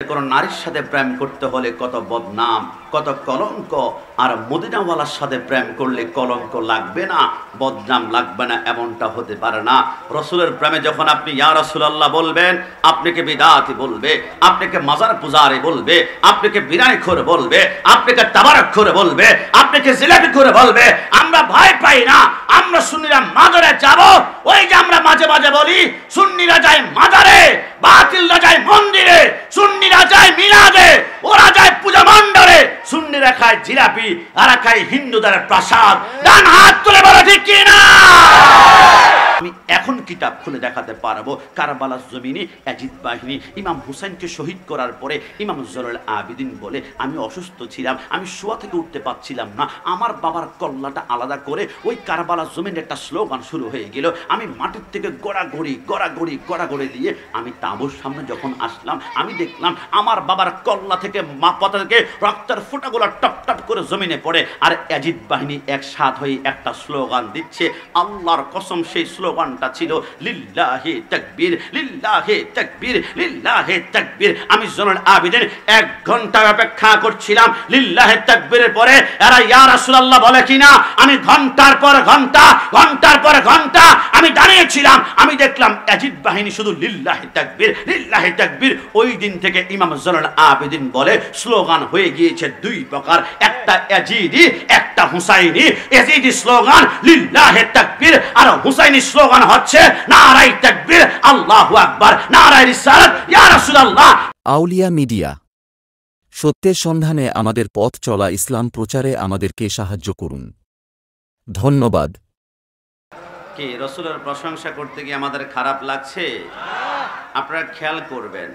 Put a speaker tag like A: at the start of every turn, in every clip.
A: কোন নারীর সাথে প্রেম করতে হলে কত বদনাম, কত কলঙ্ক, আর মদিনাওয়ালার সাথে প্রেম করলে কলঙ্ক লাগবে না, বদনাম লাগবে না, এমনটা হতে পারে না। রসুলের প্রেমে যখন আপনি ইয়া রাসূলুল্লাহ বলবেন, আপনাকে বিদআতি বলবে, আপনাকে মাজার পূজারি বলবে, আপনাকে বিরানি করে বলবে, আপনাকে তাবারক করে বলবে, আপনাকে জিলাপি করে বলবে। আমরা ভয় পাই না, আমরা সুন্নিরা মাজারে যাব। ওই যে আমরা মাঝে মাঝে বলি সুন্নিরা যায় মাজারে, বাতিলরা যায় মন্দিরে, সুন্নিরা যায় মিলাদে, ওরা যায় পূজা মণ্ডপে, সুন্নিরা খায় জিলাপি আর খায় হিন্দুদের প্রসাদ। ডান হাত তুলে বলো ঠিক কি না? আমি এখন কিতাব খুলে দেখাতে পারবো কারবালার জমিনে ইয়াজিদ বাহিনী ইমাম হুসাইনকে শহীদ করার পরে ইমাম জয়নুল আবেদিন বলে, আমি অসুস্থ ছিলাম, আমি শোয়া থেকে উঠতে পারছিলাম না, আমার বাবার কল্লাটা আলাদা করে ওই কারবালার জমিনে একটা স্লোগান শুরু হয়ে গেল। আমি মাটির থেকে গড়াগড়ি দিয়ে আমি তাঁবুর সামনে যখন আসলাম, আমি দেখলাম আমার বাবার কল্লা থেকে মাথা থেকে রক্তের ফোঁটাগুলো টপ টপ করে জমিনে পড়ে, আর ইয়াজিদ বাহিনী একসাথ হয়ে একটা স্লোগান দিচ্ছে। আল্লাহর কসম সেই স্লোগানটা ছিল লিল্লাহি তাকবীর, লিল্লাহি তাকবীর, লিল্লাহি তাকবীর। আমি জয়নুল আবেদিন 1 ঘন্টা অপেক্ষা করছিলাম লিল্লাহি তাকবীরের পরে এরা ইয়া রাসূলুল্লাহ বলে কিনা। আমি ঘন্টার পর ঘন্টা আমি দাঁড়িয়েছিলাম, আমি দেখলাম ইয়াজিদ বাহিনী শুধু লিল্লাহি তাকবীর, লিল্লাহি তাকবীর। ওই দিন থেকে ইমাম জয়নুল আবেদিন বলে স্লোগান হয়ে গিয়েছে 2 প্রকার, একটা ইয়াজিদি, একটা হুসাইনি। ইয়াজিদি স্লোগান লিল্লাহি তাকবীর, আর হুসাইনি স্লোগান হচ্ছে নারায়ে তাকবীর, আল্লাহু আকবার, নারায়ে রিসালাত, ইয়া রাসূলুল্লাহ।
B: আউলিয়া মিডিয়া, সত্যের সন্ধানে আমাদের পথ চলা, ইসলাম প্রচারে আমাদেরকে সাহায্য করুন। ধন্যবাদ।
A: কি রাসূলের প্রশংসা করতে গিয়ে আমাদের খারাপ লাগছে? আপনারা খেয়াল করবেন,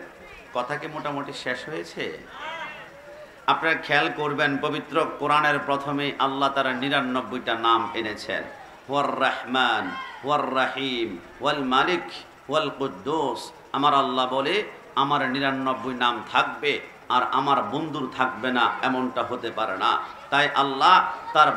A: কথা কি মোটামুটি শেষ হয়েছে? আপনারা খেয়াল করবেন, পবিত্র কোরআনের প্রথমে আল্লাহ তাআলা 99টা নাম এনেছেন। ওয়ার রহমান, ওয়ার রহিম, ওয়াল মালিক, ওয়াল কুদ্দুস। আমার আল্লাহ বলে আমার 99 নাম থাকবে আর আমার বন্ধুর থাকবে না, এমনটা হতে পারে না। তাই আল্লাহ তার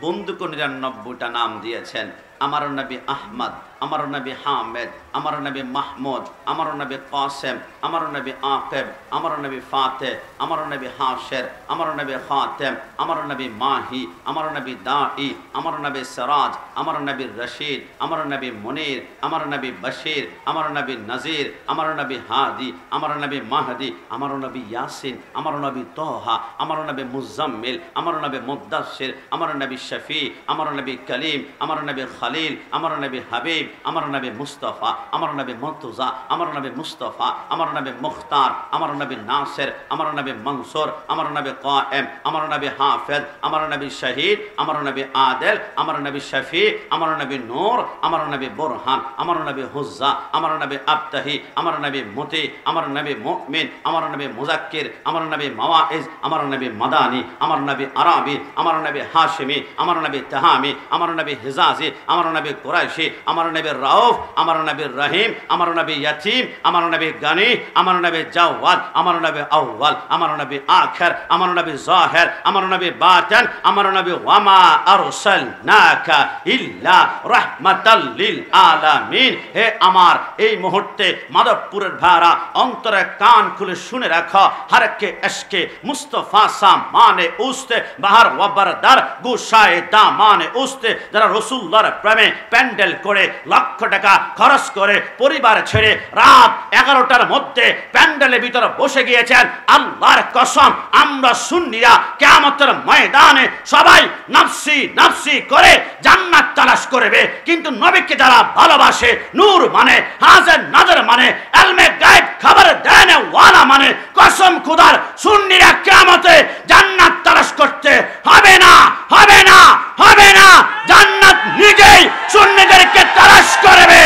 A: বন্ধুকে 99টা নাম দিয়েছেন। আমার নবী আহমদ, আমার নবী হামেদ, আমার নবী মাহমুদ, আমার নবী কাসেম, আমার নবী আকিব, আমার নবী ফাতেহ, আমার নবী হাশের, আমার নবী খাতেম, আমার নবী মাহি, আমার নবী দাঈ, আমার নবী সিরাজ, আমার নবী রশিদ, আমার নবী মুনির, আমার নবী বশির, আমার নবী নজির, আমার নবী হাদি, আমার নবী মাহদি, আমার নবী ইয়াসিন, আমার নবী তোহা, আমার নবী মুজাম্মিল, আমার নবী মুদ্দাসির, আমার নবী শফি, আমার নবী কলিম, আমার নবী খলিল, আমার নবী হাবিব, আমার নবী মুস্তাফা, আমার নবী মুর্তজা, আমার নবী মুস্তাফা, আমার নবী মুখতার, আমার নবী নাসির, আমার নবী মনসুর, আমার নবী কায়েম, আমার নবী হাফেজ, আমার নবী শহীদ, আমার নবী আদিল, আমার নবী শফি, আমার নবী নূর, আমার নবী বুরহান, আমার নবী হুজ্জা, আমার নবী আবতাহি, আমার নবী মুতি, আমার নবী মুমিন, আমার নবী মুজাক্কির, আমার নবী মাওয়াইজ, আমার নবী মাদানী, আমার নবী আরাবি, আমার নবী হাশিমি, আমার নবী তাহামি, আমার নবী হিজাজি, আমার নবী কুরাইশি, আমার নবী রাউফ, আমার নবী রহিম, আমার নবী ইয়াতিম, আমার নবী গানি, আমার নবী জাওয়াদ, আমার নবী আউয়াল, আমার নবী আখির, আমার নবী জাহির, আমার নবী বাতিন, আমার নবী ওয়ামা আরসালনাকা ইল্লা রাহমাতাল লিল আলামিন। হে আমার এই মুহূর্তে মাধবপুরের ভাড়া অন্তরে কান খুলে শুনে রাখো, হরকে এশকে মুস্তাফা সামানে উস্তে বাহার ওয়াবরদার গুশায়ে দামানে উস্তে, যারা রাসূলুল্লাহর প্রেমে প্যান্ডেল করে লক্ষ টাকা খরচ করে পরিবার ছেড়ে রাত 11টার মধ্যে প্যান্ডেলের ভিতরে বসে গিয়েছেন, আল্লাহর কসম আমরা সুন্নিরা কিয়ামতের ময়দানে সবাই নফসি নফসি করে জান্নাত তালাশ করবে, কিন্তু নবীকে যারা ভালোবাসে, নূর মানে, হাজার নাজর মানে, ইলমে গায়ব খবর দেন ওয়ালা মানে, কসম খোদার সুন্নিরা কিয়ামতে জান্নাত তালাশ করতে হবে না, হবে না, হবে না। জান্নাত নিজেই সুন্নিদেরকে তালাশ করবে।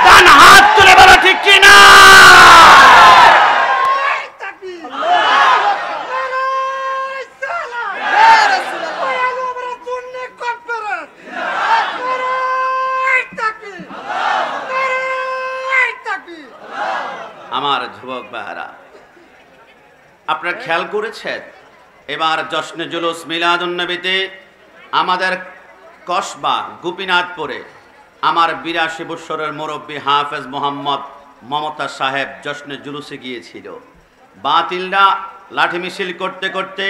A: ডান হাত তুলে বলো ঠিক কি না? আমার যুবক ভাইরা, আপনারা খেয়াল করেছেন এবার জশ্নে জুলুস মিলাদুন নবীতে আমাদের কসবা গোপীনাথপুরে আমার 82 বছরের মুরব্বী হাফেজ মোহাম্মদ মমতা সাহেব জশ্নে জুলুসে গিয়েছিল। বাতিলরা লাঠি মিছিল করতে করতে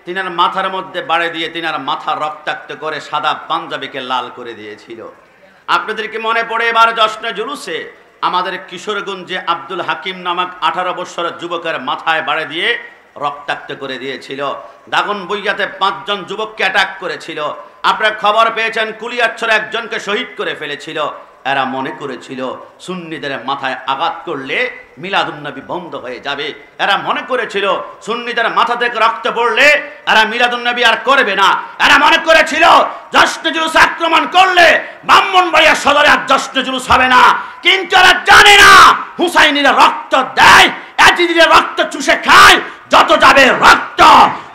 A: তিনার মাথার মধ্যে বাড়ি দিয়ে তিনার মাথা রক্তাক্ত করে সাদা পাঞ্জাবিকে লাল করে দিয়েছিল। আপনাদেরকে মনে পড়ে এবার জশ্নে জুলুসে আমাদের কিশোরগঞ্জে আব্দুল হাকিম নামক 18 বছরের যুবকের মাথায় বাড়ি দিয়ে রক্তাক্ত করে দিয়েছিল। দাগন বইয়াতে 5 জন যুবককে অ্যাটাক করেছিল। আপনারা খবর পেয়েছেন কুলিয়াচ্ছরে একজনকে শহীদ করে ফেলেছিল। এরা মনে করেছিল সুন্নিদের মাথায় আঘাত করলে মিলাদুন্নবী বন্ধ হয়ে যাবে। এরা মনে করেছিল সুন্নিদের মাথা থেকে রক্ত পড়লে এরা মিলাদুন্নবী আর করবে না। এরা মনে করেছিল জশ্নে জুলুস আক্রমণ করলে ব্রাহ্মণবাড়িয়া সদরে আর জশ্নে জুলুস হবে না। কিন্তু এরা জানে না হুসাইনিরা রক্ত দেয়, এজিদিরা রক্ত চুষে খায়, যত যাবে রক্ত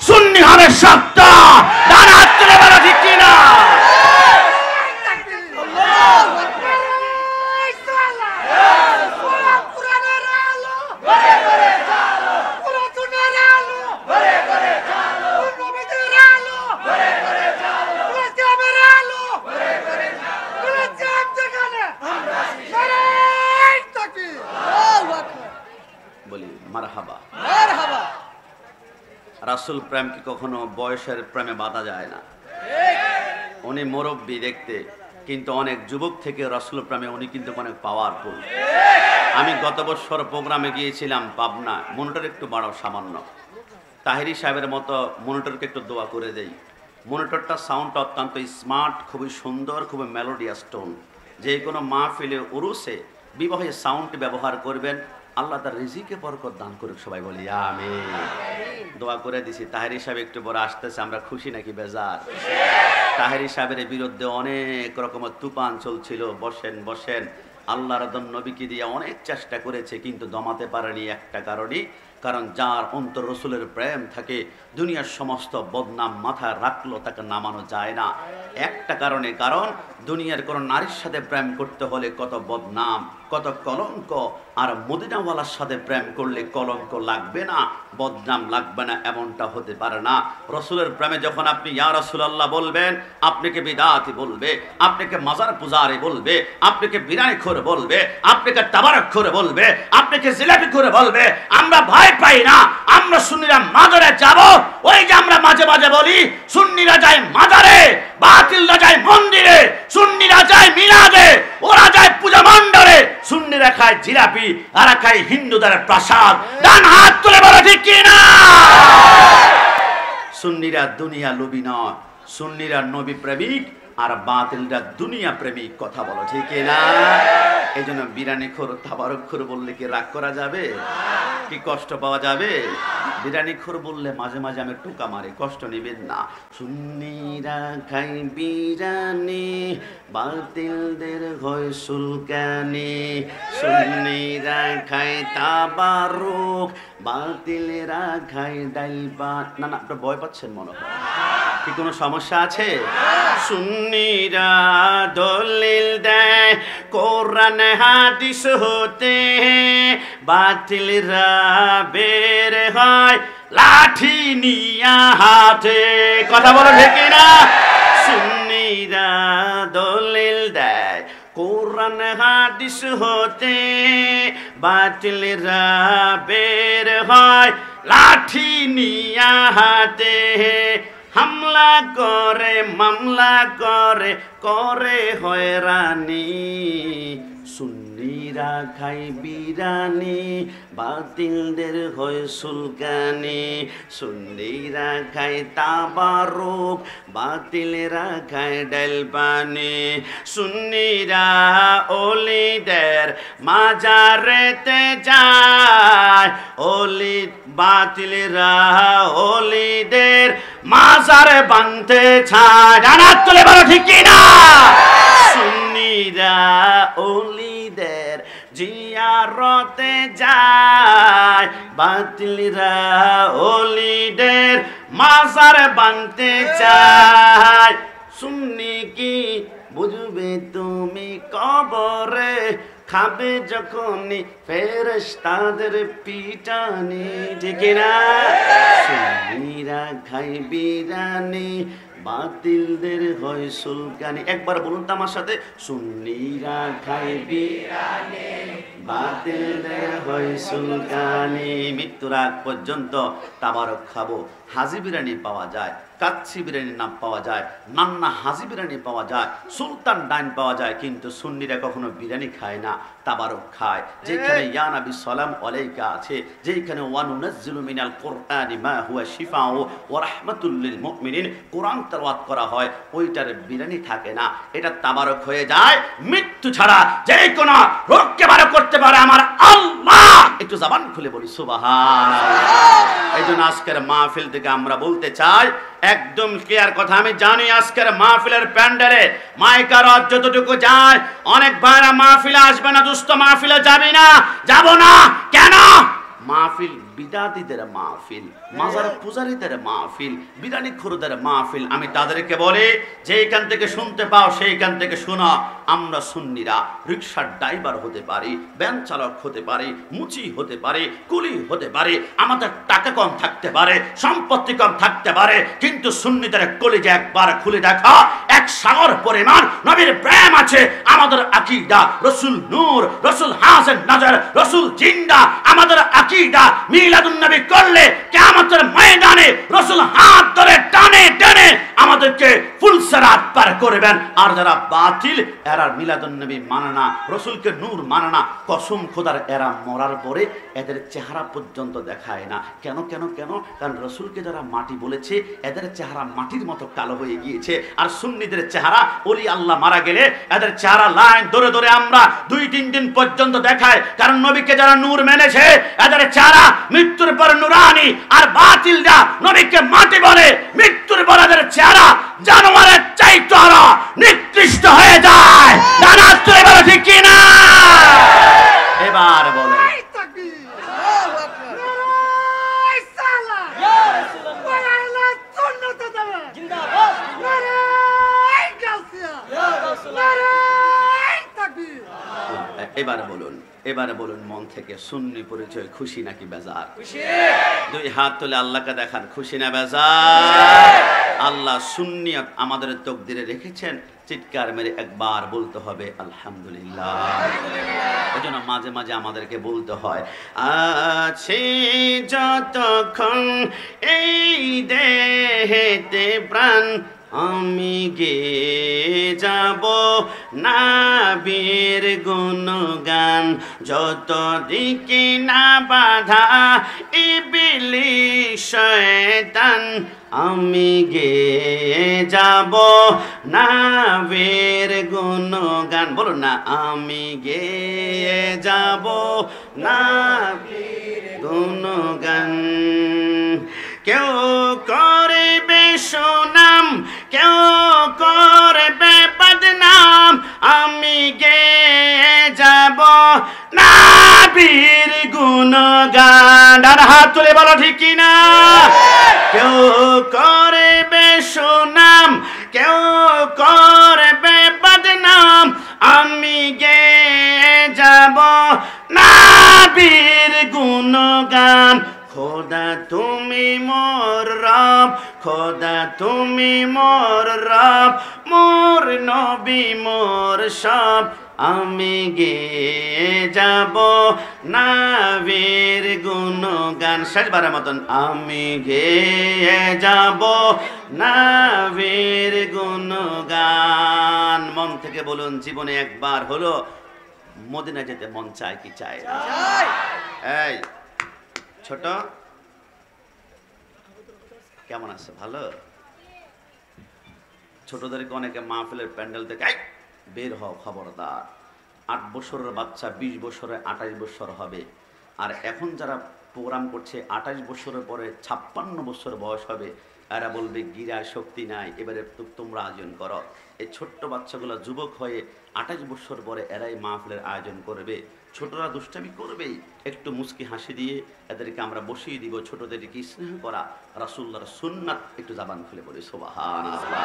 A: সুন্নি হবে শক্ত। ডানা তুলে বলো ঠিক কিনা? রাসূল প্রেম কি কখনো বয়সের প্রেমে বাধা যায় না? উনি মুরব্বী দেখতে, কিন্তু অনেক যুবক থেকে রাসূল প্রেমে উনি কিন্তু অনেক পাওয়ারফুল। আমি গত বছর প্রোগ্রামে গিয়েছিলাম পাবনা। মনিটর একটু বাড়াও সামান্য। তাহিরি সাহেবের মতো মনিটরকে একটু দোয়া করে দেই। মনিটরটা সাউন্ডটা অত্যন্ত স্মার্ট, খুবই সুন্দর, খুবই মেলোডিয়াস টোন। যে কোনো মাহফিলে উরুসে বিবাহে সাউন্ড ব্যবহার করবেন, আল্লাহ তার রিজিকে বরকত দান করুক। সবাই বলি আমিন। দোয়া করে দিছি। তাহেরি সাহেব একটু বড় আসতেছে, আমরা খুশি নাকি বেজার? তাহেরি সাহেবের বিরুদ্ধে অনেক রকমের তুফান চলছিল। বসেন বসেন, আল্লাহর নবীকে দিয়ে অনেক চেষ্টা করেছে, কিন্তু দমাতে পারেনি একটা কারণই, কারণ যার অন্তর রসুলের প্রেম থাকে দুনিয়ার সমস্ত বদনাম মাথায় রাখলো তাকে নামানো যায় না। একটা কারণে, কারণ দুনিয়ার কোনো নারীর সাথে প্রেম করতে হলে কত বদনাম, কত কলঙ্ক, আর মদিনাওয়ালার সাথে প্রেম করলে কলঙ্ক লাগবে না, বদনাম লাগবে না, এমনটা হতে পারে না। রসুলের প্রেমে যখন আপনি ইয়া রাসূলুল্লাহ বলবেন, আপনাকে বিদাতি বলবে, আপনাকে মাজার পূজারি বলবে, আপনাকে বিরানি খোর বলবে, আপনাকে তাবারক খোর বলবে, আপনাকে জিলাপি খোর বলবে, আমরা ভয় পাই না। আমরা সুন্নিরা মাজারে যাব। ওই যে আমরা মাঝে মাঝে বলি সুন্নিরা যায় মাজারে, বাতিলরা যায় মন্দিরে, সুন্নিরা যায় মিলাদে, ওরা যায় পূজা মণ্ডলে, সুন্নিরা খায় জিলাপি আর খায় হিন্দুদের প্রসাদ। ডান হাত তুলে বলো ঠিক কিনা? সুন্নিরা দুনিয়া লোভী নয়, সুন্নিরা নবী প্রেমিক, আর বাতিলরা দুনিয়া প্রেমিক। কথা বলো ঠিক কিনা? এই জন্য বিরানি খোর তাবারক খোর বললে কি রাগ করা যাবে? কি কষ্ট পাওয়া যাবে? বিরানি খোর বললে মাঝে মাঝে আমি টোকা মারি, কষ্ট নেবেন না। সুন্নিরা খাই বিরানি, বাতিলদের হয় সুলকানি, সুন্নিরা খাই তাবারক, বাতিলেরা খাই ডাইল ভাত। না না, আপনারা ভয় পাচ্ছেন মনে হয়, কি কোনো সমস্যা আছে? সুন্নিরা দলিল দেয় কোরআন হাদিস হতে, বাতিলরা বের হয় লাঠি নিয়া হাতে। কথা বলো ঠিক না? সুন্নিরা দলিল দেয় কোরআন হাদিস হতে, বাতিলরা বের হয় লাঠি নিয়া হাতে। হামলা করে মামলা করে, করে হয়রানি, সুন্নিরা খাই বিরানি, বাতিলদের হয় সুলকানি, সুন্নিরা খাই তাবারক, বাতিলেরা খায় ডাল পানি, সুন্নিরা ওলিদের মাজারেতে যায়, ওলি বাতিলেরা ওলিদের মাজারে বানতে চায়। ডানা তুলে বলো ঠিক কিনা? সুন্নিরা ওলিদের জিয়ারতে যায়, বাতিলরা ওলিদের মাজারে বানতে চায়। সুন্নি কি বুঝবে তুমি কবরে, খাবে যখনই ফেরেশতাদের পিটানি। ঠিক না? সুন্নিরা খাই বিরানি, বাতিলদের হয় সুলকানি। একবার বলুন তো আমার সাথে, সুন্নিরা খাই বিরানি, বাতিলদের হয় সুলকানি। মৃত্যুর আগ পর্যন্ত তাবারক খাবো। হাজি বিরিয়ানি পাওয়া যায়, কাচ্চি বিরিয়ানি নাম পাওয়া যায়, নান্না হাজি বিরিয়ানি পাওয়া যায়, সুলতান ডাইন পাওয়া যায়, কিন্তু সুন্নিরা কখনো বিরিয়ানি খায় না, তাবারক খায়। যেখানে ইয়া নবী সালাম আলাইকা আছে, যেখানে ওয়ানুনাজ্জিলু মিনাল কুরআনি মা হুয়া শিফাউ ওয়া রাহমাতুল লিল মুমিনিন, কোরআন তেলাওয়াত করা হয়, ওইটার বিরিয়ানি থাকে না, এটা তাবারক হয়ে যায়। মৃত্যু ছাড়া যে কোনো রোগকে ভালো করতে পারে আমার আল্লাহ। একটু জবান খুলে বলি সুবহানাল্লাহ। এই জন্য আজকের মাহফিল থেকে আমরা বলতে চাই একদম ক্লিয়ার কথা। আমি জানি আজকের মাহফিলের প্যান্ডেলে মাইকার যতটুকু যায়, অনেক ভাইরা মাহফিলে আসবে না, দুস্থ মাহফিলে যাবি না, যাব না কেন? মাহফিল বিদাতীদের মাহফিল, মাজার পূজারীদের মাহফিল, বিরানি খুরদের মাহফিল। আমি তাদেরকে বলি যেইখান থেকে শুনতে পাও সেইখান থেকে শোনো। আমরা সুন্নিরা রিকশার ড্রাইভার হতে পারি, ভ্যান চালক হতে পারি, মুচি হতে পারি, কুলি হতে পারি, আমাদের টাকা কম থাকতে পারে, সম্পত্তি কম থাকতে পারে, কিন্তু সুন্নিদের কলিজা একবার খুলে দেখা, এক সাগর পরিমাণ নবীর প্রেম আছে। আমাদের আকীদা রাসূল নূর, রাসূল হাসান নজর, রাসূল জিন্দা। আমাদের আকীদা মিলাদুন নবী করলে কিয়ামতের ময়দানে রাসূল হাত ধরে টানে টানে আমাদেরকে ফুলসিরাত পার করবেন। আর যারা বাতিল, এরা মিলাদুন নবী মানে না, রাসূলকে নূর মানে না, কসম খোদার এরা মরার পরে এদের চেহারা পর্যন্ত দেখায় না। কেন কেন কেন? কারণ রাসূলকে যারা মাটি বলেছে, এদের চেহারা মাটির মতো কালো হয়ে গিয়েছে। আর সুন্নিদের চেহারা, ওলি আল্লাহ মারা গেলে এদের চেহারা লাইন ধরে ধরে আমরা 2-3 দিন পর্যন্ত দেখায়। কারণ নবীকে যারা নূর মেনেছে, এদের চেহারা মৃত্যুর পর নুরানি। আর বাতিলরা নবীকে মাটি বলে, মৃত্যুর পর এদের চেহারা জানোয়ারের চাইতে আরো নিকৃষ্ট হয়ে যায়। জানার তো এবার ঠিক কিনা? এবার বলে এবারে বলুন মন থেকে সুন্নি পরিচয় খুশি নাকি বেজার? খুশি। 2 হাত তুলে আল্লাহকে দেখান, খুশি না বেজার? আল্লাহ সুন্নিয়ত আমাদের তকদিরে রেখেছেন, চিৎকার মেরে একবার বলতে হবে আলহামদুলিল্লাহ। এজন্য মাঝে মাঝে আমাদেরকে বলতে হয়, আছে যতক্ষণ এই দেহেতে প্রাণ, আমি গে যাব নবীর গুণগান। যত দিকে না বাধা ইবলিস শয়তান, আমি গে যাব নবীর গুণগান। বলুন না, আমি গে যাব নবীর গুণগান। কেউ করবে সুনাম, কেউ করবে বদনাম, আমি গে যাব নবীর গুণগান। আর হাত তুলে বলো ঠিক কিনা? কেউ করবে সুনাম, কেউ করবে বদনাম, আমি গে যাব নবীর গুণগান। খোদা তুমি মোর রব, খোদা তুমি মোর রব, মোর নবী মোর সব, আমি গে যাব নবীর গুণগান। শেষবারের মতন, আমি গে যাব নবীর গুণগান। মন থেকে বলুন, জীবনে একবার হলো মদিনা যেতে মন চায় কি চায় না? এই ছোট, কেমন আছে? ভালো? ছোটদেরকে অনেকে মাহফিলের প্যান্ডেল থেকে বের হও, খবরদার। 8 বছরের বাচ্চা 20 বছরে 28 বছর হবে। আর এখন যারা প্রোগ্রাম করছে 28 বছরের পরে 56 বছর বয়স হবে, এরা বলবে গিরার শক্তি নাই, এবারে তোমরা আয়োজন করো। এই ছোট্ট বাচ্চাগুলো যুবক হয়ে 28 বছর পরে এরাই মাহফিলের আয়োজন করবে। ছোটরা দুষ্টামি করবেই, একটু মুস্কি হাসি দিয়ে এদেরকে আমরা বসিয়ে দিব। ছোটদেরকে স্নেহ করা রাসূলুল্লাহর সুন্নাত। একটু জবান খুলে বলি সুবহানাল্লাহ।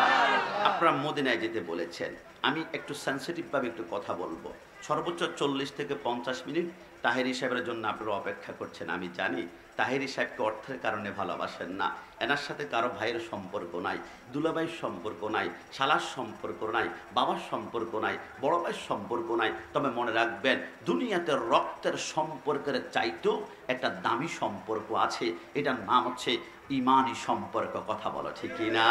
A: আপনারা মদিনায় যেতে বলেছেন, আমি একটু সেনসিটিভভাবে একটু কথা বলবো। সর্বোচ্চ 40 থেকে 50 মিনিট তাহেরি সাহেবের জন্য আপনারা অপেক্ষা করছেন, আমি জানি। তাহেরি সাহেবকে অর্থের কারণে ভালোবাসেন না, এনার সাথে কারো ভাইয়ের সম্পর্ক নাই, দুলাভাইয়ের সম্পর্ক নাই, শালার সম্পর্ক নাই, বাবার সম্পর্ক নাই, বড় ভাইয়ের সম্পর্ক নাই। তবে মনে রাখবেন, দুনিয়াতে রক্তের সম্পর্কের চাইতেও একটা দামি সম্পর্ক আছে, এটার নাম হচ্ছে ইমানি সম্পর্ক। কথা বলো ঠিক কিনা?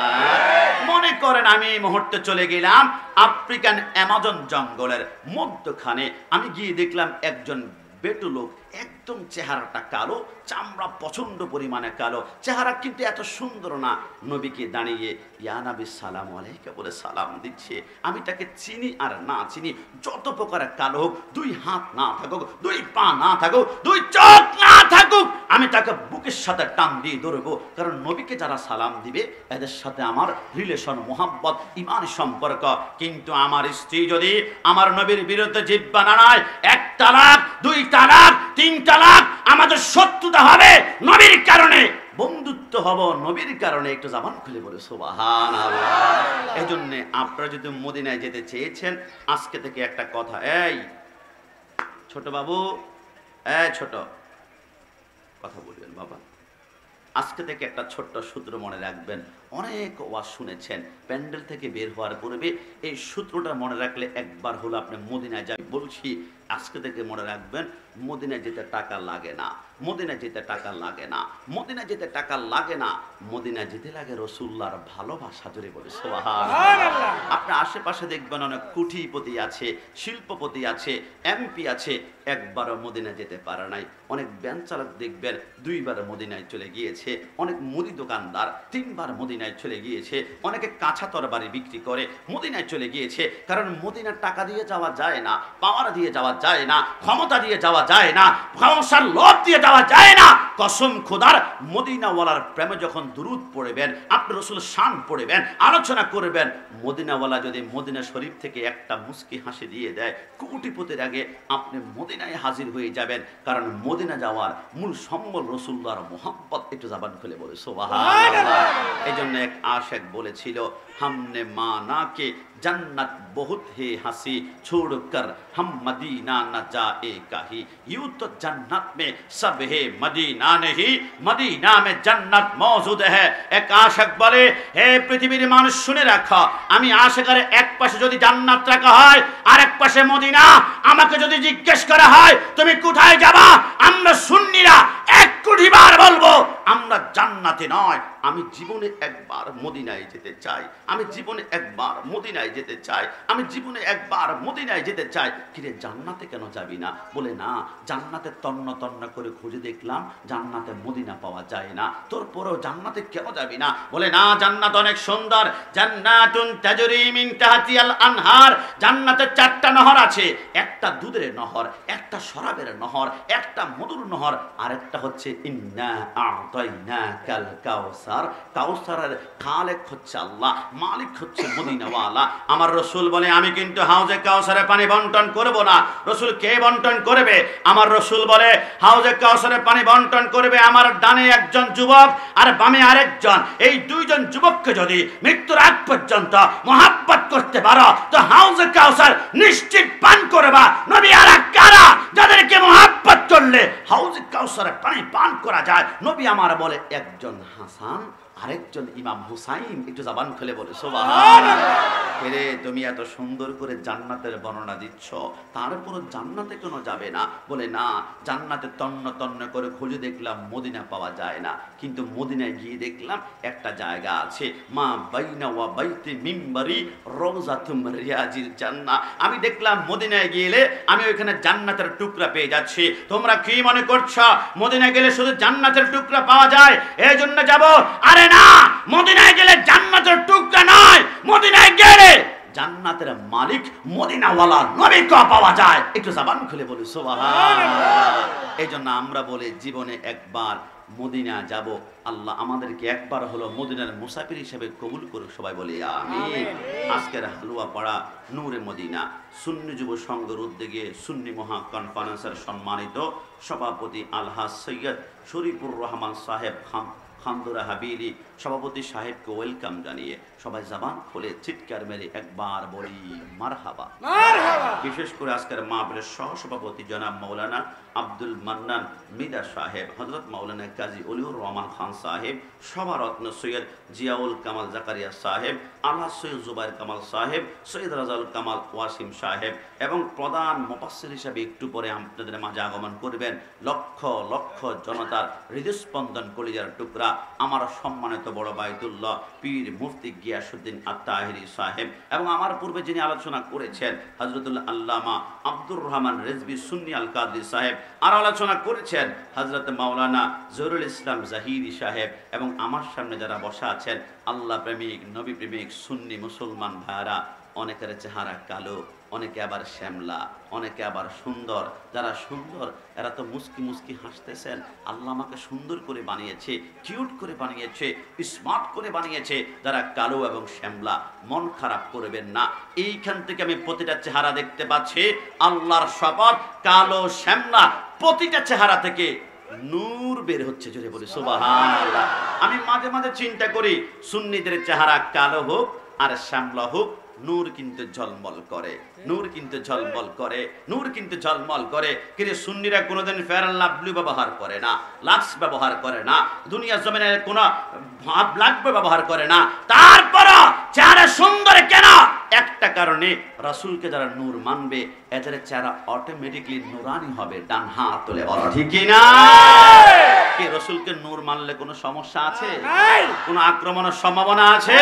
A: মনে করেন আমি এই মুহূর্তে চলে গেলাম আফ্রিকান অ্যামাজন জঙ্গলের মধ্যখানে, আমি গিয়ে দেখলাম একজন বেটু লোক, একদম চেহারাটা কালো, চামড়া প্রচন্ড পরিমাণে কালো, চেহারা কিন্তু এত সুন্দর না। নবীকে দাঁড়িয়ে ইয়া নবী সালাম আলাইকা বলে সালাম দিচ্ছে। আমি তাকে চিনি আর না চিনি, যত প্রকারের কালো হোক, 2 হাত না থাকুক, 2 পা না থাকুক, 2 চোখ না থাকুক, আমি তাকে বুকের সাথে টান দিয়ে ধরবো। কারণ নবীকে যারা সালাম দিবে এদের সাথে আমার রিলেশন, মোহাব্বত, ইমানি সম্পর্ক। কিন্তু আমার স্ত্রী যদি আমার নবীর বিরুদ্ধে জিহ্বা নাড়ায়, 1 তালাক, 2 তালাক, 3 তালাক, আমাদের শত্রুতা হবে নবীর কারণে, বন্ধুত্ব হব নবীর কারণে। একটু জবান খুলে বলে সুবহানাল্লাহ। এই জন্য আপনারা যদি মদিনায় যেতে চেয়েছেন, আজকে থেকে একটা কথা, এই ছোট বাবু, ছোট কথা বলবেন বাবা, আজকে থেকে একটা ছোট্ট সূত্র মনে রাখবেন। অনেক ওয়াজ শুনেছেন, প্যান্ডেল থেকে বের হওয়ার পূর্বে এই সূত্রটা মনে রাখলে একবার হলো আপনি মদিনায় যাবেন। বলছি আজকে থেকে মনে রাখবেন, মদিনায় যেতে টাকা লাগে না, মদিনায় যেতে টাকা লাগে না, মদিনায় যেতে টাকা লাগে না, মদিনায় যেতে লাগে রাসূলুল্লাহর ভালোবাসা। জোরে বলে সুবহানাল্লাহ। আপনার আশেপাশে দেখবেন অনেক কোটিপতি আছে, শিল্পপতি আছে, এমপি আছে, একবারও মদিনায় যেতে পারে নাই। অনেক ভ্যান চালক দেখবেন 2 বার মদিনায় চলে গিয়েছে, অনেক মুদি দোকানদার 3 বার মদিনায় চলে গিয়েছে, অনেকে কাঁচা তরবারি বিক্রি করে মদিনায় চলে গিয়েছে। কারণ মদিনার টাকা দিয়ে যাওয়া যায় না, পাওয়ার দিয়ে যাওয়া যায় না, ক্ষমতা দিয়ে যাওয়া যায় না, ক্ষমতার লোভ দিয়ে যাওয়া যায় না। কসম খোদার, মদিনাওয়ালার প্রেমে যখন দুরূদ পড়বেন, আপনি রাসূল শান পড়বেন, আলোচনা করবেন, মদিনাওয়ালা যদি মদিনা শরীফ থেকে একটা মুস্কি হাসি দিয়ে দেয়, কোটিপতির আগে আপনি মদিনায় হাজির হয়ে যাবেন। কারণ মদিনা যাওয়ার মূল সম্বল রাসূলুল্লাহর মোহাব্বত। একটু জবান খুলে বলে সুবহানাল্লাহ। এই জন্য এক আশিক বলেছিল, हमने माना के जन्नत बहुत है हंसी छोड़कर हम मदीना न जाए कहीं, यूं तो जन्नत में सब है मदीना नहीं, मदीना में जन्नत मौजूद है। एक आशिक বলে, হে পৃথিবীর মানুষ শুনে রাখো, আমি আশিকের এক পাশে যদি জান্নাত রাখা হয় আর এক পাশে মদিনা, আমাকে যদি জিজ্ঞেস করা হয় তুমি কোথায় যাবা, আমরা সুন্নিরা 1 কোটি বার বলবো আমরা জান্নাতে নয়, আমি জীবনে একবার মদিনায় যেতে চাই, আমি জীবনে একবার মদিনায় যেতে চাই, আমি জীবনে একবার মদিনায় যেতে চাই। কিরে জান্নাতে কেন যাবি না? বলে না, জান্নাতে তন্ন তন্ন করে খুঁজে দেখলাম জান্নাতে মদিনা পাওয়া যায় না। তোর পরেও জান্নাতে কেন যাবি না? বলে না, জান্নাত অনেক সুন্দর, জান্নাতুন তাজরি মিন তাহতিহাল আনহার, জান্নাতে 4টা নহর আছে, একটা দুধের নহর, একটা শরাবের নহর, একটা মধুর নহর, আরেকটা হচ্ছে ইন্না আ'তাইনাকাল কাউসার। কাউসারের খালেক হচ্ছে আল্লাহ, মালিক হচ্ছে মদিনাওয়ালা। আমার রাসূল বলে, আমি কিন্তু হাউজে কাউসারে পানি বন্টন করব না। রাসূল কে বন্টন করবে? আমার রাসূল বলে, হাউজে কাউসারে পানি বন্টন করবে আমার ডানে একজন যুবক আর বামে আরেকজন। এই 2 জন যুবককে যদি মৃত্যুর আগ পর্যন্ত মহব্বত করতে পারো তো হাউজে কাউসার নিশ্চিত পান করবা। নবী আর কারা যাদেরকে মহব্বত করলে হাউজে কাউসারে পানি পান করা যায়? নবী আমার বলে, একজন হাসান আরেকজন ইমাম হুসাইন। একটু জবান খুলে বলে সুবহানাল্লাহ। রে তুমি এত সুন্দর করে জান্নাতের বর্ণনা দিচ্ছ, তারপরও জান্নাতে কেন যাবে না? বলে না, জান্নাতে তন্ন তন্ন করে খুঁজে দেখলাম মদিনা পাওয়া যায় না, কিন্তু মদিনায় গিয়ে দেখলাম একটা জায়গা আছে, মা বাইনা ওয়া বাইতি মিম্বারি রওজাতুম রিয়াজিল জান্নাহ। আমি দেখলাম মদিনায় গেলে আমি ওইখানে জান্নাতের টুকরা পেয়ে যাচ্ছি। তোমরা কি মনে করছো মদিনায় গেলে শুধু জান্নাতের টুকরা পাওয়া যায় এই জন্য যাব? আরে না, মদিনায় গেলে জান্নাতের টুকরা নয়, মদিনায় গেলে জান্নাতের মালিক মদিনাওয়ালা নবীকে পাওয়া যায়। একটু জবান খুলে বলি সুবহানাল্লাহ। এই জন্য আমরা বলি জীবনে একবার মদিনা যাব, আল্লাহ আমাদেরকে একবার হলো মদিনার মুসাফির হিসেবে কবুল করুক। সবাই বলি আমিন। আজকের হালুয়া পাড়া নূরে মদিনা সুন্নি যুব সংঘের উদ্যোগে সুন্নি মহা কনফারেন্সের সম্মানিত সভাপতি আলহাজ সৈয়দ শরীফুর রহমান সাহেব খান খান্দুরা হাবিলি সভাপতি সাহেবকে ওয়েলকাম জানিয়ে সবাই জবান খুলে চিৎকার মেরে একবার বলি মারহাবা। বিশেষ করে আজকের মাহফিলের সহসভাপতি জনাব মাওলানা আব্দুল মান্নান মিদা সাহেব, হযরত মাওলানা কাজী অলিউর রহমান খান সাহেব, সভারত্ন সৈয়দ জিয়াউল কামাল জাকারিয়া সাহেব, আল্লাহ সৈয়দ জুবাইর কামাল সাহেব, সৈয়দ রাজাউল কামাল ওয়াসিম সাহেব এবং প্রধান মুফাসসির হিসেবে একটু পরে আপনাদের মাঝে আগমন করবেন লক্ষ লক্ষ জনতার হৃদস্পন্দন কলিজার টুকরা আমার সম্মানিত বড় বাইতুল্লাহ পীর মুফতি গিয়াসউদ্দিন আত-তাহিরি সাহেব এবং আমার পূর্বে যিনি আলোচনা করেছেন হযরতুল আল্লামা আব্দুর রহমান রেজভী সুন্নি আল কাদরি সাহেব, আর আলোচনা করেছেন হযরত মাওলানা জহুরুল ইসলাম জাহিরি সাহেব এবং আমার সামনে যারা বসা আছেন আল্লাহ প্রেমিক নবী প্রেমিক সুন্নি মুসলমান ভাইরা। অনেকের চেহারা কালো, অনেকে আবার শ্যামলা, অনেকে আবার সুন্দর। যারা সুন্দর এরা তো মুস্কি মুস্কি হাসতেছেন। আল্লাহ আমাকে সুন্দর করে বানিয়েছে, কিউট করে বানিয়েছে, স্মার্ট করে বানিয়েছে। যারা কালো এবং শ্যামলা মন খারাপ করবেন না। এইখান থেকে আমি প্রতিটা চেহারা দেখতে পাচ্ছি, আল্লাহর শপথ কালো শ্যামলা প্রতিটা চেহারা থেকে নূর বের হচ্ছে। জোরে বলি সুবহানাল্লাহ। আমি মাঝে মাঝে চিন্তা করি সুন্নিদের চেহারা কালো হোক আর শ্যামলা হোক, নূর কিন্তু ঝলমল করে, নূর কিন্তু ঝলমল করে, নূর কিন্তু ঝলমল করে। কিন্তু সুন্নিরা কোনোদিন ফেয়ার অ্যান্ড লাভলি ব্যবহার করে না, লাক্স ব্যবহার করে না, দুনিয়া জমিনের কোনো ব্ল্যাক ব্যবহার করে না। তারপরও চেহারা সুন্দর কেন? একটা কারণে, রাসূলকে যারা নূর মানবে এদের চেহারা অটোমেটিক্যালি নূরানি হবে। ডান হাত তুলে বলো ঠিক কি না? কি রাসূলকে নূর মানলে কোনো সমস্যা আছে? কোনো আক্রমণের সম্ভাবনা আছে?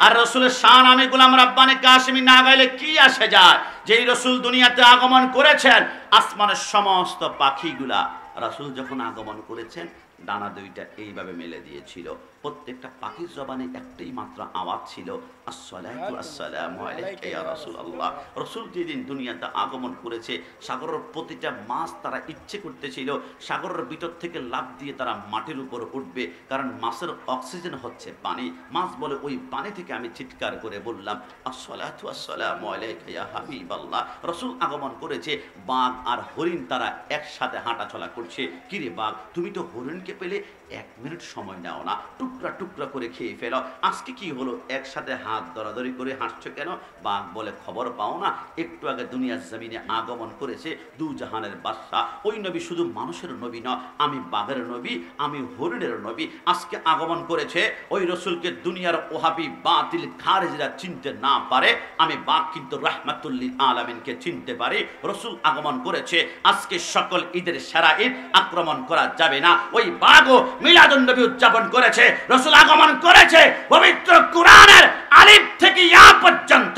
A: আর রাসূলের শান আমি গোলাম রাব্বানি কাশিমি না গাইলে কি আসে যায়? যেই রাসূল দুনিয়াতে আগমন করেছেন, আসমানের সমস্ত পাখিগুলা রাসূল যখন আগমন করেছেন ডানা দুইটা এইভাবে মেলে দিয়েছিল। প্রত্যেকটা পাখির জবানে একটাই মাত্র আওয়াজ ছিল, আসসালাতু আসসালামু আলাইকা ইয়া রাসূলুল্লাহ। রাসূল যেদিন দুনিয়াতে আগমন করেছে, সাগরের প্রতিটা মাছ তারা ইচ্ছে করতেছিল সাগরের ভিতর থেকে লাফ দিয়ে তারা মাটির উপর উঠবে, কারণ মাছের অক্সিজেন হচ্ছে পানি। মাছ বলে ওই পানি থেকে আমি চিৎকার করে বললাম, আসসালাতু আসসালামু আলাইকা ইয়া হাবিবাল্লাহ। রাসূল আগমন করেছে, বাঘ আর হরিণ তারা একসাথে হাঁটাচলা করছে। কিরে বাঘ, তুমি তো হরিণকে পেলে 1 মিনিট সময় নাও না, টুকরা টুকরা করে খেয়ে ফেলো। আজকে কি হলো, একসাথে হাত ধরাধরি করে হাঁটছো কেন? বাঘ বলে খবর পাও না, একটু আগে দুনিয়ার জমিনে আগমন করেছে দু জাহানের বাদশা। ওই নবী শুধু মানুষের নবী না, আমি বাঘের নবী, আমি হরিণের নবী। আজকে আগমন করেছে। ওই রসুলকে দুনিয়ার ওহাবি বাতিল খারেজিরা চিনতে না পারে, আমি বাঘ কিন্তু রাহমাতুল লিল আলামিনকে চিনতে পারি। রসুল আগমন করেছে। আজকে সকল ঈদের সেরা ঈদ আক্রমণ করা যাবে না। ওই বাঘও মিলাদুন নবী উদযাপন করেছে। রসুল আগমন করেছে। পবিত্র কোরআনের আলিফ থেকে ইয়া পর্যন্ত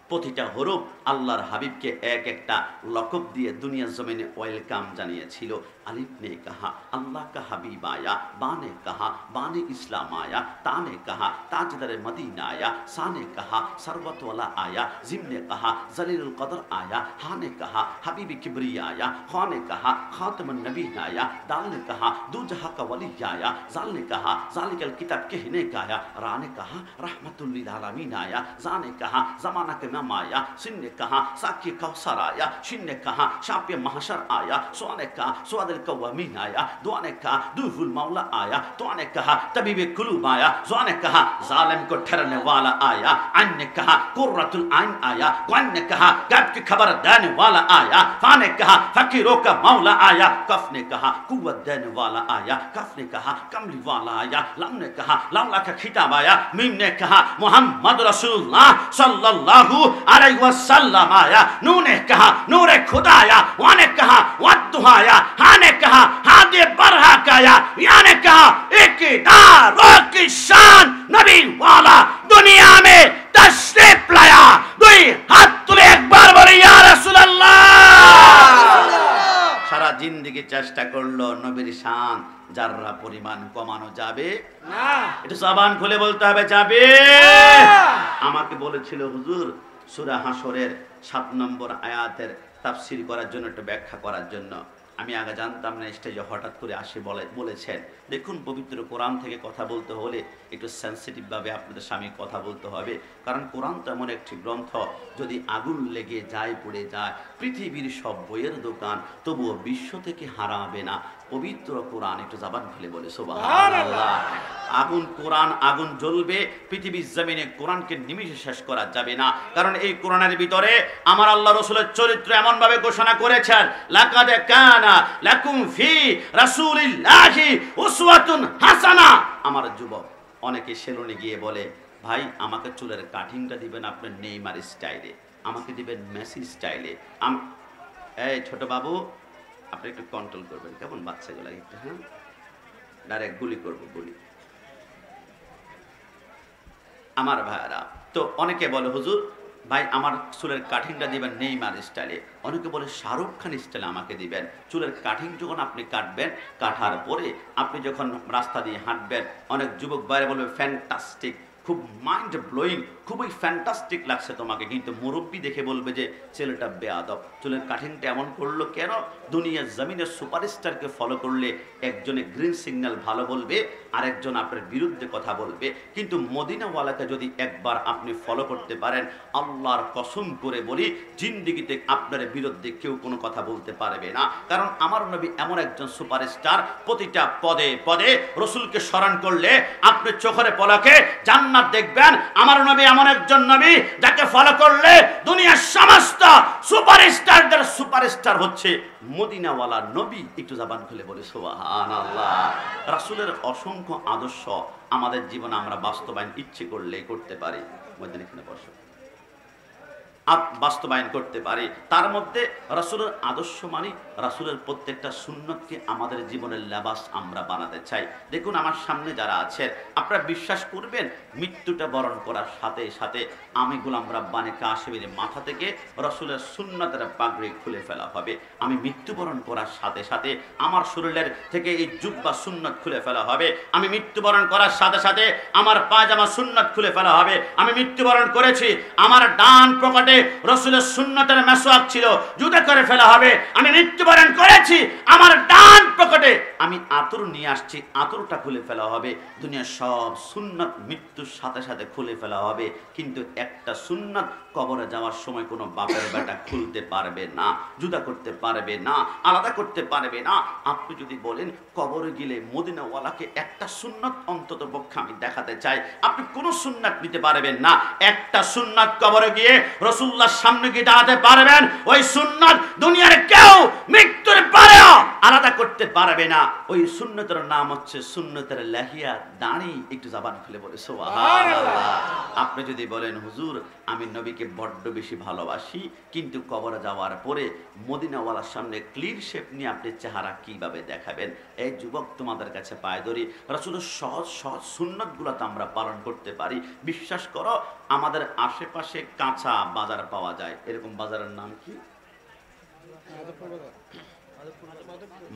A: প্রতিটা হরফ আল্লাহর হাবিবকে এক একটা লকব দিয়ে দুনিয়া জমিনে ওয়েলকাম জানিয়েছিল। আলিফ ने कहा अल्लाह का हबीब आया, बा ने कहा बाने इस्लाम आया, ता ने कहा ताजदर मदीना आया, सा ने कहा सरवत वाला आया, जिम ने कहा जलीलुल कदर आया, हा ने कहा हबीबी किबरिया आया, खा ने कहा खातमुन नबी आया, दाल ने कहा दू जहां का वली आया, जाल ने कहा जालिकल किताब कहने का आया, रा ने कहा रहमतुल लिल आलमीन आया, जा ने कहा जमाना के नाम आया, सिन ने कहा साकी कौसर आया, शिन ने कहा शापिय महशर आया, सो ने कहा स्वादिल कवामीन आया, दुआ ने कहा दुहुल मौला आया, तो ने कहा तबीबे कुलूब आया, जो ने कहा जालिम को ठहरने वाला आया, अन ने कहा कुर्रतुल आइन आया, वन ने कहा गैब की खबर देने वाला आया, फा ने कहा फकीरों का मौला आया, कफ ने कहा कुव्वत देने वाला आया, कफ ने कहा कमली वाला आया, लम ने कहा लौला का खिताब आया, मीम ने कहा मोहम्मद रसूलुल्लाह सल्लल्लाहु अलैहि वसल्लम आया, नून ने कहा नूरे खुदा आया, वा ने कहा वद्दुहा आया, हा ने कहा हादे बरहा काया, या ने कहा इकदार की शान नबी वाला दुनिया में तशरीफ लाया। दुई हाथ तुले एक बार बोले या रसूलुल्लाह। সারা জিন্দেগি চেষ্টা করলো নবীর শান যাররা পরিমাণ কমানো যাবে না। এটা জবান খুলে বলতে হবে যাবে। আমাকে বলেছিল হুজুর সূরা হাশরের 7 নম্বর আয়াতের তাফসীর করার জন্য, একটু ব্যাখ্যা করার জন্য। আমি আগে জানতাম না, স্টেজে হঠাৎ করে আসে বলেছেন। দেখুন, পবিত্র কোরআন থেকে কথা বলতে হলে একটু সেন্সিটিভভাবে আপনাদের সামনে কথা বলতে হবে, কারণ কোরআন তো এমন একটি গ্রন্থ, যদি আগুন লেগে যায়, পড়ে যায় পৃথিবীর সব বইয়ের দোকান, তবুও বিশ্ব থেকে হারাবে না। পবিত্র কোরআন, একটু জবান খুলে বলে সুবহানাল্লাহ। আগুন কোরআন, আগুন জ্বলবে পৃথিবীর জমিনে, কোরআনকে নিমিষে শেষ করা যাবে না। কারণ এই কোরআনের ভিতরে আমার আল্লাহ রাসূলের চরিত্র এমন ভাবে ঘোষণা করেছেন, লাকাদ কানা লাকুম ফি রাসূলিল্লাহি উসওয়াতুন হাসানা। আমার যুবক অনেকে সেলুনে গিয়ে বলে, ভাই আমাকে চুলের কাটিংটা দিবেন আপনার নেইমার স্টাইলে, আমাকে দিবেন মেসি স্টাইলে। এই ছোট বাবু আপনি একটু কন্ট্রোল করবেন, কেমন বাচ্চাগুলো একটু, হ্যাঁ ডাইরেক্ট গুলি করবো, গুলি। আমার ভাইরা তো অনেকে বলে, হুজুর ভাই আমার চুলের কাটিংটা দিবেন নেইমার স্টাইলে, অনেকে বলে শাহরুখ খান স্টাইলে আমাকে দিবেন। চুলের কাটিং যখন আপনি কাটবেন, কাটার পরে আপনি যখন রাস্তা দিয়ে হাঁটবেন, অনেক যুবক বাইরে বলবে ফ্যান্টাস্টিক, খুব মাইন্ড ব্লোয়িং, খুবই ফ্যান্টাস্টিক লাগছে তোমাকে। কিন্তু মুরব্বী দেখে বলবে যে ছেলেটা বেয়াদব, চুলের কাটিংটা এমন করলো কেন? দুনিয়ার জমিনের সুপারস্টারকে ফলো করলে একজনে গ্রিন সিগন্যাল ভালো বলবে, আরেকজন আপনার বিরুদ্ধে কথা বলবে। কিন্তু মদিনাওয়ালাকে যদি একবার আপনি ফলো করতে পারেন, আল্লাহর কসম করে বলি জিন্দেগিতে আপনার বিরুদ্ধে কেউ কোনো কথা বলতে পারবে না। কারণ আমার নবী এমন একজন সুপারস্টার, প্রতিটা পদে পদে রসুলকে স্মরণ করলে আপনি চোখের পলকে জান্নাত দেখবেন। আমার নবী এমন একজন নবী যাকে ফলো করলে দুনিয়ার সমস্ত সুপারস্টারদের সুপারস্টার হচ্ছে মদিনাওয়ালা নবী। একটু জবান খুলে বলে সুবহানাল্লাহ। রাসূলের অসংখ্য আদর্শ আমাদের জীবনে আমরা বাস্তবায়ন ইচ্ছে করলে করতে পারি, মদিনাখানে বসো বাস্তবায়ন করতে পারি। তার মধ্যে রাসূলের আদর্শ মানে রাসূলের প্রত্যেকটা সুন্নতকে আমাদের জীবনের লেবাস আমরা বানাতে চাই। দেখুন আমার সামনে যারা আছেন, আপনারা বিশ্বাস করবেন মৃত্যুটা বরণ করার সাথে সাথে আমি গোলাম রাব্বানী কাশিমের মাথা থেকে রাসূলের সুন্নতের পাগড়ি খুলে ফেলা হবে। আমি মৃত্যুবরণ করার সাথে সাথে আমার শরীরের থেকে এই জুব্বা সুন্নত খুলে ফেলা হবে। আমি মৃত্যুবরণ করার সাথে সাথে আমার পায়জামা সুন্নত খুলে ফেলা হবে। আমি মৃত্যুবরণ করেছি, আমার ডান পকেটে রাসূলের সুন্নতের মেসওয়াক ছিল, জুতা করে ফেলা হবে। আমি মৃত্যুবরণ করেছি, আমার ডান পকেটে আমি আতর নিয়ে আসছি, আতরটা খুলে ফেলা হবে। দুনিয়ার সব সুন্নত মৃত্যুর সাথে সাথে খুলে ফেলা হবে। কিন্তু একটা সুন্নত কবরে যাওয়ার সময় কোনো বাপের বেটা খুলতে পারবে না, জুদা করতে পারবে না, আলাদা করতে পারবে না। আপনি যদি বলেন কবরে গেলে মদিনাওয়ালাকে একটা সুন্নত অন্তত পক্ষে আমি দেখাতে চাই, আপনি কোনো সুন্নত নিতে পারবেন না। একটা সুন্নত কবরে গিয়ে রাসূলুল্লাহর সামনে গিয়ে দাঁড়াতে পারবেন, ওই সুন্নত দুনিয়ার কেউ মৃত্যুর পরেও আলাদা করতে পারবে না। ওই সুন্নতের নাম হচ্ছে সুন্নতের লাহিয়া, দাড়ি। একটু জবান খুলে বলে সুবহানাল্লাহ। আপনি যদি বলেন হুজুর আমি নবীকে বড্ড বেশি ভালোবাসি, কিন্তু কবরে যাওয়ার পরে মদিনাওয়ালার সামনে ক্লিন শেপ নিয়ে আপনি চেহারা কিভাবে দেখাবেন? এই যুবক তোমাদের কাছে পায় ধরি, রাসূলের সহজ সহজ সুন্নতগুলো তো আমরা পালন করতে পারি। বিশ্বাস করো আমাদের আশেপাশে কাঁচা বাজার পাওয়া যায়, এরকম বাজারের নাম কি?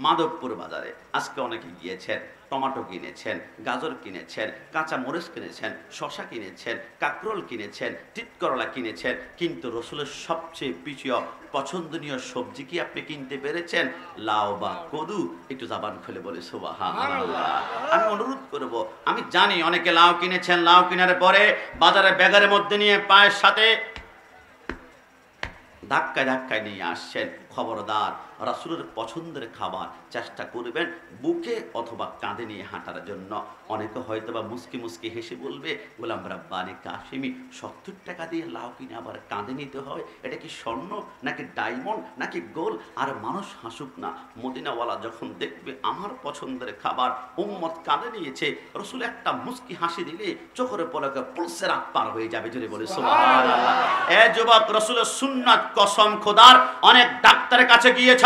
A: মাধবপুর বাজারে আজকে অনেকে গিয়েছেন, টমেটো কিনেছেন, গাজর কিনেছেন, কাঁচা মরিচ কিনেছেন, শশা কিনেছেন, কাকরোল কিনেছেন, তিতকরলা কিনেছেন, কিন্তু রসুলের সবচেয়ে প্রিয় পছন্দনীয় সবজি কি আপনি কিনতে পেরেছেন? লাউ বা কদু। একটু জবান খুলে বলে সুবহানাল্লাহ। আমি অনুরোধ করব, আমি জানি অনেকে লাউ কিনেছেন, লাউ কেনার পরে বাজারে ব্যাগের মধ্যে নিয়ে পায়ের সাথে ধাক্কায় ধাক্কায় নিয়ে আসছেন। খবরদার, রাসূলের পছন্দের খাবার চেষ্টা করবেন বুকে অথবা কাঁধে নিয়ে হাঁটার জন্য। অনেকে হয়তো বা মুস্কি মুস্কি হেসে বলবে, গোলাম রাব্বানী কাশিমি 70 টাকা দিয়ে লাউ কিনে আবার কাঁধে নিতে হয়, এটা কি স্বর্ণ নাকি ডায়মন্ড নাকি গোল? আর মানুষ হাসুক না, মদিনাওয়ালা যখন দেখবে আমার পছন্দের খাবার উম্মত কাঁধে নিয়েছে, রাসূল একটা মুস্কি হাসি দিলে চোখের পলকে পুলসের রাত পার হয়ে যাবে। জোরে বলে সুবহানাল্লাহ। এ যুবক, রাসূলের সুন্নাত কসম খোদার, অনেক ডাক্তারের কাছে গিয়েছ,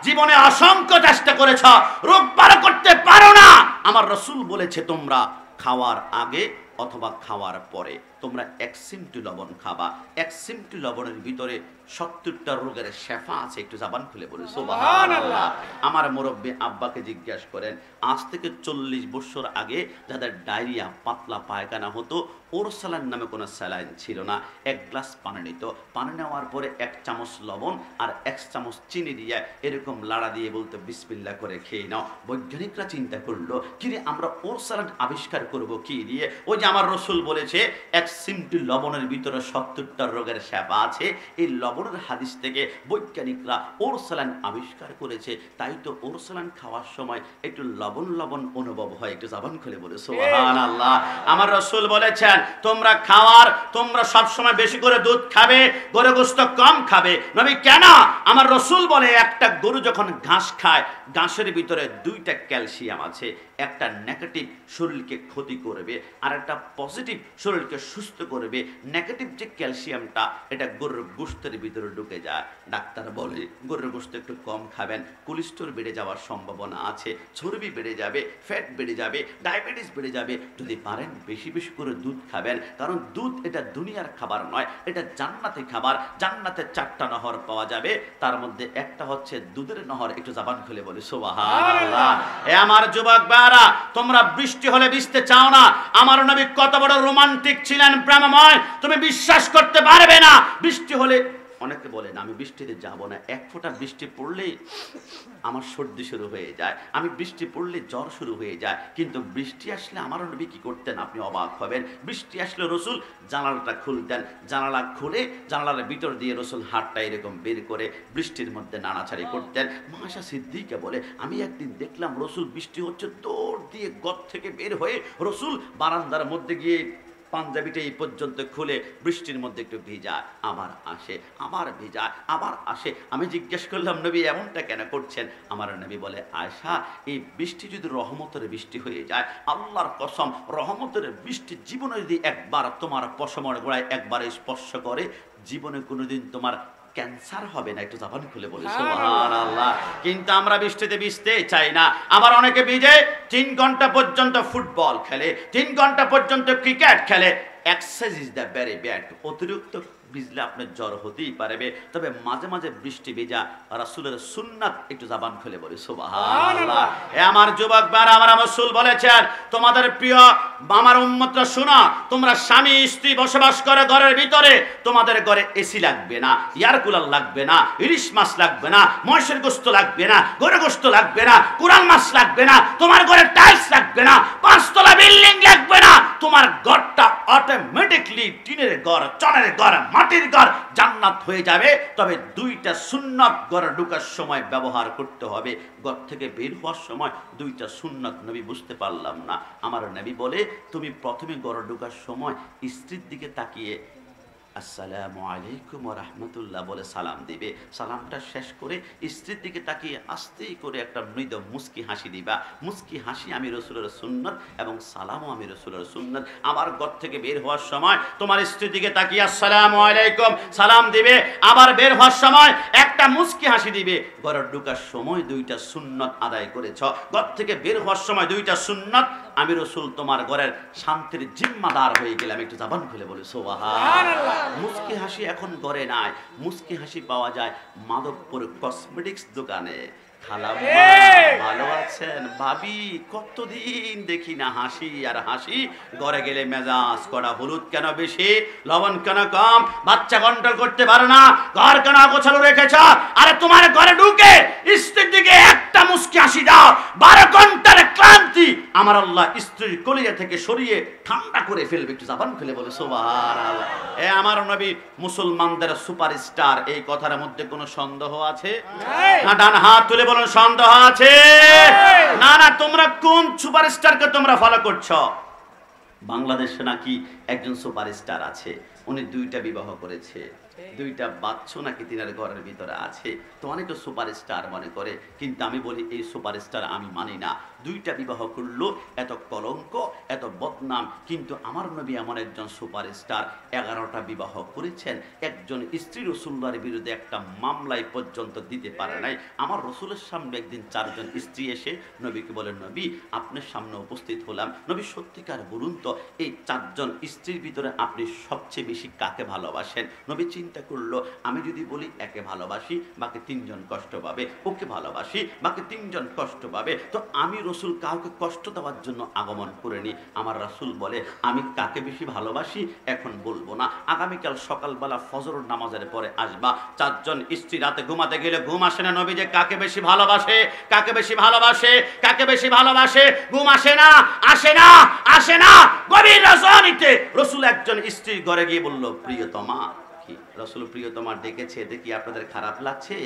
A: জীবনে অসংখ্য চেষ্টা করেছ, রোগ ভালো করতে পারো না। আমার রাসূল বলেছে তোমরা খাওয়ার আগে অথবা খাওয়ার পরে তোমরা 1 চিমটি লবণ খাবা। 1 চিমটি লবণের ভিতরে 70টা রোগের শেফা আছে। একটু জবান খুলে বলে সুবহানাল্লাহ। আমার মুরব্বী আব্বাকে জিজ্ঞাসা করেন, আজ থেকে 40 বছর আগে যাদের ডায়রিয়া, পাতলা পায়খানা হতো, ওরসালান নামে কোনো স্যালাইন ছিল না। 1 গ্লাস পানি নিত, পানি নেওয়ার পরে 1 চামচ লবণ আর 1 চামচ চিনি দিয়ে এরকম লাড়া দিয়ে বলতো বিসমিল্লাহ করে খেয়ে নাও। বৈজ্ঞানিকরা চিন্তা করলো, কিরে আমরা ওরসালান আবিষ্কার করব কি দিয়ে? ওই যে আমার রাসূল বলেছে 1 চিমটি লবণের ভিতরে 70টা রোগের শেফা আছে। এই লবণের হাদিস থেকে বৈজ্ঞানিকরা ওরসালান আবিষ্কার করেছে। তাই তো ওরসালান খাওয়ার সময় একটু লবণ লবণ অনুভব হয়। একটু জবান খুলে বলে সুবহানাল্লাহ। আমার রাসূল বলেছেন তোমরা সব সময় বেশি করে দুধ খাবে, গরুর গোশত কম খাবে। নবী কেন? আমার রাসূল বলে একটা গরু যখন ঘাস খায়, ঘাসের ভিতরে 2টা ক্যালসিয়াম আছে। একটা নেগেটিভ শরীরকে ক্ষতি করবে, আর একটা পজিটিভ শরীরকে সুস্থ করবে। নেগেটিভ যে ক্যালসিয়ামটা এটা গরুর গোশতের ভিতরে ঢুকে যায়। ডাক্তার বলে গরুর গোশত একটু কম খাবেন, কোলেস্টেরল বেড়ে যাওয়ার সম্ভাবনা আছে, চর্বি বেড়ে যাবে, ফ্যাট বেড়ে যাবে, ডায়াবেটিস বেড়ে যাবে। যদি পারেন বেশি বেশি করে দুধ খাবেন, কারণ দুধ এটা দুনিয়ার খাবার নয়, এটা জান্নাতের খাবার। জান্নাতে 4টা নহর পাওয়া যাবে, তার মধ্যে একটা হচ্ছে দুধের নহর। একটু জবান খুলে বলি সুবহানাল্লাহ। এ আমার যুবক ভাইরা, তোমরা বৃষ্টি হলে ভিজতে চাও না। আমার নবী কত বড় রোমান্টিক ছিলেন, প্রেমময়, তুমি বিশ্বাস করতে পারবে না। বৃষ্টি হলে অনেকে বলেন আমি বৃষ্টিতে যাব না, 1 ফোঁটা বৃষ্টি পড়লেই আমার সর্দি শুরু হয়ে যায়, আমি বৃষ্টি পড়লে জ্বর শুরু হয়ে যায়। কিন্তু বৃষ্টি আসলে আমার নবী কি করতেন আপনি অবাক হবেন। বৃষ্টি আসলে রসুল জানালাটা খুলতেন, জানালা খুলে জানালার ভিতর দিয়ে রসুল হাতটা এরকম বের করে বৃষ্টির মধ্যে নাড়াচাড়ি করতেন। মাশা সিদ্দিকা বলে আমি একদিন দেখলাম রসুল বৃষ্টি হচ্ছে, দৌড় দিয়ে ঘর থেকে বের হয়ে রসুল বারান্দার মধ্যে গিয়ে পাঞ্জাবিটা এই পর্যন্ত খুলে বৃষ্টির মধ্যে একটু ভিজায়, আবার আসে, আবার ভিজায়, আবার আসে। আমি জিজ্ঞেস করলাম নবী এমনটা কেন করছেন? আমার নবী বলে আয়েশা, এই বৃষ্টি যদি রহমতের বৃষ্টি হয়ে যায়, আল্লাহর কসম রহমতের বৃষ্টি জীবনে যদি একবার তোমার পশমের গোড়ায় একবার স্পর্শ করে, জীবনে কোনোদিন তোমার ক্যান্সার হবে না। একটু জবান খুলে বলি সুবহানাল্লাহ। কিন্তু আমরা বৃষ্টিতে ভিজতে চাই না। আবার অনেকে ভিজে 3 ঘন্টা পর্যন্ত ফুটবল খেলে, 3 ঘন্টা পর্যন্ত ক্রিকেট খেলে। Exercise is the very bad. অতিরিক্ত ভিজলে আপনার জ্বর হতেই পারবে, তবে মাঝে মাঝে বৃষ্টি ভেজা রাসূলের সুন্নাত। একটু জবান খুলে বলি সুবহানাল্লাহ। এ আমার যুবক ভাইরা, আমার রাসূল বলেছেন তোমাদের প্রিয় আমার উম্মতরা শোনো, তোমরা স্বামী স্ত্রী বসবাস করে ঘরের ভিতরে, তোমাদের ঘরে এসি লাগবে না, এয়ার কুলার লাগবে না, ইলিশ মাছ লাগবে না, মহিষের গোশত লাগবে না, গরুর গোশত লাগবে না, কোরাল মাছ লাগবে না, তোমার ঘরে টাইলস লাগবে না, 5 তলা বিল্ডিং লাগবে না। তোমার ঘরটা অটোমেটিকলি টিনের ঘর, চনের ঘর, মাটির ঘর জান্নাত হয়ে যাবে। তবে 2টা সুন্নাত ঘরে ঢোকার সময় ব্যবহার করতে হবে, ঘর থেকে বের হওয়ার সময় 2টা সুন্নাত। নবী বুঝতে পারলাম না। আমার নবী বলে তুমি প্রথমে ঘরে ঢোকার সময় স্ত্রীর দিকে তাকিয়ে আসসালামু আলাইকুম ওয়া রাহমাতুল্লাহ বলে সালাম দিবে। সালামটা শেষ করে স্ত্রীর দিকে তাকিয়ে আস্তে করে একটা মৃদু মুস্কি হাসি দিবা। মুস্কি হাসি আমি রাসূলের সুন্নাত এবং সালামও আমি রাসূলের সুন্নাত। আমার ঘর থেকে বের হওয়ার সময় তোমার স্ত্রীর দিকে তাকিয়ে আসসালামু আলাইকুম সালাম দিবে, আবার বের হওয়ার সময় একটা মুস্কি হাসি দিবে। ঘরে ঢোকার সময় 2টা সুন্নাত আদায় করেছ, ঘর থেকে বের হওয়ার সময় 2টা সুন্নাত। আমি রাসূল তোমার ঘরের শান্তির জিম্মাদার হয়ে গেলাম। একটু জবান খুলে বলে সুবহানাল্লাহ। মুস্কি হাসি এখন ঘরে নাই, মুস্কি হাসি পাওয়া যায় মাধবপুর কসমেটিক্স দোকানে। খালাম্মা ভালো আছেন? ভাবি কতদিন দেখি না হাসি আর হাসি। ঘরে গেলে মেজাজ করা, হলুদ কেন বেশি, লবণ কেন কম, বাচ্চা কন্ট্রোল করতে পারো না, ঘর কেন গোছালো রেখেছ? আরে তোমার ঘরে ঢুকে স্ত্রীর দিকে একটা মুস্কি হাসি দাও, 12 ঘন্টার ক্লান্তি আমার আল্লাহ স্ত্রীর কলিজা থেকে সরিয়ে ঠান্ডা করে ফেলবে। একটু জবান খুলে বলে সুবহানাল্লাহ। এ আমার নবী মুসলমানদের সুপারস্টার, এই কথার মধ্যে কোনো সন্দেহ আছে? না, ডান হাত তুলে বলুন সন্দেহ আছে? না না, তোমরা কোন সুপারস্টারকে তোমরা ফলো করছো? বাংলাদেশে নাকি একজন সুপারস্টার আছে, উনি 2টা বিবাহ করেছে, 2টা বাচ্চা নাকি তিনার ঘরের ভিতরে আছে। তো অনেকে সুপারস্টার মনে করে, কিন্তু আমি বলি এই সুপারস্টার আমি মানি না। 2টা বিবাহ করলো, এত কলঙ্ক, এত বদনাম। কিন্তু আমার নবী এমন একজন সুপারস্টার, 11টা বিবাহ করেছেন। একজন স্ত্রী রাসূলুল্লাহর বিরুদ্ধে একটা মামলায় পর্যন্ত দিতে পারে নাই। আমার রাসূলের সামনে একদিন 4 জন স্ত্রী এসে নবীকে বলেন, নবী আপনার সামনে উপস্থিত হলাম, নবী সত্যিকার বলুন তো এই 4 জন স্ত্রীর ভিতরে আপনি সবচেয়ে বেশি কাকে ভালোবাসেন? নবী চিন্তা করলো, আমি যদি বলি একে ভালোবাসি বাকি 3 জন কষ্ট পাবে, ওকে ভালোবাসি বাকি 3 জন কষ্ট পাবে, তো আমি রাসূল কাউকে কষ্ট দেওয়ার জন্য আগমন করিনি। আমার রাসূল বলে আমি কাকে বেশি ভালোবাসি এখন বলবো না, আগামীকাল সকালবেলা ফজর নামাজের পরে আসবা। 4 জন স্ত্রী রাতে ঘুমাতে গেলে ঘুম আসে না, নবী যে কাকে বেশি ভালোবাসে, কাকে বেশি ভালোবাসে, কাকে বেশি ভালোবাসে, ঘুম আসে না, আসে না, আসে না। গভীর রজনীতে রাসূল একজন স্ত্রীর ঘরে গিয়ে বলল, প্রিয়তমা। কি রাসূল প্রিয়তমা ডেকেছে, দেখি আপনাদের খারাপ লাগছে?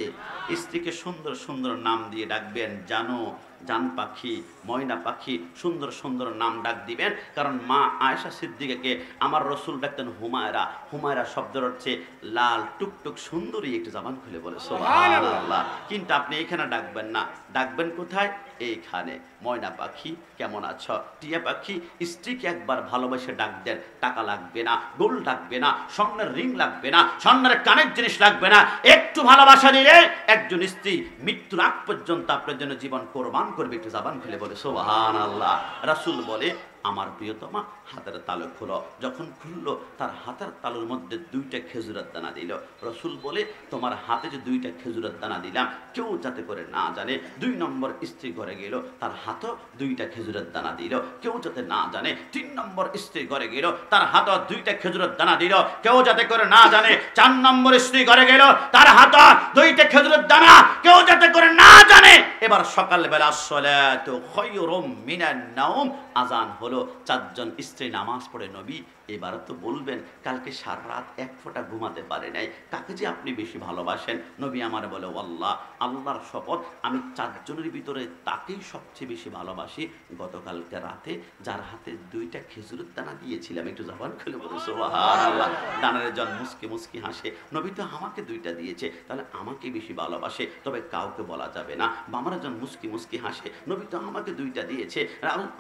A: স্ত্রীকে সুন্দর সুন্দর নাম দিয়ে ডাকবেন, জানো, জান পাখি, ময়না পাখি, সুন্দর সুন্দর নাম ডাক দিবেন। কারণ মা আয়েশা সিদ্দিকাকে আমার রাসূল ডাকতেন হুমায়রা। হুমায়রা শব্দের হচ্ছে লাল টুকটুক সুন্দরী, একটু জবান খুলে বলে সুবহানাল্লাহ। কিন্তু আপনি এখানে ডাকবেন না, ডাকবেন কোথায়? এইখানে। ময়না পাখি কেমন আছো, টিয়া পাখি। স্ত্রীকে একবার ভালোবাসে ডাক দেন, টাকা লাগবে না, গোল্ড লাগবে না, স্বর্ণের রিং লাগবে না, স্বর্ণের কানের জিনিস লাগবে না, একটু ভালোবাসা দিলে একজন স্ত্রী মৃত্যুর আগ পর্যন্ত আপনার জন্য জীবন কোরবান করবে। একটু জবান খুলে বলে সুবহানাল্লাহ। রাসূল বলে আমার প্রিয়তমা হাতের তালু খুলো। যখন খুললো তার হাতের তালুর মধ্যে 2টা খেজুরের দানা দিল। রাসূল বলে তোমার হাতে যে 2টা খেজুরের দানা দিলাম কেউ যাতে করে না জানে। 2 নম্বর স্ত্রী ঘরে গেল, তার হাতও 2টা খেজুরের দানা দিল, কেউ যাতে না জানে। 3 নম্বর স্ত্রী ঘরে গেল, তার হাতও 2টা খেজুরের দানা দিল, কেউ যাতে করে না জানে। 4 নম্বর স্ত্রী ঘরে গেল, তার হাতও 2টা খেজুরের দানা, কেউ যাতে করে না জানে। এবার সকালবেলা আসসালাতু খায়রুম মিনান নাওম, আজান হলো। 4 জন স্ত্রী নামাজ পড়ে, নবী এবার তো বলবেন কালকে সারা রাত এক ফোঁটা ঘুমাতে পারে নাই, কাকে যে আপনি বেশি ভালোবাসেন? নবী আমার বলে আল্লাহ, আল্লাহর শপথ আমি 4 জনের ভিতরে তাকেই সবচেয়ে বেশি ভালোবাসি গতকালকে রাতে যার হাতে 2টা খেজুরের দানা দিয়েছিলাম। একটু জবান খুলে বলে সুবহানাল্লাহ। ডানারে জন মুস্কি মুস্কি হাসে, নবী তো আমাকে 2টা দিয়েছে, তাহলে আমাকে বেশি ভালোবাসে, তবে কাউকে বলা যাবে না। বামারা জন মুস্কি মুস্কি হাসে, নবী তো আমাকে 2টা দিয়েছে,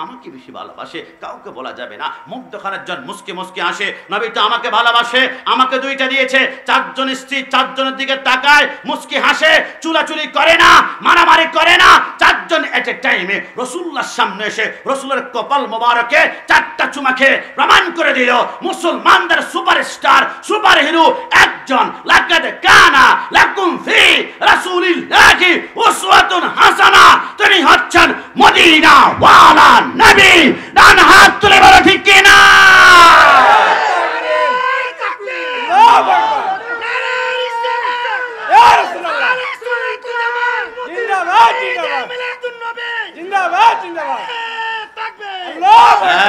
A: আমাকে বেশি ভালোবাসে, কাউকে বলা যাবে না। মুগ্ধখানের জন মুস্কি মুস্কি হাসে, নবী তো আমাকে ভালোবাসে, আমাকে 2টা দিয়েছে। 4 জন স্ত্রী 4 জনের দিকে তাকায়, মুস্কি হাসে, চুলাচুলি করে না, মারামারি করে না। 4 জন এট এ টাইমে রাসূলুল্লাহর সামনে এসে রাসূলের কপাল মোবারকে 4টা চুমা খেয়ে প্রমাণ করে দিল মুসলমানদের সুপারস্টার, সুপার হিরো একজন। লাকাদ কানা লাকুম ফি রাসূলিল্লাহি উসওয়াতুন হাসানাহ, তিনি হচ্ছেন মদিনা ওয়ালা নবী। ডান হাত তুলে বলো ঠিক কি না?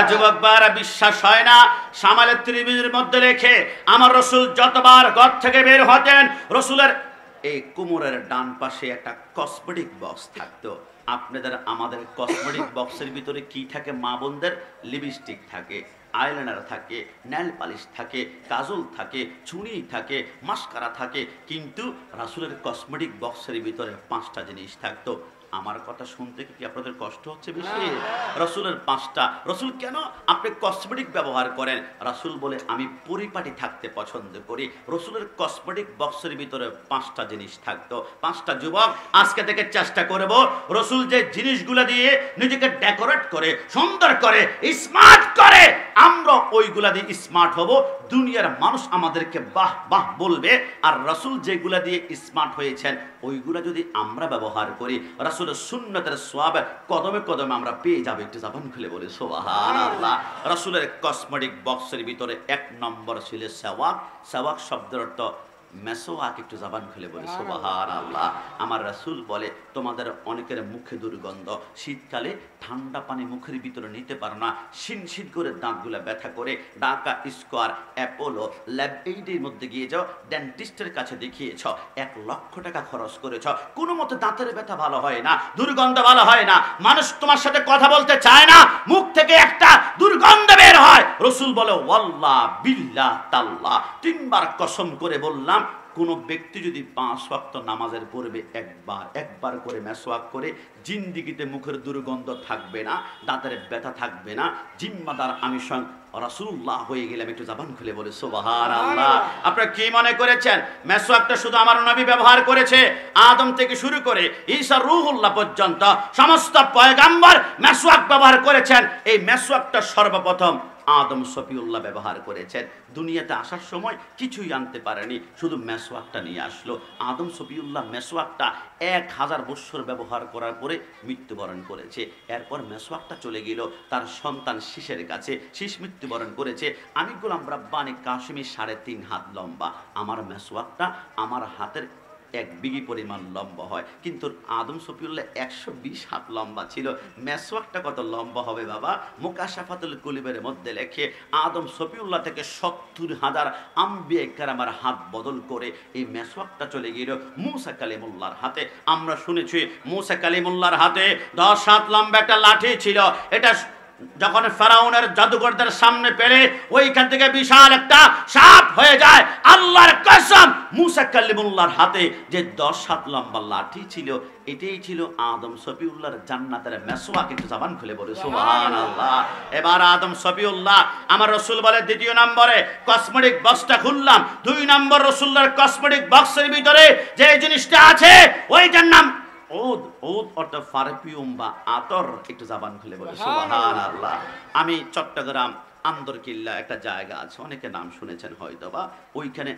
A: যুবক বারা বিশ্বাস হয় না, সামালের ত্রিভুজের মধ্যে রেখে আমার রাসূল যতবার ঘর থেকে বের হতেন রাসূলের এই কোমরের ডান পাশে একটা কসমেটিক বক্স থাকতো। আপনাদের আমাদের কসমেটিক বক্সের ভিতরে কি থাকে মা বোনদের? লিপস্টিক থাকে, আইলাইনার থাকে, নেল পালিশ থাকে, কাজল থাকে, চুনি থাকে, মাস্কারা থাকে। কিন্তু রাসূলের কসমেটিক বক্সের ভিতরে 5টা জিনিস থাকতো। আমার কথা শুনতে কি আপনাদের কষ্ট হচ্ছে বেশি? রাসূলের 5টা। রাসূল কেন আপনি কসমেটিক ব্যবহার করেন? রাসূল বলে আমি পরিপাটি থাকতে পছন্দ করি। রাসূলের কসমেটিক বক্সের ভিতরে 5টা জিনিস থাকতো। 5টা যুবক আজকে থেকে চেষ্টা করব রাসূল যে জিনিসগুলো দিয়ে নিজেকে ডেকোরেট করে, সুন্দর করে, স্মার্ট করে, আমরা ওইগুলা দিয়ে স্মার্ট হব। দুনিয়ার মানুষ আমাদেরকে বাহ বাহ বলবে। আর রাসূল যেগুলা দিয়ে স্মার্ট হয়েছেন ওইগুলা যদি আমরা ব্যবহার করি রাসূলের সুন্নতের সওয়াব কদমে কদমে আমরা পেয়ে যাব। একটু জবান খুলে বলি সুবহানাল্লাহ। রাসূলের কসমেটিক বক্সের ভিতরে 1 নম্বর ছিল সাওয়াক। সাওয়াক শব্দের অর্থ মেসওয়াক। একটু জবান খুলে বলি সুবহানাল্লাহ। আমার রাসূল বলে তোমাদের অনেকের মুখে দুর্গন্ধ, শীতকালে ঠান্ডা পানি মুখের ভিতরে নিতে পারো না, শিনশিন করে দাঁতগুলো ব্যথা করে, ঢাকা স্কয়ার, অ্যাপোলো, ল্যাব এইডের মধ্যে গিয়ে যাও, ডেন্টিস্টের কাছে দেখিয়েছ, 1 লক্ষ টাকা খরচ করেছ, কোনো মতো দাঁতের ব্যথা ভালো হয় না, দুর্গন্ধ ভালো হয় না, মানুষ তোমার সাথে কথা বলতে চায় না, মুখ থেকে একটা দুর্গন্ধ বের হয়। রাসূল বলে ওয়াল্লাহ বিল্লাহ তাল্লাহ, 3 বার কসম করে বললাম কোন ব্যক্তি যদি 5 ওয়াক্ত নামাজের পড়বে একবার করে মেসওয়াক করে, জিন্দিগিতে মুখের দুর্গন্ধ থাকবে না, দাঁতের ব্যথা থাকবে না, জিম্মাদার আমি স্বয়ং রাসূলুল্লাহ হয়ে গেলাম। একটু জবান খুলে বলে সুবহানাল্লাহ। আপনারা কি মনে করেছেন মেসওয়াকটা শুধু আমার নবী ব্যবহার করেছে? আদম থেকে শুরু করে ঈসা রূহুল্লাহ পর্যন্ত সমস্ত পয়গাম্বর মেসওয়াক ব্যবহার করেছেন। এই মেসওয়াকটা সর্বপ্রথম আদম সফিউল্লাহ ব্যবহার করেছেন। দুনিয়াতে আসার সময় কিছুই আনতে পারেনি, শুধু মেসওয়াকটা নিয়ে আসলো। আদম সফিউল্লাহ মেসওয়াকটা 1000 বৎসর ব্যবহার করার পরে মৃত্যুবরণ করেছে। এরপর মেসওয়াকটা চলে গেল তার সন্তান শীষের কাছে, শীষ মৃত্যুবরণ করেছে। আমি গোলাম রাব্বানী কাশিমি 3.5 হাত লম্বা, আমার মেসওয়াকটা আমার হাতের 1 বিঘি পরিমাণ লম্বা হয়, কিন্তু আদম সফিউল্লাহ 120 হাত লম্বা ছিল। মেসওয়াকটা কত লম্বা হবে বাবা? মুকাশাফাতুল কুলিবের মধ্যে লেখে আদম সফিউল্লাহ থেকে 70,000 আম্বিয়া কেরামের হাত বদল করে এই মেসওয়াকটা চলে গেল মূসা কালিমুল্লাহর হাতে। আমরা শুনেছি মূসা কালিমুল্লাহর হাতে 10 হাত লম্বা একটা লাঠি ছিল। এটা যখন ফেরাউনের জাদুকরদের সামনে পেলে ওইখান থেকে বিশাল একটা সাপ হয়ে যায়। আল্লাহর কসম, মূসা কালিমুল্লাহর হাতে যে 10 হাত লম্বা লাঠি ছিল, এটাই ছিল আদম সফিউল্লাহর জান্নাতের মেসওয়াক। একটু জবান খুলে বলে সুবহানাল্লাহ। এবার আদম সফিউল্লাহ, আমার রাসূল বলে দ্বিতীয় নম্বরে কসমেটিক বক্সটা খুললাম। 2 নম্বর রাসূলুল্লাহর কসমেটিক বক্সের ভিতরে যে জিনিসটা আছে ওইটার নাম ওদ। ওদ অর্থাৎ পারফিউম বা আতর। একটু জবান খুলে বলে সুবহানাল্লাহ। আমি চট্টগ্রাম আন্দরকিল্লা একটা জায়গা আছে, অনেকে নাম শুনেছেন হয়তো বা, ওইখানে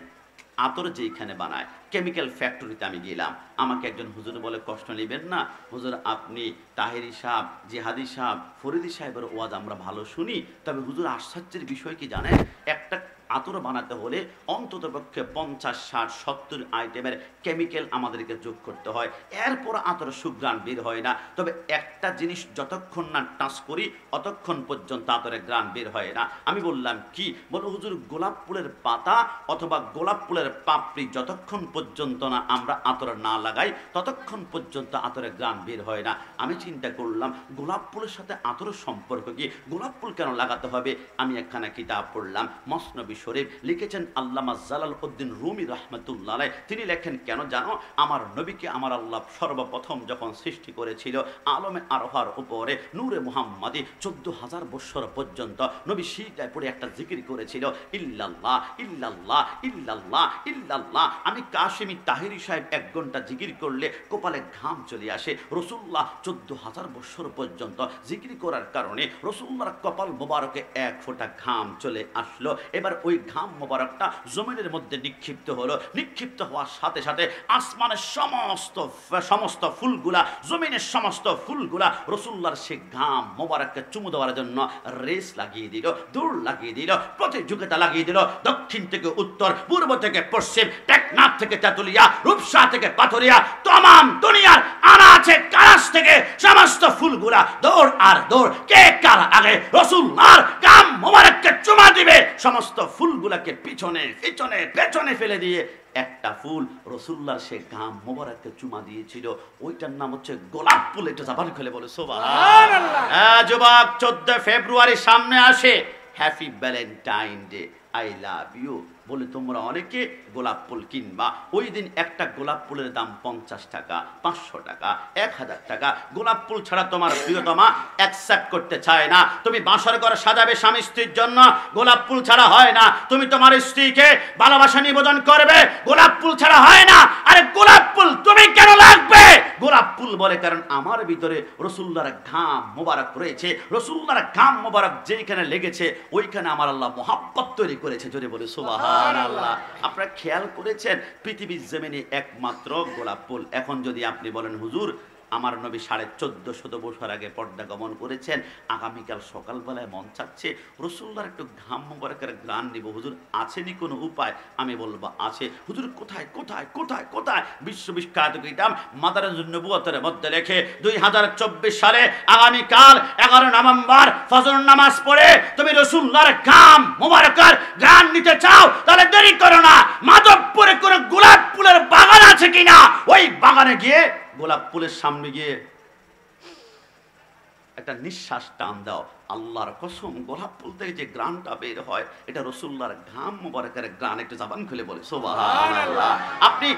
A: আতর যেইখানে বানায় কেমিক্যাল ফ্যাক্টরিতে আমি গেলাম। আমাকে একজন হুজুর বলে, কষ্ট নেবেন না হুজুর, আপনি তাহেরি সাহেব, জিহাদি সাহেব, ফরিদি সাহেবের ওয়াজ আমরা ভালো শুনি, তবে হুজুর আশ্চর্যের বিষয় কি জানেন, একটা আতর বানাতে হলে অন্ততপক্ষে 50, 60, 70 আইটেমের কেমিক্যাল আমাদেরকে যোগ করতে হয়, এরপর আতর সুঘ্রাণ বের হয় না। তবে একটা জিনিস যতক্ষণ না টাচ করি অতক্ষণ পর্যন্ত আতরের ঘ্রাণ বের হয় না। আমি বললাম কি? বলো হুজুর, গোলাপ ফুলের পাতা অথবা গোলাপ ফুলের পাপড়ি যতক্ষণ পর্যন্ত না আমরা আতর না লাগাই ততক্ষণ পর্যন্ত আতরের ঘ্রাণ বের হয় না। আমি চিন্তা করলাম গোলাপ ফুলের সাথে আতরের সম্পর্ক কি, গোলাপ ফুল কেন লাগাতে হবে? আমি একখানা কিতাব পড়লাম, মসনবী শরীফ, লিখেছেন আল্লামা জালালউদ্দিন রুমি রাহমাতুল্লাহ আলাইহি। তিনি লেখেন, কেন জানো, আমার নবীকে আমার আল্লাহ সর্বপ্রথম যখন সৃষ্টি করেছিল আলমে আরফার উপরে নূরে মুহাম্মাদি 14,000 বৎসর পর্যন্ত নবী সিজদায় পড়ে একটা জিকির করেছিল, ইল্লাল্লাহ ইল্লাল্লাহ ইল্লাল্লাহ ইল্লাল্লাহ। আমি কাশিমি তাহেরি সাহেব 1 ঘন্টা জিকির করলে কপালে ঘাম চলে আসে। রাসূলুল্লাহ 14,000 বৎসর পর্যন্ত জিকির করার কারণে রাসূলুল্লাহর কপাল মোবারকে 1 ফোঁটা ঘাম চলে আসলো। এবার ওই ঘাম মোবারকটা জমিনের মধ্যে নিক্ষিপ্ত হলো। নিক্ষিপ্ত হওয়ার সাথে সাথে আসমানের সমস্ত ফুলগুলা, জমিনের সমস্ত ফুলগুলা রাসূলুল্লাহর সে ঘাম মোবারককে চুমু দেওয়ার জন্য রেস লাগিয়ে দিল, দৌড় লাগিয়ে দিল, প্রতিযোগিতা লাগিয়ে দিল। দক্ষিণ থেকে উত্তর, পূর্ব থেকে পশ্চিম, টেকনাফ থেকে তেতুলিয়া, রূপসা থেকে পাথরিয়া, तमाम দুনিয়ার আনাচে কানাচ থেকে সমস্ত ফুলগুলা দৌড় আর দৌড়। কে কার আগে রাসূলুল্লাহর ঘাম মোবারককে চুমা দিবে, সমস্ত ফুলগুলাকে পিছনে পিছনে পেছনে ফেলে দিয়ে একটা ফুল রাসূলুল্লাহর সে ঘাম মোবারককে চুমা দিয়েছিল, ওইটার নাম হচ্ছে গোলাপ ফুল। এটা জবান খুলে বলে সুবহানাল্লাহ। যুবক, 14 ফেব্রুয়ারি সামনে আসে, happy valentine day, I love you বলে তোমরা অনেকে গোলাপ ফুল কিনবা। ওই দিন একটা গোলাপ ফুলের দাম 50 টাকা, 500 টাকা, 1000 টাকা। গোলাপ ফুল ছাড়া তোমার প্রিয়তমা অ্যাকসেপ্ট করতে চায় না। তুমি বাসর ঘর সাজাবে স্বামী স্ত্রীর জন্য, গোলাপ ফুল ছাড়া হয় না। তুমি তোমার স্ত্রীকে ভালোবাসা নিবেদন করবে, গোলাপ ফুল ছাড়া হয় না। আরে গোলাপ ফুল তুমি কেন লাগবে? গোলাপ ফুল বলে কারণ আমার ভিতরে রাসূলুল্লাহর ঘাম মোবারক রয়েছে। রাসূলুল্লাহর ঘাম মোবারক যেখানে লেগেছে ওইখানে আমার আল্লাহ মহব্বত তৈরি করেছে। জোরে বলে সুবহানাল্লাহ। আপনারা খেয়াল করেছেন পৃথিবীর জমিনে একমাত্র গোলাপ ফুল। এখন যদি আপনি বলেন হুজুর আমার নবী 1450 বছর আগে পর্দা গমন করেছেন, আগামীকাল সকালবেলায় মন চাচ্ছে রাসূলুল্লাহর একটু ঘাম মোবারকের ঘ্রাণ নিব, হুজুর আছেনি কোনো উপায়? আমি বলবো আছে। হুজুর কোথায় কোথায় কোথায় কোথায়? বিশ্ববিখ্যাত কিতাব মাদারিজুন নবুওয়াতের মধ্যে লেখে 2024 সালে আগামীকাল 11 নভেম্বর ফজর নামাজ পড়ে তুমি রাসূলুল্লাহর ঘাম মোবারকের ঘ্রাণ নিতে চাও, তাহলে দেরি করো না। মাধবপুরে কোনো গোলাপ ফুলের বাগান আছে কিনা, ওই বাগানে গিয়ে গোলাপ ফুলের সামনে গিয়ে একটা নিঃশ্বাস টান দাও। আল্লাহর কসম, গোলাপ ফুল থেকে যে ঘ্রাণটা বের হয় এটা রাসূলুল্লাহর ঘাম মোবারকের ঘ্রাণ। একটু জবান খুলে বলে সুবহানাল্লাহ। আপনি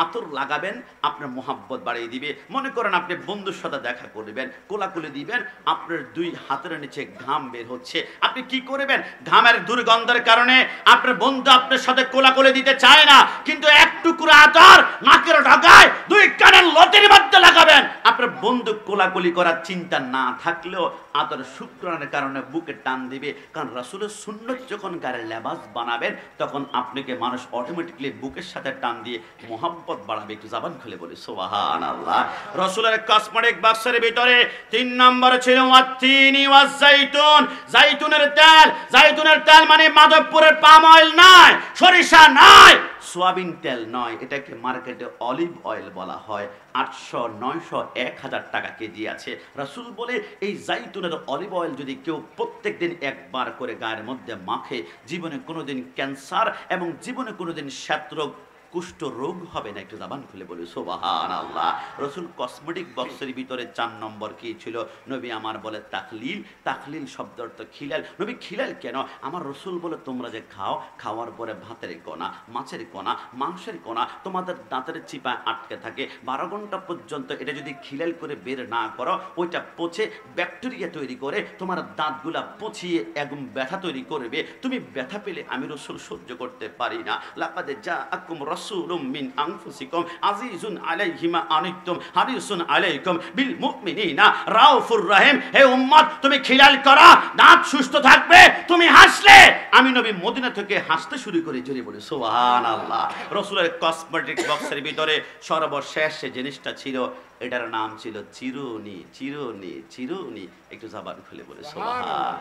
A: আতর লাগাবেন, আপনার মোহাব্বত বাড়িয়ে দিবে। মনে করেন আপনি বন্ধুর সাথে দেখা করবেন, কোলাকুলি দিবেন, আপনার 2 হাতের নিচে ঘাম বের হচ্ছে, আপনি কি করবেন? ঘামের দুর্গন্ধের কারণে আপনার বন্ধু আপনার সাথে কোলাকুলি দিতে চায় না, কিন্তু এক টুকরো আতর নাকের ঢাকায় 2 কানের লতির মধ্যে মধ্যে লাগাবেন। আপনার বন্দুক কোলাকুলি করার চিন্তা না থাকলেও আদর শুক্রানের কারণে বুকে টান দিবে। কারণ রাসূলের সুন্নত যখন গায়ের লেবাস বানাবেন তখন আপনাকে মানুষ অটোমেটিকলি বুকের সাথে টান দিয়ে মোহাব্বত বাড়াবে। একটু জবান খুলে বলি সুবহানাল্লাহ। রাসূলের কসমেটিক বাক্সের ভিতরে 3 নম্বর ছিল ওয়াত্তিনি ওয়াজাইতুন, জাইতুনের তেল। জাইতুনের তেল মানে মাধবপুরের পাম অয়েল নয়, সরিষা নয়, সোয়াবিন তেল নয়, এটাকে মার্কেটে অলিভ অয়েল বলা হয়। 800, 900, 1000 টাকা কেজি আছে। রাসূল বলে এই জাইতুনের অলিভ অয়েল যদি কেউ প্রত্যেকদিন একবার করে গায়ের মধ্যে মাখে, জীবনে কোনোদিন ক্যান্সার এবং জীবনে কোনোদিন শ্বেতরোগ, কুষ্ঠ রোগ হবে না। একটু জবান খুলে বলি সুবহানাল্লাহ। রাসূল কসমেটিক বক্সের ভিতরে 4 নম্বর কি ছিল? নবী আমার বলে তাকলিল। তাকলিল শব্দ অর্থ খিলাল। নবী খিলাল কেন? আমার রাসূল বলে তোমরা যে খাও, খাওয়ার পরে ভাতের কোনা, মাছের কোনা, মাংসের কোনা তোমাদের দাঁতের চিপায় আটকে থাকে, 12 ঘন্টা পর্যন্ত এটা যদি খিলাল করে বের না করো, ওইটা পচে ব্যাকটেরিয়া তৈরি করে তোমার দাঁতগুলা পচিয়ে একদম ব্যথা তৈরি করবে। তুমি ব্যথা পেলে আমি রাসূল সহ্য করতে পারি না। লাকাদ জাআকুম রাসূলুম মিন আনফুসিকুম আজিজুন আলাইহি মা আনিতুম হারিসুন আলাইকুম বিল মুমিনিনা রাউফুর রহিম। হে উম্মত, তুমি খিলাল করো, দাঁত সুস্থ থাকবে। তুমি হাসলে আমি নবী মদিনা থেকে হাসতে শুরু করি। জোরে বলি সুবহানাল্লাহ। রাসূলের কসমেটিক বক্সের ভিতরে সর্বশেষ যে জিনিসটা ছিল, এটার নাম ছিল চিরুনি। চিরুনি, চিরুনি। একটু জবান খুলে বলে সুবহান।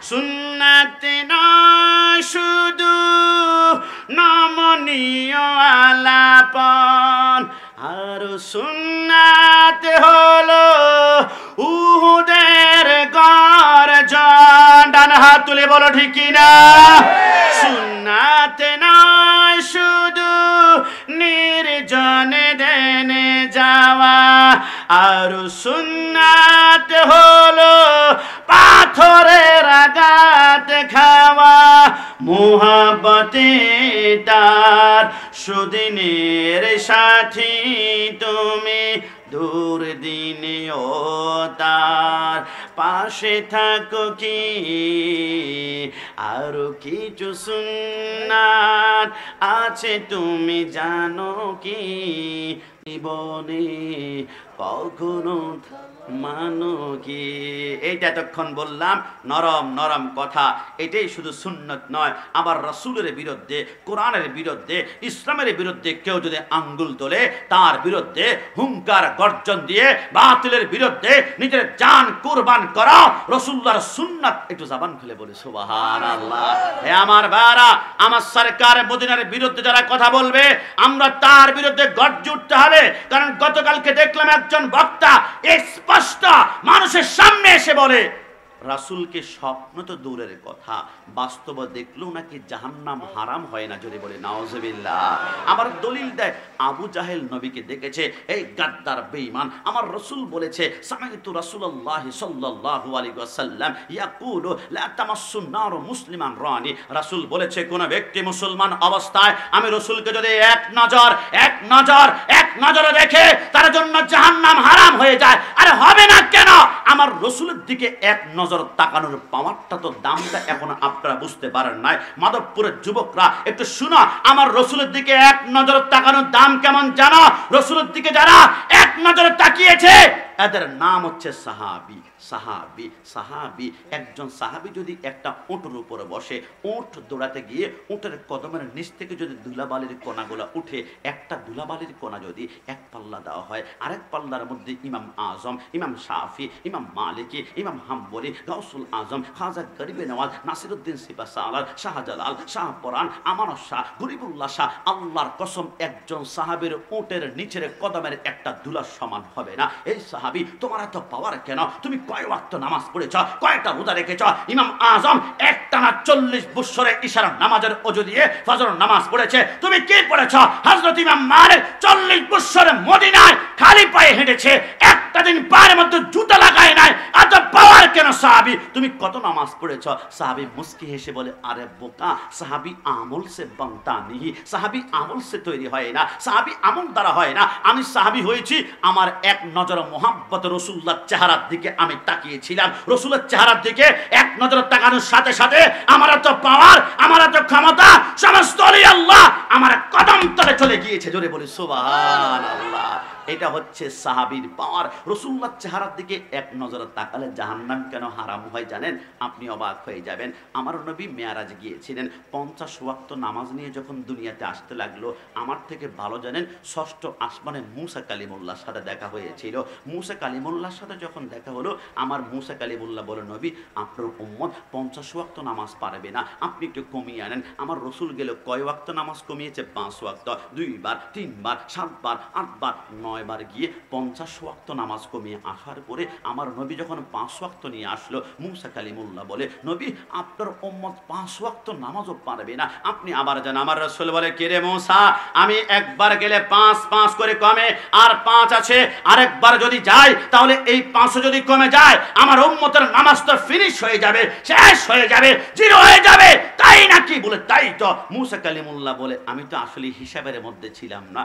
A: সুন্নাতে নয় শুধু নমনীয় আলাপন, আর সুন্নাতে হলো উহুদের গর্জন। ডান হাত তুলে বলো ঠিক কিনা? সুন্নাতে নয় শুধু নির্জনে দেনে যাওয়া, আর সুন্নাত হলো পাথরের আঘাত খাওয়া। মুহাব্বতে তার সুদিনের সাথী তুমি, দূর দিনে ও তার পাশে থাকো কি। আরো কিছু সুন্নাত আছে তুমি জানো কি, জীবনে কখনো মানো কি। এইটা এতক্ষণ বললাম নরম নরম কথা, এটাই শুধু সুন্নত নয়। আবার রাসূলের বিরুদ্ধে, কোরআনের বিরুদ্ধে, ইসলামের বিরুদ্ধে কেউ যদি আঙ্গুল তোলে, তার বিরুদ্ধে হুঙ্কার গর্জন দিয়ে বাতিলের বিরুদ্ধে নিজের জান কুরবান করা রাসূলুল্লাহর সুন্নাত। একটু জবান খুলে বলি সুবহানাল্লাহ। হে আমার ভাইরা, আমার সরকার মদিনার বিরুদ্ধে যারা কথা বলবে, আমরা তার বিরুদ্ধে গর্জে উঠতে হবে। কারণ গতকালকে দেখলাম একজন বক্তা স্পষ্ট মানুষের সামনে এসে বলে, রাসূলকে স্বপ্ন তো দূরের কথা, বাস্তব দেখলেও নাকি জাহান্নাম হারাম হয় না। যদি বলে নাউজুবিল্লাহ। আবার দলিল দেয় আবু জাহেল নবীকে দেখেছে, এই গাদ্দার বেঈমান। আমার রাসূল বলেছে, সামাইতু রাসূলুল্লাহ সাল্লাল্লাহু আলাইহি ওয়াসাল্লাম ইয়াকুলু লা তামাসসুন নার মুসলিমান রানি। রাসূল বলেছে, কোন ব্যক্তি মুসলমান অবস্থায় আমি রাসূলকে যদি এক নজরে দেখে, তার জন্য জাহান্নাম হারাম হয়ে যায়। আরে হবে না কেন? আমার রাসূলের দিকে এক নজর তাকানোর পাওয়ারটা তো, দামটা এখন আপনারা বুঝতে পারেন নাই। মাধবপুরের যুবকরা একটু শুনো, আমার রাসূলের দিকে এক নজর তাকানোর দাম কেমন জানো? রাসূলের দিকে যারা এক নজরে তাকিয়েছে এদের নাম হচ্ছে সাহাবী। সাহাবী, সাহাবী। একজন সাহাবী যদি একটা উটের উপরে বসে, উট দৌড়াতে গিয়ে উটের কদমের নিচ থেকে যদি ধুলাবালির কণাগুলো উঠে, একটা ধুলাবালির কণা যদি এক পাল্লা দেওয়া হয়, আরেক পাল্লার মধ্যে ইমাম আজম, ইমাম শাফি, ইমাম মালিকি, ইমাম হাম্বলি, গাউসুল আজম, খাজা গরিবে নওয়াজ, নাসিরউদ্দিন সিপাহসালার, শাহজালাল, শাহপরান, আমানত শাহ, গরিবুল্লাহ শাহ, আল্লাহর কসম একজন সাহাবীর উটের নিচের কদমের একটা ধুলার সমান হবে না। এই সাহাবী, তোমার এত পাওয়ার কেন? তুমি কয় ওয়াক্ত নামাজ পড়েছ, কয়টা রোজা রেখেছ? ইমাম আজম একটানা 40 বছরের ইশারা নামাজের ওযু দিয়ে ফজর নামাজ পড়েছে। তুমি কি পড়েছ? হযরত ইমাম মালিক 40 বছরে মদিনায় খালি পায়ে হেঁটেছে, একটা দিন পায়ের মধ্যে জুতা লাগায় নাই। এত পাওয়ার কেন সাহাবী? তুমি কত নামাজ পড়েছ? সাহাবী মুস্কি হেসে বলে, আরে বোকা, সাহাবী আমল সে বানতা নেহি, সাহাবী আমল সে তৈরি হয় না, সাহাবী আমল দ্বারা হয় না। আমি সাহাবী হয়েছি আমার এক নজর মোহাব্বত রাসূলুল্লাহর চেহারার দিকে আমি তাকিয়েছিলাম। রাসূলের চেহারার দিকে এক নজর তাকানোর সাথে সাথে আমার এত পাওয়ার, আমার এত ক্ষমতা, সমস্ত আল্লাহ আমার কদম তলে চলে গিয়েছে। জোরে বলি সুবহানাল্লাহ। এটা হচ্ছে সাহাবীর পাওয়ার। রাসূলুল্লাহ চেহারার দিকে এক নজরে তাকালে জাহান্নাম কেন হারাম হয় জানেন? আপনি অবাক হয়ে যাবেন। আমার নবী মেরাজ গিয়েছিলেন, 50 ওয়াক্ত নামাজ নিয়ে যখন দুনিয়াতে আসতে লাগলো, আমার থেকে ভালো জানেন ষষ্ঠ আসমানে মুসা কালিমুল্লাহর সাথে দেখা হয়েছিল। মুসা কালিমুল্লাহর সাথে যখন দেখা হলো, আমার মুসা কালিমুল্লাহ বলে, নবী আপনার উম্মত 50 ওয়াক্ত নামাজ পারবে না, আপনি একটু কমিয়ে আনেন। আমার রসুল গেল কয় ওয়াক্ত নামাজ কমিয়েছে? 5 ওয়াক্ত। 2 বার, 3 বার, 7 বার, 8 বার, 9 বার গিয়ে 50 ওয়াক্ত নামাজ কমিয়ে আসার পরে আমার নবী যখন 5 ওয়াক্ত নিয়ে আসলো, মুসা কালিমুল্লাহ বলে, নবী আপনার উম্মত 5 ওয়াক্ত নামাজও পারবে না, আপনি আবার যান। আমার রাসূল বলে, কে রে মুসা, আমি একবার গেলে 5 করে কমে আর 5 আছে, আরেকবার যদি যাই তাহলে এই 5 যদি কমে যায় আমার উম্মতের নামাজ তো ফিনিশ হয়ে যাবে, শেষ হয়ে যাবে, জিরো হয়ে যাবে, তাই নাকি? বলে তাই তো। মুসা কালিমুল্লাহ বলে, আমি তো আসলে হিসাবের মধ্যে ছিলাম না।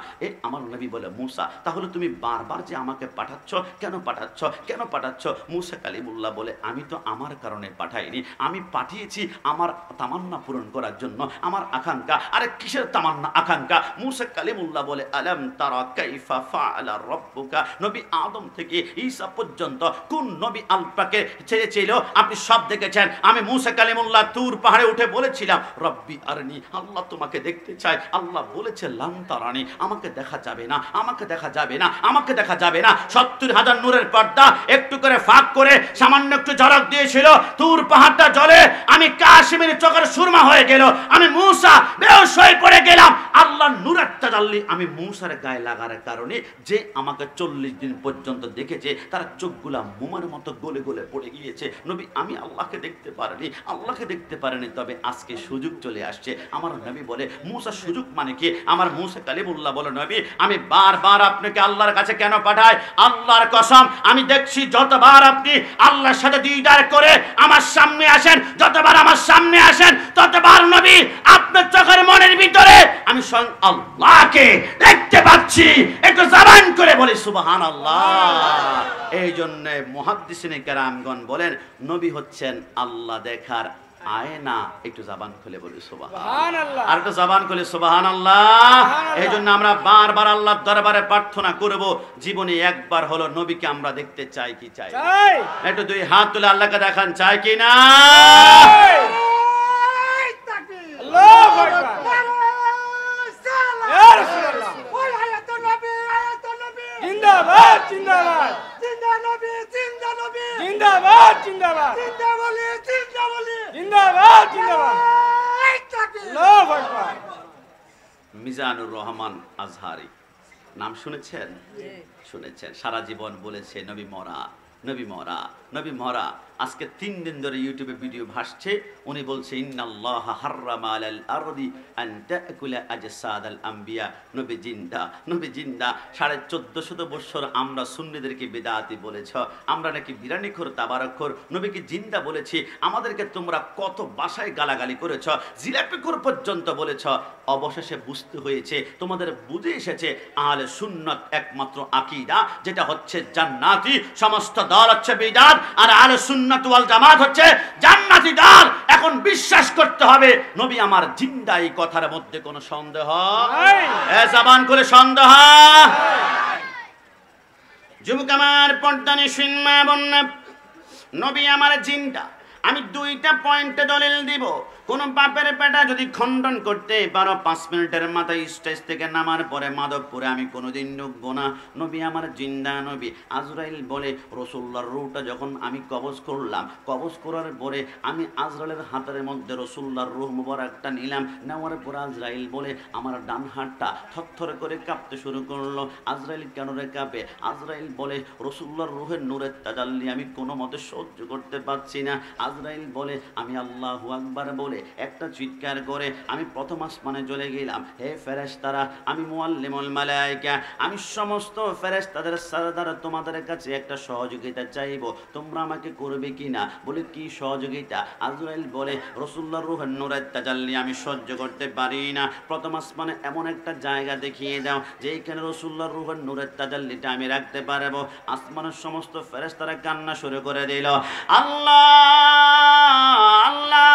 A: আমার নবী বলে, মুসা তাহলে তুমি বারবার যে আমাকে পাঠাচ্ছ, কেন পাঠাচ্ছ, কেন পাঠাচ্ছ? মুসা কালিমুল্লাহ বলে, আমি তো আমার কারণে পাঠাইনি, আমি পাঠিয়েছি আমার তামান্না পূরণ করার জন্য, আমার আকাঙ্ক্ষা। আরে কিসের তামান্না আকাঙ্ক্ষা? মুসা কালিমুল্লাহ বলে, আলাম তারা কাইফা ফাআলা রাব্বুকা। নবী আদম থেকে ঈসা পর্যন্ত কোন নবী আল্লাহকে ছেড়েছিল আপনি সব দেখেছেন। আমি মুসা কালিমুল্লাহ তুর পাহাড়ে উঠে বলেছিলাম, রব্বি আরনি, আল্লাহ তোমাকে দেখতে চাই। আল্লাহ বলেছে, লান তারানি, আমাকে দেখা যাবে না, আমাকে দেখা যাবে না, আমাকে দেখা যাবে না। 70,000 নূরের পর্দা একটু করে ফাঁক করে সামান্য একটু ঝলক দিয়েছিল, তুর পাহাড়টা জ্বলে আমি কাশিমের চোখের সুরমা হয়ে গেল, আমি মুসা বেহুশ হয়ে পড়ে গেলাম। আল্লাহর নূরের তাজাল্লি আমি মুসার গায়ে লাগার কারণে যে আমাকে 40 দিন পর্যন্ত দেখেছে, তার চোখগুলা মোমের মতো গলে গলে পড়ে গিয়েছে। নবী আমি আল্লাহকে দেখতে পারিনি, আল্লাহকে দেখতে পারিনি, তবে আজকে সুযোগ চলে আসছে। আমার নবী বলে, মুসা সুযোগ মানে কি? আমার মুসা কালিমুল্লাহ বলে, নবী আমি বারবার আপনাকে আল্লাহর কাছে কেন পাঠাই? আল্লাহর কসম আমি দেখছি যতবার আপনি আল্লাহর সাথে দিদার করে আমার সামনে আসেন, যতবার আমার সামনে আসেন ততবার নবী আপনার চোখের মনের ভিতরে আমি স্বয়ং আল্লাহকে দেখতে পাচ্ছি। একটু জবান করে বলি সুবহানাল্লাহ। এই জন্য মুহাদ্দিসিনে কেরামগণ বলেন, নবী হচ্ছেন আল্লাহ দেখার আয়না। একটু জবান খুলে বলি সুবহানাল্লাহ, আর একটু জবান খুলে সুবহানাল্লাহ। এই জন্য আমরা বারবার আল্লাহর দরবারে প্রার্থনা করব, জীবনে একবার হলো নবীকে আমরা দেখতে চাই কি চাই? একটু 2 হাত তুলে আল্লাহকে দেখান, চাই কি না? আল্লাহু আকবার, ইয়া রাসূলুল্লাহ, ওই হায়াতুন নবী, হায়াতুন নবী, জিন্দাবাদ জিন্দাবাদ, জিন্দা নবী, জিন্দা নবী, জিন্দাবাদ জিন্দাবাদ, জিন্দা বলি, জিন্দা বলি, জিন্দাবাদ জিন্দাবাদ, আল্লাহু আকবার। মিজানুর রহমান আজহারি নাম শুনেছেন? শুনেছেন। সারা জীবন বলেছে নবী মরা, নবী মরা, নবী মরা। আজকে 3 দিন ধরে ইউটিউবে ভিডিও ভাসছে, উনি বলছে, ইন্নাল্লাহা হাররামা আলাল আরদি আন তাকুলা আজসাদাল আম্বিয়া। নবী জিন্দা, নবী জিন্দা। 1450 বছর আমরা সুন্নিদেরকে বিদআতি বলেছ, আমরা নাকি বিরানিখোর তাবারকখোর, নবীকে জিন্দা বলেছি। আমাদেরকে তোমরা কত ভাষায় গালাগালি করেছ, জিলাপিখোর পর্যন্ত বলেছ। অবশেষে বুঝতে হয়েছে, তোমাদের বুঝে এসেছে আহলে সুন্নাত একমাত্র আকীদা, যেটা হচ্ছে জান্নাতি। সমস্ত দল হচ্ছে বিদআত, আর আহলে সুন্নাত ওয়াল জামাত হচ্ছে জান্নাতি দল। এখন বিশ্বাস করতে হবে নবী আমার জিন্দা, এই কথার মধ্যে কোনো সন্দেহ নাই। জবান করে সন্দেহ। যুবক আমার পর্দানে শুনমা বন্যা, নবী আমার জিন্দা। আমি 2টা পয়েন্টে দলিল দিব। কোন বাপের পেটা যদি খণ্ডন করতে পারো, 5 মিনিটের মাথায় স্টেজ থেকে নামার পরে মাধবপুরে আমি কোনোদিন ঢুকবো না। নবী আমার জিন্দা নবী। আজরাইল বলে, রাসূলুল্লাহর রূহটা যখন আমি কবজ করলাম, কবজ করার পরে আমি আজরাইলের হাতের মধ্যে রাসূলুল্লাহর রূহ মুবারকটা নিলাম। নেওয়ার পর আজরাইল বলে, আমার ডান হাতটা থরথর করে কাঁপতে শুরু করলো। আজরাইল কেন রে কাঁপে? আজরাইল বলে, রাসূলুল্লাহর রূহের নূরের তাজাল্লি আমি কোনো মতে সহ্য করতে পারছি না। আজরাইল বলে, আমি আল্লাহু আকবার বলে একটা চিৎকার করে আমি প্রথম আসমানে চলে গেলাম। হে ফেরেশতারা, আমি মুআল্লিমুল মালায়েকা, আমি সমস্ত ফেরেশতাদের সরদার, তোমাদের কাছে একটা সহযোগিতা চাইবো, তোমরা আমাকে করবে কিনা? বলে, কি সহযোগিতা? আজরাইল বলে, রাসূলুল্লাহর রূহের নূরের তাজাল্লি আমি সহ্য করতে পারি না। প্রথম আসমানে এমন একটা জায়গা দেখিয়ে দাও যেখানে রাসূলুল্লাহর রূহের নূরের তাজাল্লিটা আমি রাখতে পারবো। আসমানের সমস্ত ফেরেশতারা কান্না শুরু করে দিল। আল্লাহ আল্লাহ।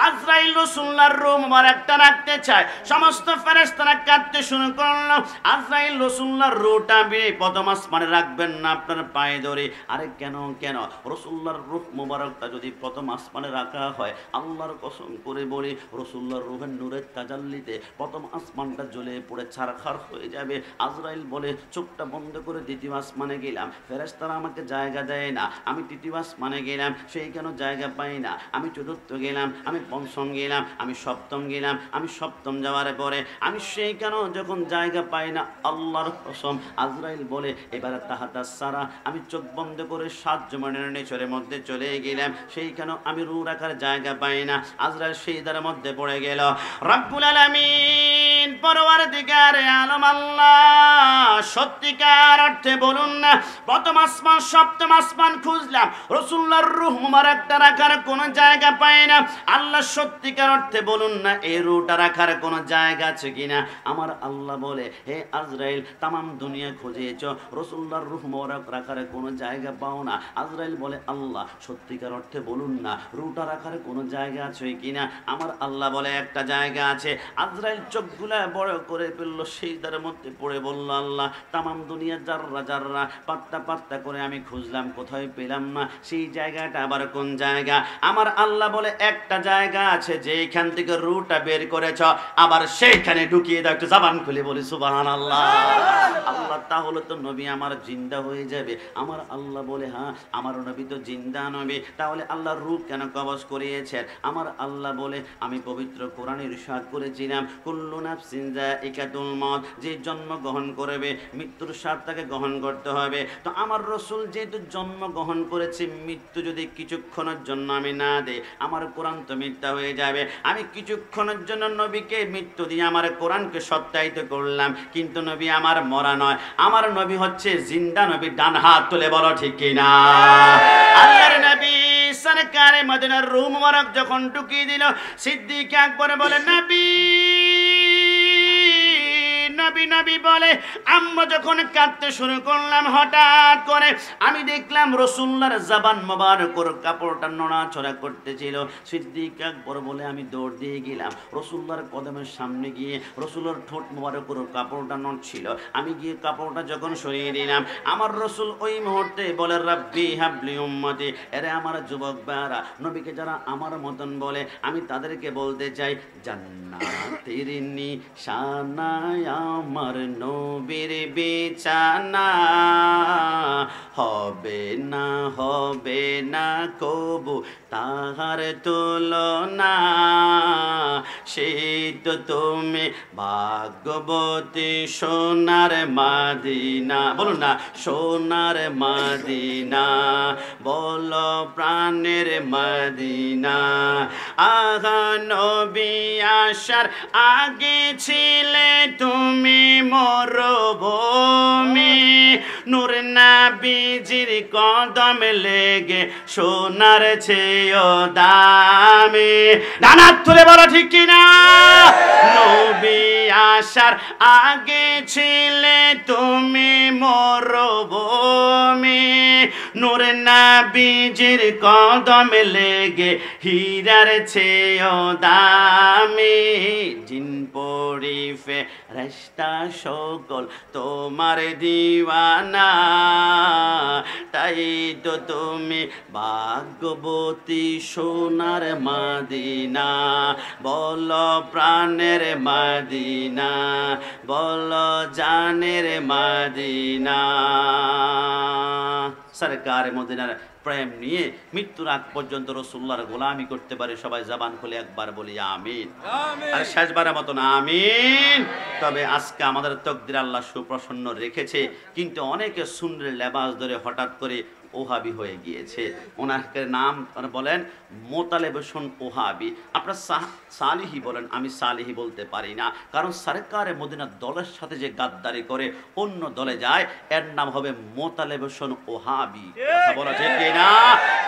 A: আজরাইল রাসূলুল্লাহর রূহ মুবারকটা রাখতে চায়, সমস্ত ফেরেশতারা কাঁদতে শুরু করলো। আজরাইল রাসূলুল্লাহর রূহটা প্রথম আসমানে রাখবেন না আপনার পায়ে ধরে। আরে কেন কেন? রাসূলুল্লাহর রূহ মুবারকটা যদি প্রথম আসমানে রাখা হয়, আল্লাহর কসম করে বলি রাসূলুল্লাহর রূহের নূরের তাজাল্লিতে প্রথম আসমানটা জ্বলে পড়ে ছারখার হয়ে যাবে। আজরাইল বলে চোখটা বন্ধ করে দ্বিতীয় আসমানে গেলাম, ফেরেশতারা আমাকে জায়গা দেয় না। আমি তৃতীয় আসমানে গেলাম, সেই কেন জায়গা পাই না। আমি চতুর্থ গেলাম, আমি পঞ্চম গেলাম, আমি সপ্তম গেলাম, আমি সপ্তম যাওয়ার পরে আমি সেই কেন যখন জায়গা পাই না, আল্লাহর কসম আজরাইল বলে এবারে তাহাতা সারা আমি চোখ বন্ধ করে 7 জমানের নেচরের মধ্যে চলে গেলাম, সেই কেন আমি রূহ রাখার জায়গা পাই না। আজরাইল সেইদার মধ্যে পড়ে গেল। রব্বুল আলামিন পরওয়ারদিগার আলম আল্লাহ সত্যিকার অর্থে বলুন না, প্রথম আসমান সপ্তম আসমান খুঁজলাম, রাসূলুল্লাহর রূহ মুবারকটা রাখার কোনো জায়গা পাই না। আল্লাহ সত্যিকার অর্থে বলুন না, এই রূহটা রাখার কোনো জায়গা আছে কিনা? আমার আল্লাহ বলে হে আজরাইল তামাম দুনিয়া খুঁজেছ, রাসূলুল্লাহর রূহ মুবারক রাখার কোনো জায়গা পাও না। আজরাইল বলে আল্লাহ সত্যিকার অর্থে বলুন না, রূহটা রাখার কোনো জায়গা আছে কিনা? আমার আল্লাহ বলে একটা জায়গা আছে। আজরাইল চোখগুলা বড় করে ফেলল, সিজদার মধ্যে পড়ে বলল আল্লাহ তামাম দুনিয়া জাররা জাররা পাত্তা পাত্তা করে আমি খুঁজলাম, কোথায় পেলাম না। সেই জায়গাটা আবার কোন জায়গা? আমার আল্লাহ বলে একটা জায়গা আছে, যেখান থেকে রূহটা বের করেছ আবার সেইখানে ঢুকিয়ে দাও। একটু জবান খুলে বলি সুবহানাল্লাহ। আল্লাহ তাহলে তো নবী আমার জিন্দা হয়ে যাবে। আমার আল্লাহ বলে হ্যাঁ আমার নবী তো জিন্দা নবী, তাহলে আল্লাহর রূহ কেন কবজ করিয়েছেন? আমার আল্লাহ বলে আমি পবিত্র কোরআনে ইরশাদ করেছিলাম কুল্লু নাফসিন যায়িকাতুল মউত, যে জন্ম গ্রহণ করবে মৃত্যুর স্বাদ তাকে গ্রহণ করতে হবে। তো আমার রাসূল যেহেতু জন্ম গ্রহণ করেছে, মৃত্যু যদি কিছুক্ষণের জন্য আমি না দেই আমার কোরআন তো মিথ্যা হয়ে যাবে। আমি কিছুক্ষণের জন্য নবীকে মৃত্যু দিয়ে আমার কোরআনকে সত্যায়িত করলাম, কিন্তু নবী আমার মরা নয়, আমার নবী হচ্ছে জিন্দা নবী। ডান হাত তুলে বলো ঠিক কিনা? আল্লাহর নবী সরকারে মদিনার রূহ মুবারক যখন ঢুকিয়ে দিল, সিদ্দিক আকবর বলে নবী নবী নবী বলে আমরা যখন কাঁদতে শুরু করলাম, হঠাৎ করে আমি দেখলাম রাসূলুল্লাহর জবান মোবারকের কাপড়টা নড়াচড়া করতেছিল। সিদ্দিক আকবর বলে আমি দৌড় দিয়ে গেলাম রাসূলুল্লাহর কদমের সামনে গিয়ে, রাসূলের ঠোঁট মোবারকের কাপড়টা নড়ছিল, আমি গিয়ে কাপড়টা যখন সরিয়ে দিলাম, আমার রাসূল ওই মুহূর্তে বলে রাব্বি হাবলি উম্মতি, এরে আমার যুবক ভাইরা, নবীকে যারা আমার মতন বলে আমি তাদেরকে বলতে চাই জান্নাতের নিশানায় আমার নবীর বিছানা, হবে না কবু তাহার তুলনা, সেই তো তুমি ভাগ্যবতী সোনার মাদিনা। বলুন না সোনার মাদিনা, বলো প্রাণের মাদিনা। আহা নবী আসার আগে ছিলে তুমি মরুভূমি, নূর নবীজির কদম লেগে সোনার চেয়েও দামি। ডানাত তুলে বলো ঠিক কিনা? নবী আসার আগে ছিলে তুমি মরুভূমি, নূর নবীজির কদম লেগে হীরার চেয়েও দামি। জিন পরি ফেরেশতা সকল তোমার দিওয়ানা, তাই তো তুমি ভাগ্যবতী সোনার মাদিনা, বলো প্রাণের মাদিনা, বলো জানের মাদিনা। সরকার মদিনার প্রেম নিয়ে মৃত্যুর আগ পর্যন্ত রাসূলুল্লাহর গোলামি করতে পারে। সবাই জবান খুলে একবার বলি আমিন। আর শেষবারের মতন আমিন। তবে আজকে আমাদের তকদির আল্লাহ সুপ্রসন্ন রেখেছে, কিন্তু অনেকে সুন্নের লেবাস ধরে হঠাৎ করে ওহাবি হয়ে গিয়েছে। ওনাকে নাম বলেন মোতালেবসন ওহাবি। আপনার সালিহি বলেন, আমি সালিহি বলতে পারি না, কারণ সরকারে মদিনা দলের সাথে যে গাদ্দারি করে অন্য দলে যায় এর নাম হবে মোতালেবসন ওহাবি। কথা বলা ঠিক না?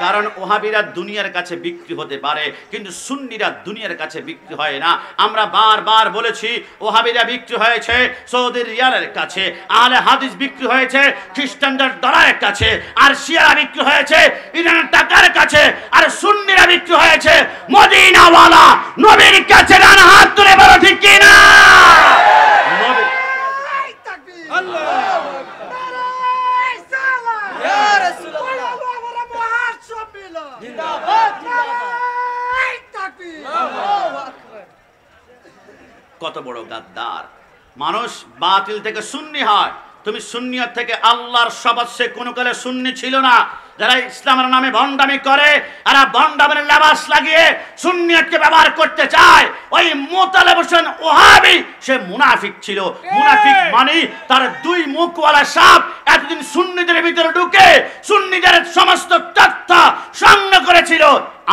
A: কারণ ওহাবিরা দুনিয়ার কাছে বিক্রি হতে পারে, কিন্তু সুন্নিরা দুনিয়ার কাছে বিক্রি হয় না। আমরা বারবার বলেছি ওহাবিরা বিক্রি হয়েছে সৌদি রিয়ালের কাছে, আহলে হাদিস বিক্রি হয়েছে খ্রিস্টানদের ডলারের কাছে, আর শিয়ারা বিক্রি হয়েছে ইরানের টাকার কাছে, আর সুন্নিরা বিক্রি হয়েছে মদিনাওয়ালা নবীর কাছে। ডান হাত তুলে বলো ঠিক কি না? কত বড় গাদ্দার মানুষ বাতিল থেকে সুন্নি হয়। তুমি সুন্নিয়ত থেকে আল্লাহর শপথ সে কোনো কালে সুন্নি ছিল না। যারা ইসলামের নামে ভণ্ডামি করে, এরা ভণ্ডামের লেবাস লাগিয়ে সুন্নিয়তকে ব্যবহার করতে চায়। ওই মোতালেব হোসেন ওহাবি সে মুনাফিক ছিল। মুনাফিক মানে তার দুই মুখওয়ালা সাপ এতদিন সুন্নিদের ভিতরে ঢুকে সুন্নিদের সমস্ত তথ্য সংগ্রহ করেছিল।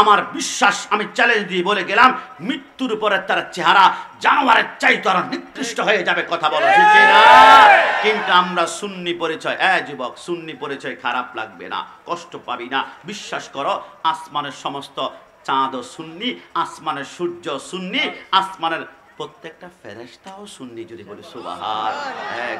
A: আমার বিশ্বাস, আমি চ্যালেঞ্জ দিয়ে বলে গেলাম, মৃত্যুর পরে তার চেহারা জানোয়ারের চাইতে আরো নিকৃষ্ট হয়ে যাবে। কথা বলো ঠিক না? কিন্তু আমরা সুন্নি পরিচয়, যুবক, সুন্নি পরিচয় খারাপ লাগবে না, কষ্ট পাবি না। বিশ্বাস করো, আসমানের সমস্ত চাঁদ সুন্নি, আসমানের সূর্য সুন্নি, আসমানের প্রত্যেকটা ফেরেশতাও সুন্নি। যদি বলি সুবহান।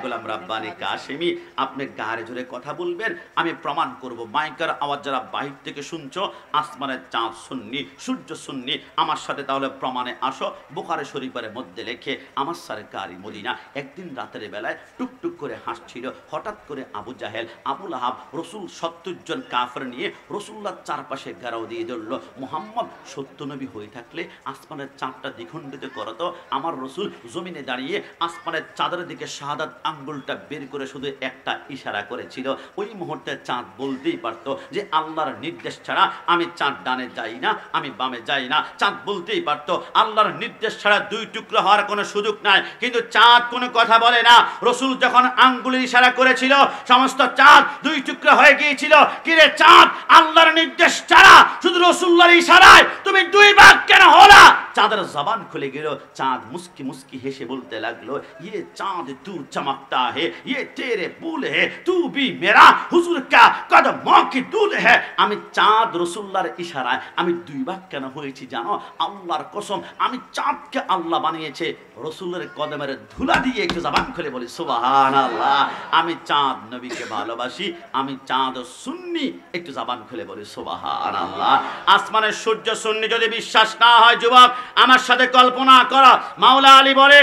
A: গোলাম রাব্বানি কাশেমি, আপনি গায়ে জোরে কথা বলবেন, আমি প্রমাণ করব। মাইকের আওয়াজ যারা বাহির থেকে শুনছো, আসমানের চাঁদ সুন্নি, সূর্য সুন্নি, আমার সাথে তাহলে প্রমাণে আসো। বুখারী শরীফের মধ্যে লেখে, আমার সরকারি মদিনা একদিন রাতের বেলায় টুকটুক করে হাসছিল। হঠাৎ করে আবু জাহেল, আবু লাহাব, রসুল 70 জন কাফের নিয়ে রসুল্লাহর চারপাশে ঘেরাও দিয়ে ধরল। মুহাম্মদ সত্য নবী হয়ে থাকলে আসমানের চাঁদটা দ্বিখণ্ডিত করতো। আমার রসুল জমিনে দাঁড়িয়ে আসমানের চাঁদের দিকে শাহাদাত আঙ্গুলটা বের করে শুধু একটা ইশারা করেছিল। ওই মুহূর্তে চাঁদ বলতেই পারতো যে আল্লাহর নির্দেশ ছাড়া আমি চাঁদ ডানে যাই না, আমি বামে যাই না। চাঁদ বলতেই পারতো আল্লাহর নির্দেশ ছাড়া দুই টুকরো হওয়ার কোনো সুযোগ নাই। কিন্তু চাঁদ কোনো কথা বলে না। রসুল যখন আঙ্গুলের ইশারা করেছিল, সমস্ত চাঁদ দুই টুকরো হয়ে গিয়েছিল। কিরে চাঁদ, আল্লাহর নির্দেশ ছাড়া শুধু রসুল্লাহর ইশারায় তুমি দুই ভাগ কেন হলা? চাঁদের জবান খুলে গেল। চাঁদ মুস্কি মুস্কি হেসে বলতে লাগলো, ये चांद तू चमकता है, ये तेरे बुल है, तू भी मेरा हुजूर का कदमों की दूल है। আমি চাঁদ রসুল্লাহর ইশারায় আমি দুই ভাগ কেন হয়েছি জানো? আল্লাহর কসম, আমি চাঁদকে আল্লাহ বানিয়েছে রসুলের কদমের ধুলা দিয়ে। একটু জবান খুলে বলি সুবহানাল্লাহ। আমি চাঁদ নবীকে ভালোবাসি, আমি চাঁদ সুন্নি। একটু জবান খুলে বলি সুবহানাল্লাহ। আসমানের সূর্য সুন্নি যদি বিশ্বাস না হয় যুবক, আমার সাথে কল্পনা করো। মাওলা আলী বলে,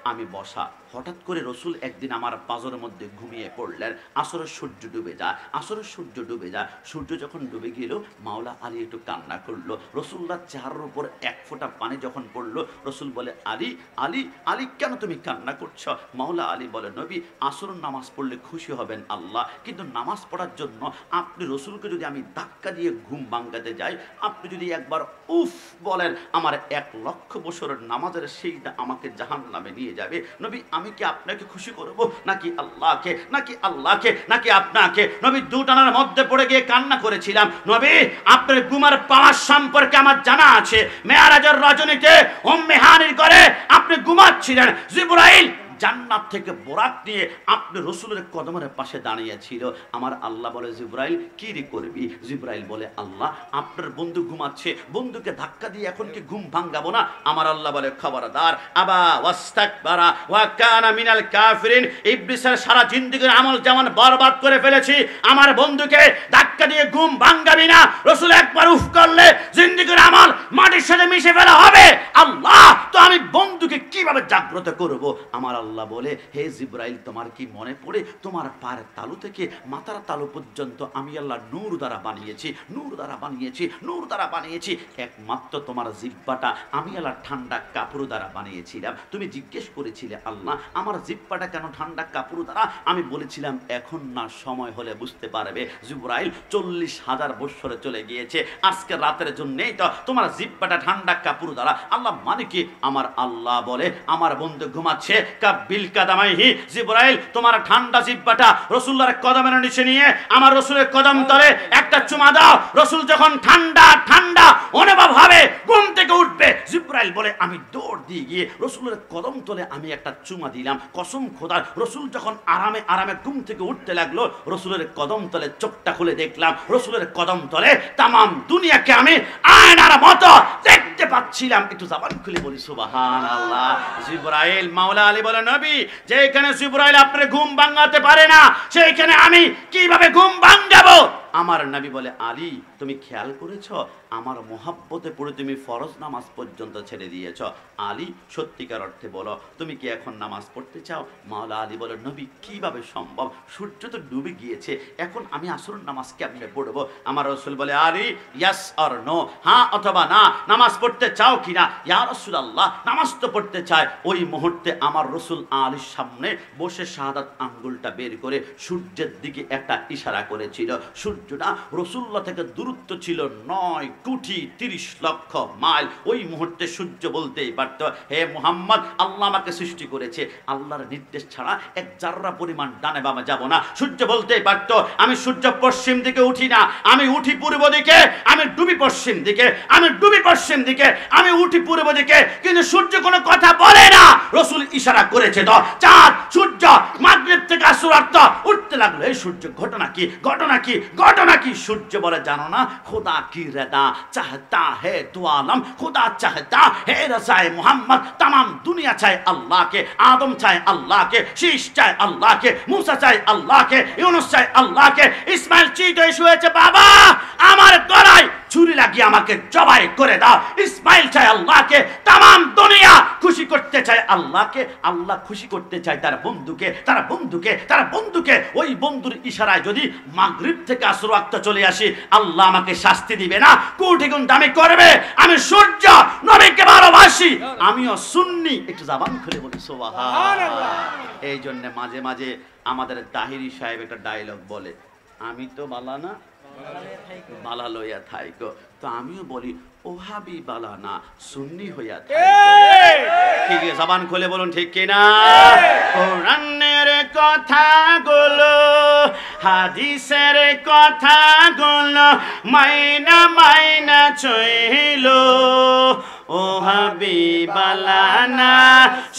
A: আমি বসা, হঠাৎ করে রসুল একদিন আমার পাজরের মধ্যে ঘুমিয়ে পড়লেন। আসরের সূর্য ডুবে যায়, আসরের সূর্য ডুবে যায়। সূর্য যখন ডুবে গেল, মাওলা আলী একটু কান্না করলো। রসুল্লাহর চেহারার উপর এক ফোঁটা পানি যখন পড়লো, রসুল বলে, আলী আলী আলী কেন তুমি কান্না করছো? মাওলা আলী বলে, নবী, আসরের নামাজ পড়লে খুশি হবেন আল্লাহ, কিন্তু নামাজ পড়ার জন্য আপনি রসুলকে যদি আমি ধাক্কা দিয়ে ঘুম ভাঙাতে যাই, আপনি যদি একবার উফ বলেন, আমার 1 লক্ষ বছরের নামাজের সেইটা আমাকে জাহান্নামে নিয়ে যাবে। নবী, আমি কি আপনাকে খুশি করব নাকি আল্লাহকে, নাকি আল্লাহকে, নাকি আপনাকে? নবী দুটানার মধ্যে পড়ে গিয়ে কান্না করেছিলাম। নবী, আপনার ঘুমের পাওয়ার সম্পর্কে আমার জানা আছে। মেরাজের রজনীতে উম্মে হানির ঘরে আপনি ঘুমাচ্ছিলেন। জিবরাইল জান্নাত থেকে বোরাক নিয়ে আপনি রসুলের কদমের পাশে দাঁড়িয়েছিল। আমার আল্লাহ বলে, জিবরাইল কি রে করবি? জিবরাইল বলে, আল্লাহ, আপনার বন্ধু ঘুমাচ্ছে, বন্ধুকে ধাক্কা দিয়ে এখন কি ঘুম ভাঙাবো না? আমার আল্লাহ বলে, খবরদার, আবা ওয়াস্তাকবারা ওয়া কানা মিনাল কাফিরিন। ইবলিসের সারা জিন্দেগীর আমল যেমন বরবাদ করে ফেলেছি, আমার বন্ধুকে ধাক্কা দিয়ে ঘুম ভাঙাবি না। রসুল একবার উফ করলে জিন্দেগীর আমল মাটির সাথে মিশে ফেলা হবে। আল্লাহ, তো আমি বন্ধুকে কিভাবে জাগ্রত করব? আমার আল্লাহ বলে, হে জিবরাইল, তোমার কি মনে পড়ে তোমার পায়ের তালু থেকে মাথার তালু পর্যন্ত আমি আল্লাহ নূর দ্বারা বানিয়েছি, নূর দ্বারা বানিয়েছি, নূর দ্বারা বানিয়েছি। একমাত্র তোমার জিহ্বাটা আমি আল্লাহ ঠান্ডা কাপড় দ্বারা বানিয়েছিলাম। তুমি জিজ্ঞেস করেছিলে, আল্লাহ, আমার জিহ্বাটা কেন ঠান্ডা কাপড় দ্বারা? আমি বলেছিলাম, এখন না, সময় হলে বুঝতে পারবে। জিবরাইল 40,000 বছরে চলে গিয়েছে, আজকে রাতের জন্যই তো তোমার জিহ্বাটা ঠান্ডা কাপড় দ্বারা। আল্লাহ মানে কি? আমার আল্লাহ বলে, আমার বন্ধু ঘুমাচ্ছে, বিল কাদামাইহি। জিবরাইল, তোমার ঠান্ডা জিহ্বাটা রাসূলুল্লাহর কদমের নিচে নিয়ে আমার রাসূলের কদম তলে একটা চুমা দাও। রাসূল যখন ঠান্ডা ঠান্ডা অনুভব হবে, ঘুম থেকে উঠবে। জিবরাইল বলে, আমি দৌড় দিয়ে গিয়ে রাসূলের কদম তলে আমি একটা চুমা দিলাম। কসম খোদার, রাসূল যখন আরামে আরামে ঘুম থেকে উঠতে লাগলো, রাসূলের কদম তলে চোখটা খুলে দেখলাম, রাসূলের কদম তলে তামাম দুনিয়াকে আমি আয়নার মতো দেখতে পাচ্ছিলাম। একটু জবান খুলে বলি সুবহানাল্লাহ। জিবরাইল, মাওলা আলী বলে, নবী, যেখানে জিবরাইল আপনার ঘুম ভাঙাতে পারে না, সেইখানে আমি কিভাবে ঘুম ভাঙাবো? আমার নবী বলে, আলী তুমি খেয়াল করেছ আমার মোহাব্বতে পড়ে তুমি ফরজ নামাজ পর্যন্ত ছেড়ে দিয়েছ। আলী সত্যিকার অর্থে বলো তুমি কি এখন নামাজ পড়তে চাও? মাওলা আলী বলে, নবী কিভাবে সম্ভব, সূর্য তো ডুবে গিয়েছে, এখন আমি আসর নামাজ কেমনে পড়বো? আমার রাসূল বলে, আলী ইয়াস অর নো, হ্যাঁ অথবা না, নামাজ পড়তে চাও কিনা? ইয়া রাসূলুল্লাহ নামাজ তো পড়তে চাই। ওই মুহূর্তে আমার রাসূল আলীর সামনে বসে শাহাদাত আঙ্গুলটা বের করে সূর্যের দিকে একটা ইশারা করেছিল। সূর্যটা রাসূলুল্লাহ থেকে দূরত্ব ছিল 9,30,00,000 মাইল। ওই মুহূর্তে সূর্য বলতেই পারত, হে মুহাম্মদ, আল্লাহ আমাকে সৃষ্টি করেছে, আল্লাহর নির্দেশ ছাড়া এক জাররা পরিমাণ ডানে বামে যাব না। সূর্য বলতেই পারত, আমি সূর্য পশ্চিম দিকে উঠি না, আমি উঠি পূর্ব দিকে, আমি ডুবি পশ্চিম দিকে, আমি ডুবি পশ্চিম দিকে, আমি উঠি পূর্ব দিকে। কিন্তু সূর্য কোনো কথা বলে না, রাসূল ইশারা করেছে তো। চাঁদ সূর্য মাগরিব থেকে আসর উঠতে লাগলো। এই সূর্য ঘটনা কি, ঘটনা কি, ঘটনা কি? সূর্য বলে, জানো না, खुदा की रदा चाहता है तो आलम, खुदा चाहता है रसाए मोहम्मद, तमाम दुनिया चाहे अल्लाह के, आदम चाहे अल्लाह के, शीश चाहे अल्लाह के, मूसा चाहे अल्लाह के, यूनुस चाहे अल्लाह के, इस्माइल চিঠি এসেছে, বাবা আমার গলায় ছুরি লাগিয়ে আমাকে জবাই করে দাও। ইসমাইল চায় আল্লাহকে, तमाम দুনিয়া খুশি করতে চায় আল্লাহকে, আল্লাহ খুশি করতে চায় তার বন্ধুকে, তার বন্ধুকে, তার বন্ধুকে। ওই বন্ধুর ইশারায় যদি মাগরিব থেকে আসর ওয়াক্ত চলে আসি, আল্লাহ আমাকে শাস্তি দিবে না, কোটি গুণ দামি করবে। আমি সূর্য নবীকে ভালোবাসি, আমিও সুন্নি। একটু জবান খুলে বলি সুবহানাল্লাহ। এই জন্য মাঝে মাঝে আমাদের তাহিরি সাহেব একটা ডায়লগ বলে, আমি তো বালা না, বালা লইয়া থাইকো। তো আমিও বলি, ওহাবি বালা না, সুন্নি হইয়া থাইকো। ঠিক আছে, জবান খুলে বলুন ঠিক কিনা? কোরআনের কথাগুলো, হাদিসের কথাগুলো মাইনা মাইনা চইল, ও হাবিবালা না,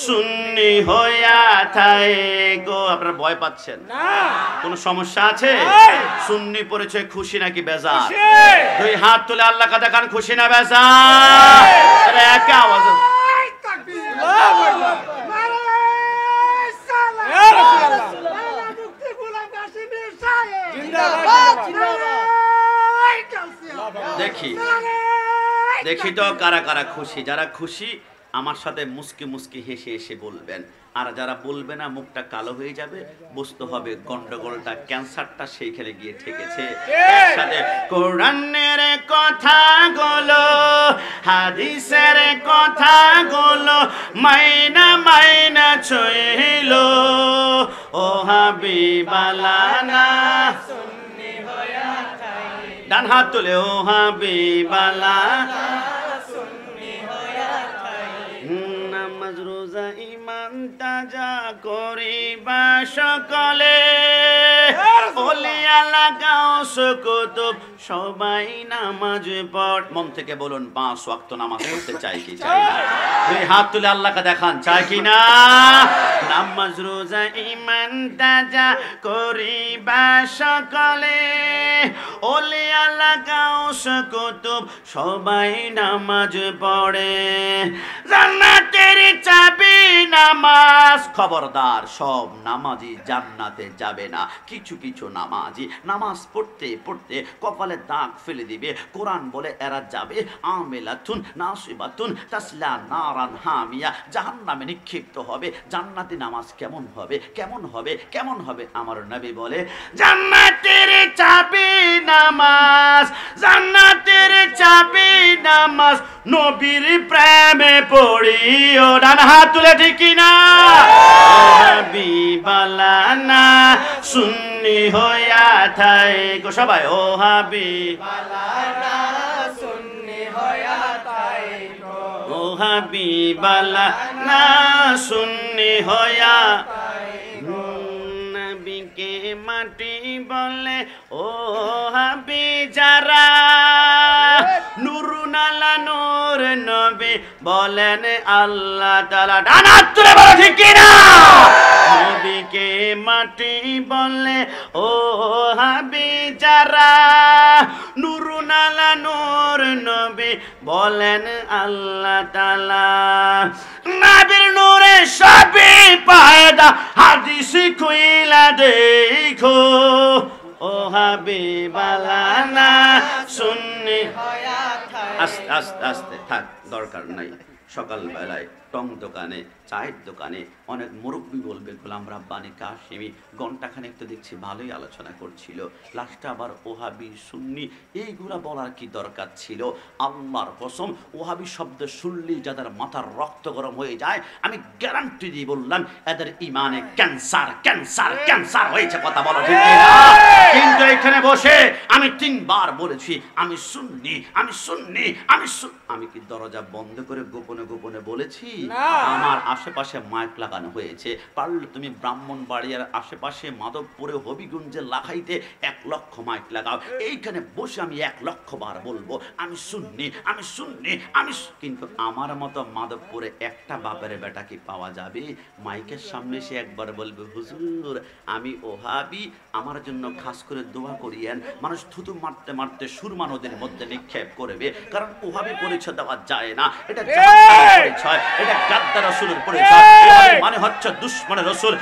A: সুন্নি হইয়া থাইকো। আপনারা ভয় পাচ্ছেন না? কোনো সমস্যা আছে? সুন্নি পড়েছে খুশি নাকি বেজার? দুই হাত তুলে আল্লাহকে দেখান, খুশি না বেজার? একা আওয়াজ, দেখি দেখি তো কারা কারা খুশি। যারা খুশি আমার সাথে মুস্কি মুস্কি হেসে হেসে বলবেন, আর যারা বলবে না মুখটা কালো হয়ে যাবে, বুঝতে হবে গন্ডগোলটা, ক্যান্সারটা সেইখানে গিয়ে ঠেকেছে। একসাথে কোরআনের কথাগুলো, হাদিসের কথাগুলো মাইনা মাইনা চইল, ও হাবিবালা না, সুন্নি হইয়া থাইকো। ডান হাত তুলে, ও হাবিবালা না, সুন্নি হইয়া থাইকো। নামাজ রোজা ইমান তাজা করিবা সকলে, ওলিয়া লাগাও সুকুতুব সবাই নামাজ পড়। মন থেকে বলুন, 5 ওয়াক্ত নামাজ পড়তে চাই কি চাই না? দুই হাত তুলে আল্লাহকে দেখান, চাই কি না? নামাজ রোজা ইমান তাজা করিবা সকলে, ওলিয়া লাগাও সুকুতুব সবাই নামাজ পড়ে, জান্নাতের চাবি নামাজ। খবরদার, সব নামাজি জান্নাতে যাবে না। কিছু কিছু নামাজি নামাজ পড়তে পড়তে কপালে দাগ ফেলে দিবে। কোরআন বলে এরা যাবে আমিলাতুন নাসিবাতুন তাসলা নারান হামিয়া, জাহান্নামে নিক্ষিপ্ত হবে। জান্নাতি নামাজ কেমন হবে, কেমন হবে, কেমন হবে? আমার নবী বলে, জান্নাতের চাবি নামাজ, জান্নাতের চাবি নামাজ, নবীর প্রেমে পড়িও। ডান হাত তুলে ঠিক কিনা? হাবিবালা না, সুন্নি হইয়া থাইকো। সবাই, ও হাবিবালা না, সুন্নি হইয়া থাইকো, ও হাবিবালা না, সুন্নি হইয়া থাইকো। নবীকে মাটি বলে, ও হাবি যারা, নুরুন আলা নূর নবী বলেন আল্লাহ তাআলা। ডান হাত তুলে বলো ঠিক কিনা? নবীকে মাটি বলে, ও হাবি যারা, নুরুন আলা নূর নবী বলেন আল্লাহ তাআলা। নবীর নূরে সবই পয়দা, হাদিস খুইলা দেখো, ও ও হাবিবালানা সুন্নি। আস্তে আস্তে আস্তে থাক, দরকার নাই। সকালবেলায় টং দোকানে, চায়ের দোকানে অনেক মুরব্বী বলবে গোলাম রাব্বানি কাশিমি ঘন্টাখানেক তো দেখছি ভালোই আলোচনা করছিল, লাস্টে আবার ওহাবি সুন্নি, এইগুলা বলার কি দরকার ছিল? আল্লাহর কসম, ওহাবি শব্দ শুনলেই যাদের মাথার রক্ত গরম হয়ে যায়, আমি গ্যারান্টি দিয়ে বললাম এদের ইমানে ক্যান্সার ক্যান্সার ক্যান্সার হয়েছে। কথা বলো ঠিক না? কিন্তু এখানে বসে আমি 3 বার বলেছি আমি সুন্নি, আমি সুন্নি, আমি কি দরজা বন্ধ করে গোপনে গোপনে বলেছি? আমার আশেপাশে মাইক লাগানো হয়েছে। পারলে তুমি ব্রাহ্মণবাড়িয়ার আশেপাশে মাধবপুরে হবিগঞ্জে লাখাইতে 1 লক্ষ মাইক লাগাও, এইখানে বসে আমি 1 লক্ষ বার বলবো আমি সুন্নি, আমি সুন্নি, আমি। কিন্তু আমার মতো মাধবপুরে একটা বাপের বেটা কি পাওয়া যাবে মাইকের সামনে সে একবার বলবে হুজুর আমি ওহাবি, আমার জন্য খাস করে দোয়া করিয়েন? মানুষ থুতু মারতে মারতে সুরমা নদীর মধ্যে নিক্ষেপ করবে, কারণ ওহাবি পরিচয় দেওয়া যায় না। এটা জাহান্নামের পরিচয়, এটা গাদ্দার রাসূলের পরিচয়, মানে হচ্ছে দুশমনের রাসূল।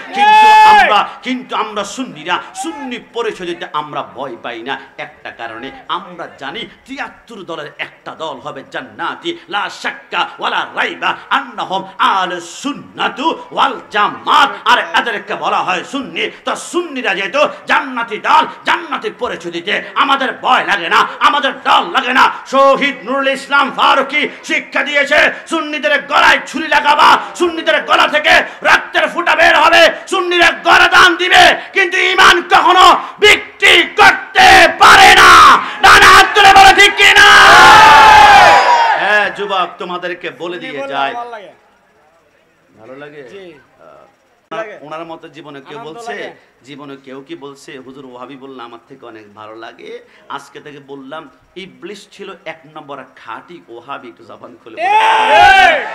A: কিন্তু আমরা সুন্নিরা, সুন্নি পরিচয় দিতে আমরা ভয় পাই না একটা কারণে, আমরা জানি 73 দলের একটা দল হবে জান্নাতি, লা শাক্কা ওয়ালা রাইবা আন্নাহুম আহলুস সুন্নাতু ওয়াল জামাত। আর এদেরকে বলা হয় সুন্নি। তো সুন্নিরা যেহেতু জান্নাতি দল, জান্নাতি পরিচয় দিতে আমাদের ভয় লাগে না, আমাদের দল লাগে না। শহীদ নুরুল ইসলাম ফারুকী শিক্ষা দিয়েছে সুন্নিদের গলায় ছুরি লাগাবা, সুন্নিদের গলা থেকে রক্তের ফুঁটা বের হবে, সুন্নিরা গলাদান দিবে, কিন্তু ঈমান কখনো বিক্রি করতে পারে না। ডান হাত তুলে বলো ঠিক কি না? হ্যাঁ যুবক, তোমাদেরকে বলে দিয়ে যায় ভালো লাগে। ওনার মতো জীবনে কেউ বলছে, জীবনে কেউ কি বলছে হুজুর ওহাবি বললে আমার থেকে অনেক ভালো লাগে? আজকে থেকে বললাম ইবলিস ছিল 1 নম্বর খাঁটি ওহাবি। একটু জবান খুলে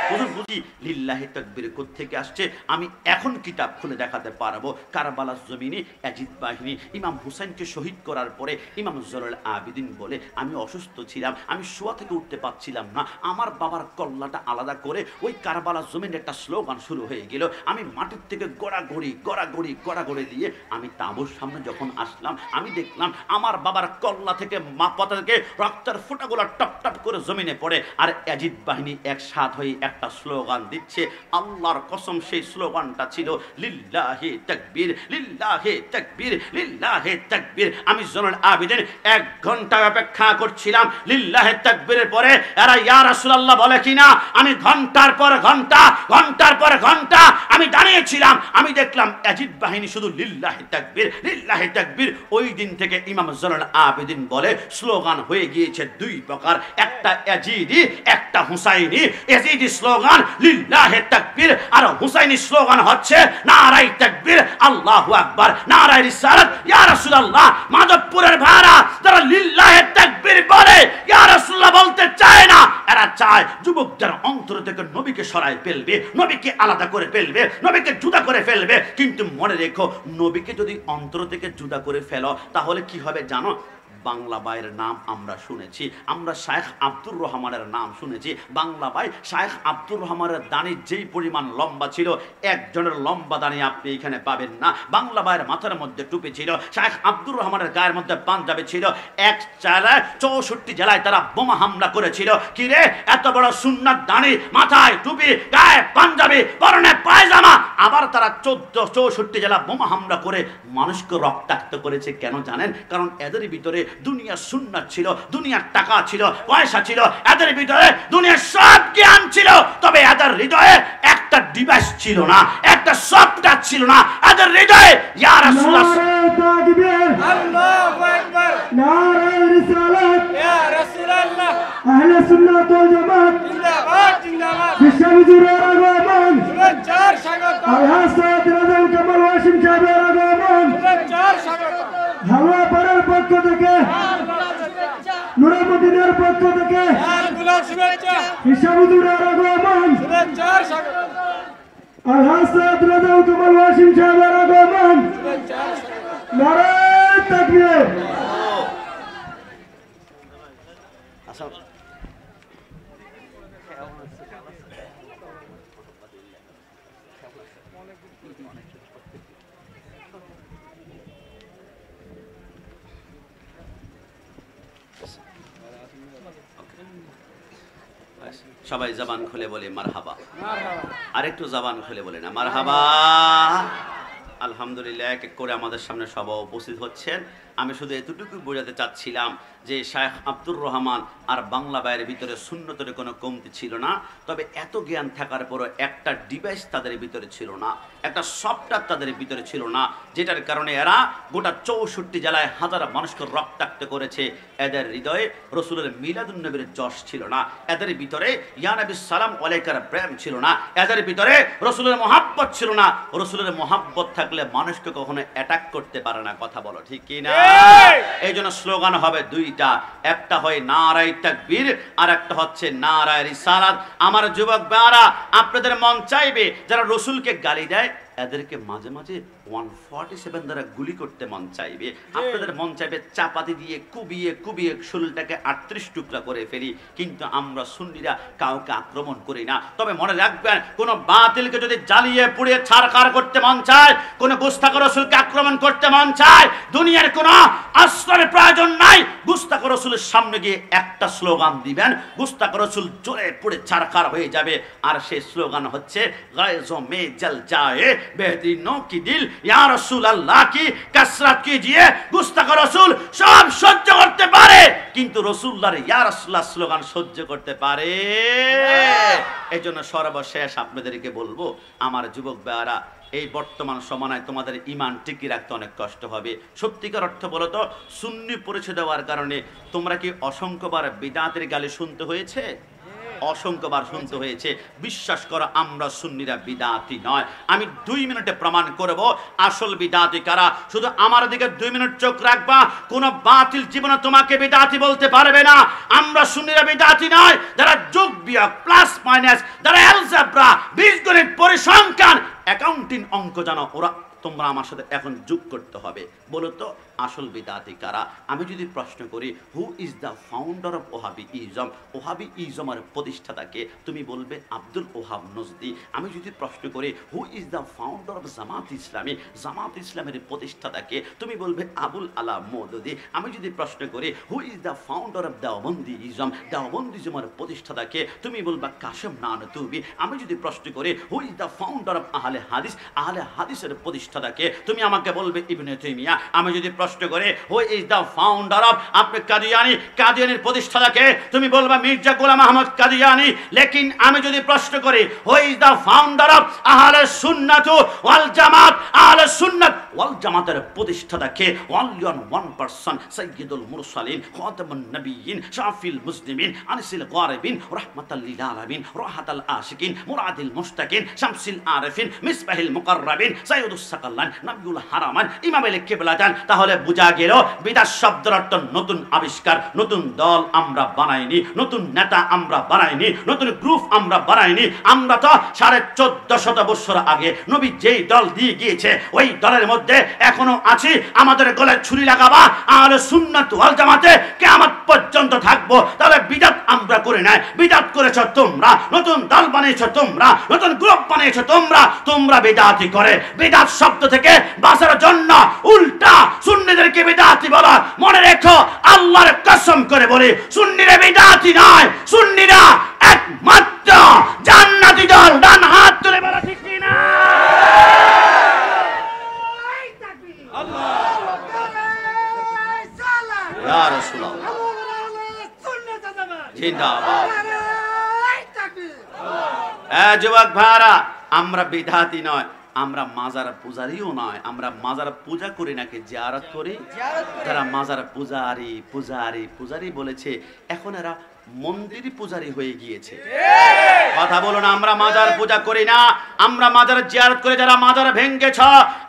A: হুজুর বুঝি লিল্লাহি তাকবীর কোত্থেকে আসছে আমি এখন কিতাব খুলে দেখাতে পারবো। কারবালার জমিনে ইয়াজিদ বাহিনী ইমাম হুসাইনকে শহীদ করার পরে ইমাম জয়নুল আবেদিন বলে আমি অসুস্থ ছিলাম, আমি শোয়া থেকে উঠতে পারছিলাম না, আমার বাবার কল্লাটা আলাদা করে ওই কারবালার জমিনে একটা স্লোগান শুরু হয়ে গেল। আমি মাটির থেকে গড়াগড়ি গড়াগড়ি গড়াগড়ি দিয়ে আমি তাঁবুর সামনে যখন আসলাম, আমি দেখলাম আমার বাবার কল্লা থেকে মাথা থেকে রক্তের ফোঁটাগুলো টপ টপ করে জমিনে পড়ে, আর ইয়াজিদ বাহিনী একসাথ হয়ে একটা স্লোগান দিচ্ছে। আল্লাহর কসম সেই স্লোগানটা ছিল লিল্লাহি তাকবীর, লিল্লাহি তাকবীর, লিল্লাহি তাকবীর। আমি জয়নুল আবেদিন 1 ঘন্টা অপেক্ষা করছিলাম লিল্লাহি তাকবীরের পরে এরা ইয়া রাসূলুল্লাহ বলে কিনা। আমি ঘন্টার পর ঘন্টা, ঘন্টার পর ঘন্টা আমি দাঁড়িয়েছিলাম, আমি দেখলাম ইয়াজিদ বাহিনী শুধু লিল্লাহি তাকবীর, লিল্লাহি তাকবীর। ওই দিন থেকে ইমাম জয়নুল আবেদিন বলে স্লোগান হয়ে গিয়েছে 2 প্রকার, একটা ইয়াজিদি, একটা হুসাইনি। ইয়াজিদি স্লোগান লিল্লাহি তাকবীর, আর হুসাইনি স্লোগান হচ্ছে নারায়ে তাকবীর, আল্লাহু আকবার, নারায়ে রিসালাত, ইয়া রাসূলুল্লাহ। মাধবপুরের ভাড়া যারা লিল্লাহি তাকবীর বলে ইয়া রাসূলুল্লাহ বলতে চায় না, এরা চায় যুবকদের অন্তর থেকে নবীকে সরায় ফেলবে, নবীকে আলাদা করে ফেলবে, নবীকে জুদা করে ফেলবে। কিন্তু মনে রেখো, নবীকে যদি অন্তর থেকে জুদা করে ফেলো তাহলে কি হবে জানো? বাংলা ভাইয়ের নাম আমরা শুনেছি, আমরা শায়েখ আব্দুর রহমানের নাম শুনেছি। বাংলা ভাই শায়েখ আব্দুর রহমানের দাড়ি যেই পরিমাণ লম্বা ছিল, একজনের লম্বা দাড়ি আপনি এখানে পাবেন না। বাংলা ভাইয়ের মাথার মধ্যে টুপি ছিল, শায়েখ আব্দুর রহমানের গায়ের মধ্যে পাঞ্জাবি ছিল। 64 জেলায় তারা বোমা হামলা করেছিল। কি রে, এত বড় সুন্নাত দাড়ি, মাথায় টুপি, গায়ে পাঞ্জাবি, পরনে পায়জামা, আবার তারা 64 জেলা বোমা হামলা করে মানুষকে রক্তাক্ত করেছে। কেন জানেন? কারণ এদের ভিতরে দুনিয়া সুন্নাত ছিল, দুনিয়ার টাকা ছিল, পয়সা ছিল, এদের ভিতরে দুনিয়ার সব জ্ঞান ছিল, তবে এদের হৃদয়ে একটা ডিভাইস ছিল না, একটা সফটওয়্যার ছিল না। এদের হৃদয়ে ইয়া রাসূলুল্লাহ, আল্লাহু আকবার, নারায়ে রিসালাত, ইয়া রাসূলুল্লাহ, আহলে সুন্নাত ওয়াল জামাত জিন্দাবাদ, জিন্দাবাদ, বিশ্ববিদ্যালয়ের আগমন, শুভেচ্ছার স্বাগত, আলহাসাদ রাজাউল কামাল ওয়াসিম সাহেবের আগমন, শুভেচ্ছার স্বাগত, হাওয়া পাড়ার পক্ষ থেকে, নুরুদ্দিনের পক্ষ থেকে, শুভেচ্ছা, বিশ্ববিদ্যালয়ের আগমন, শুভেচ্ছার স্বাগত, আলহাসাদ রাজাউল কামাল ওয়াসিম সাহেবের আগমন, শুভেচ্ছার স্বাগত, নারায়ে তাকবীর। সবাই জবান খুলে বলে মারহাবা। আরেকটু জবান খুলে বলে না মারহাবা। আলহামদুলিল্লাহ, এক এক করে আমাদের সামনে সবাই উপস্থিত হচ্ছেন। আমি শুধু এতটুকু বোঝাতে চাচ্ছিলাম যে শায়েখ আব্দুর রহমান আর বাংলা বাইরের ভিতরে সুন্নতের কোনো কমতি ছিল না, তবে এত জ্ঞান থাকার পরও একটা ডিভাইস তাদের ভিতরে ছিল না, একটা সফটওয়্যার তাদের ভিতরে ছিল না, যেটার কারণে এরা গোটা 64 জেলায় হাজার মানুষকে রক্তাক্ত করেছে। এদের হৃদয়ে রসুলের মিলাদুন নবীর যশ ছিল না, এদের ভিতরে ইয়া নবী সালাম আলাইকার প্রেম ছিল না, এদের ভিতরে রসুলের মহাব্বত ছিল না। রসুলের মহাব্বত থাকলে মানুষকে কখনো অ্যাটাক করতে পারে না। কথা বলো ঠিক কি না? এই জন্য স্লোগান হবে দুইটা, একটা হয় নারায়ে তাকবীর আর একটা হচ্ছে নারায়ে রিসালাত। আমার যুবক ভাইরা, আপনাদের মন চাইবে যারা রসুলকে গালি দেয় এদেরকে মাঝে মাঝে 147 দ্বারা গুলি করতে মন চাইবে, আপনাদের মন চাইবে চাপাতি দিয়ে কুবিয়ে কুবিয়ে শরীরটাকে 38 টুকরা করে ফেলি, কিন্তু আমরা সুন্নিরা কাউকে আক্রমণ করি না। তবে মনে রাখবেন, কোন বাতিলকে যদি জ্বালিয়ে পুড়িয়ে ছারখার করতে মন চায়, কোন গুস্তাখ রাসূলকে আক্রমণ করতে মন চায়, দুনিয়ার কোনো আশ্রয়ের প্রয়োজন নাই। গুস্তাখ রাসূলের সামনে গিয়ে একটা স্লোগান দিবেন, গুস্তাখ রাসূল জ্বলে পুড়ে ছারখার হয়ে যাবে। আর সেই স্লোগান হচ্ছে গায়জো মে জল যায় বেহদিনों की दिल या रसूल अल्लाह की कसरत कीजिए। गुस्ताख रसूल সব সহ্য করতে পারে, কিন্তু রাসূলুল্লাহর ইয়া রাসূলুল্লাহ স্লোগান সহ্য করতে পারে। এজন্য সর্বশেষ আপনাদেরকে বলবো, আমার যুবক ভাইরা, এই বর্তমান সময়ে তোমাদের ঈমান টিকিয়ে রাখতে অনেক কষ্ট হবে। সত্যিকার অর্থ বলো তো, সুন্নি পরিচয় দেওয়ার কারণে তোমরা কি অসংখ্যবার বিদআতের গালি শুনতে হয়েছে? অসংখ্যবার শুনতে হয়েছে। বিশ্বাস করো, আমরা সুন্নিরা বিদআতি নয়। আমি 2 মিনিটে প্রমাণ করব আসল বিদআতি কারা। শুধু আমার দিকে 2 মিনিট চোখ রাখবা, কোন বাতিল জীবনে তোমাকে বিদআতি বলতে পারবে না। আমরা সুন্নিরা বিদআতি নয়। যারা যোগ বিয়োগ প্লাস মাইনাস, যারা অ্যালজেব্রা বীজগণিত পরিসংখ্যান অ্যাকাউন্টিং অঙ্ক জানো, ওরা তোমরা আমার সাথে এখন যোগ করতে হবে। বলো তো আসল বিদআতি কারা? আমি যদি প্রশ্ন করি who is the founder of Wahhabism, ওহাবিইজমের প্রতিষ্ঠাতাকে, তুমি বলবে আব্দুল ওহাব নজদি। আমি যদি প্রশ্ন করি who is the founder of Jamaat Islami, জামাত ইসলামের প্রতিষ্ঠাতাকে, তুমি বলবে আবুল আলা মওদুদি। আমি যদি প্রশ্ন করি who is the founder of Deobandism, দেওবন্দিজমের প্রতিষ্ঠাতাকে, তুমি বলবা কাশেম নানতুবি। আমি যদি প্রশ্ন করি who is the founder of Ahle Hadith, আহলে হাদিসের প্রতিষ্ঠাতাকে, তুমি আমাকে বলবে ইবনে তাইমিয়া। আমি যদি প্রশ্ন করি who is the founder of আপনি কাদিয়ানি, কাদিয়ানির প্রতিষ্ঠাতাকে, তুমি বলবা মির্জা গোলাম আহমদ কাদিয়ানি। লেকিন আমি যদি প্রশ্ন করি who is the founder of আহলে সুন্নাত ওয়াল জামাত, আহলে সুন্নাত ওয়াল জামাতের প্রতিষ্ঠাতাকে, অনলি ওয়ান পারসন, সাইয়্যিদুল মুরসালিন, খাতামুন নবিয়্যিন, শাফিল মুসলিমিন, আনিসুল গারিবিন, রাহমাতাল লিল আলামিন, রাহাতাল আশিকিন, মুরাদিল মুশতাকিন, শামসুল আরিফিন, মিসবাহিল মুকাররাবিন, সাইয়্যিদুস সাকালান, নবিউল হারামান, ইমামুল কিবলাতান। তাহলে বোঝা গেল বিদআত শব্দের অর্থ নতুন আবিষ্কার। নতুন দল আমরা বানাইনি, নতুন নেতা আমরা বানাইনি, নতুন গ্রুপ আমরা বানাইনি। আমরা তো 1450 বছর আগে নবী যেই দল দিয়ে গিয়েছে ওই দলের মধ্যে এখনো আছি। আমাদের গলায় ছুরি লাগাবা, আহলে সুন্নাত ওয়াল জামাতে কিয়ামত পর্যন্ত থাকবো। তাহলে বিদআত আমরা করে নাই, বিদআত করেছো তোমরা, নতুন দল বানিয়েছো তোমরা, নতুন গ্রুপ বানিয়েছো তোমরা। তোমরা বিদআতি করে বিদআত শব্দ থেকে বাঁচার জন্য উল্টা সুন্নিদেরকে বিদআতি বলা। মনে রেখো, আল্লাহর কসম করে বলি, সুন্নিরা বিদআতি নয়, সুন্নিরা একমাত্র জান্নাতি দল। ডান হাত তুলে বলা ঠিক কি না? ইয়া রাসূলুল্লাহ জিন্দাবাদ। যুবক ভাইরা, আমরা বিদআতি নয়, আমরা মাজার পূজারিও নয়। আমরা মাজার পূজা করি নাকি জিয়ারত করি? যারা মাজার পূজারি পূজারি পূজারি বলেছে, এখন এরা মন্দির পূজারি হয়ে গিয়েছে। কথা বলো না, আমরা মাজার পূজা করি না, আমরা মাজার জিয়ারত করে। যারা মাজার ভেঙ্গেছ,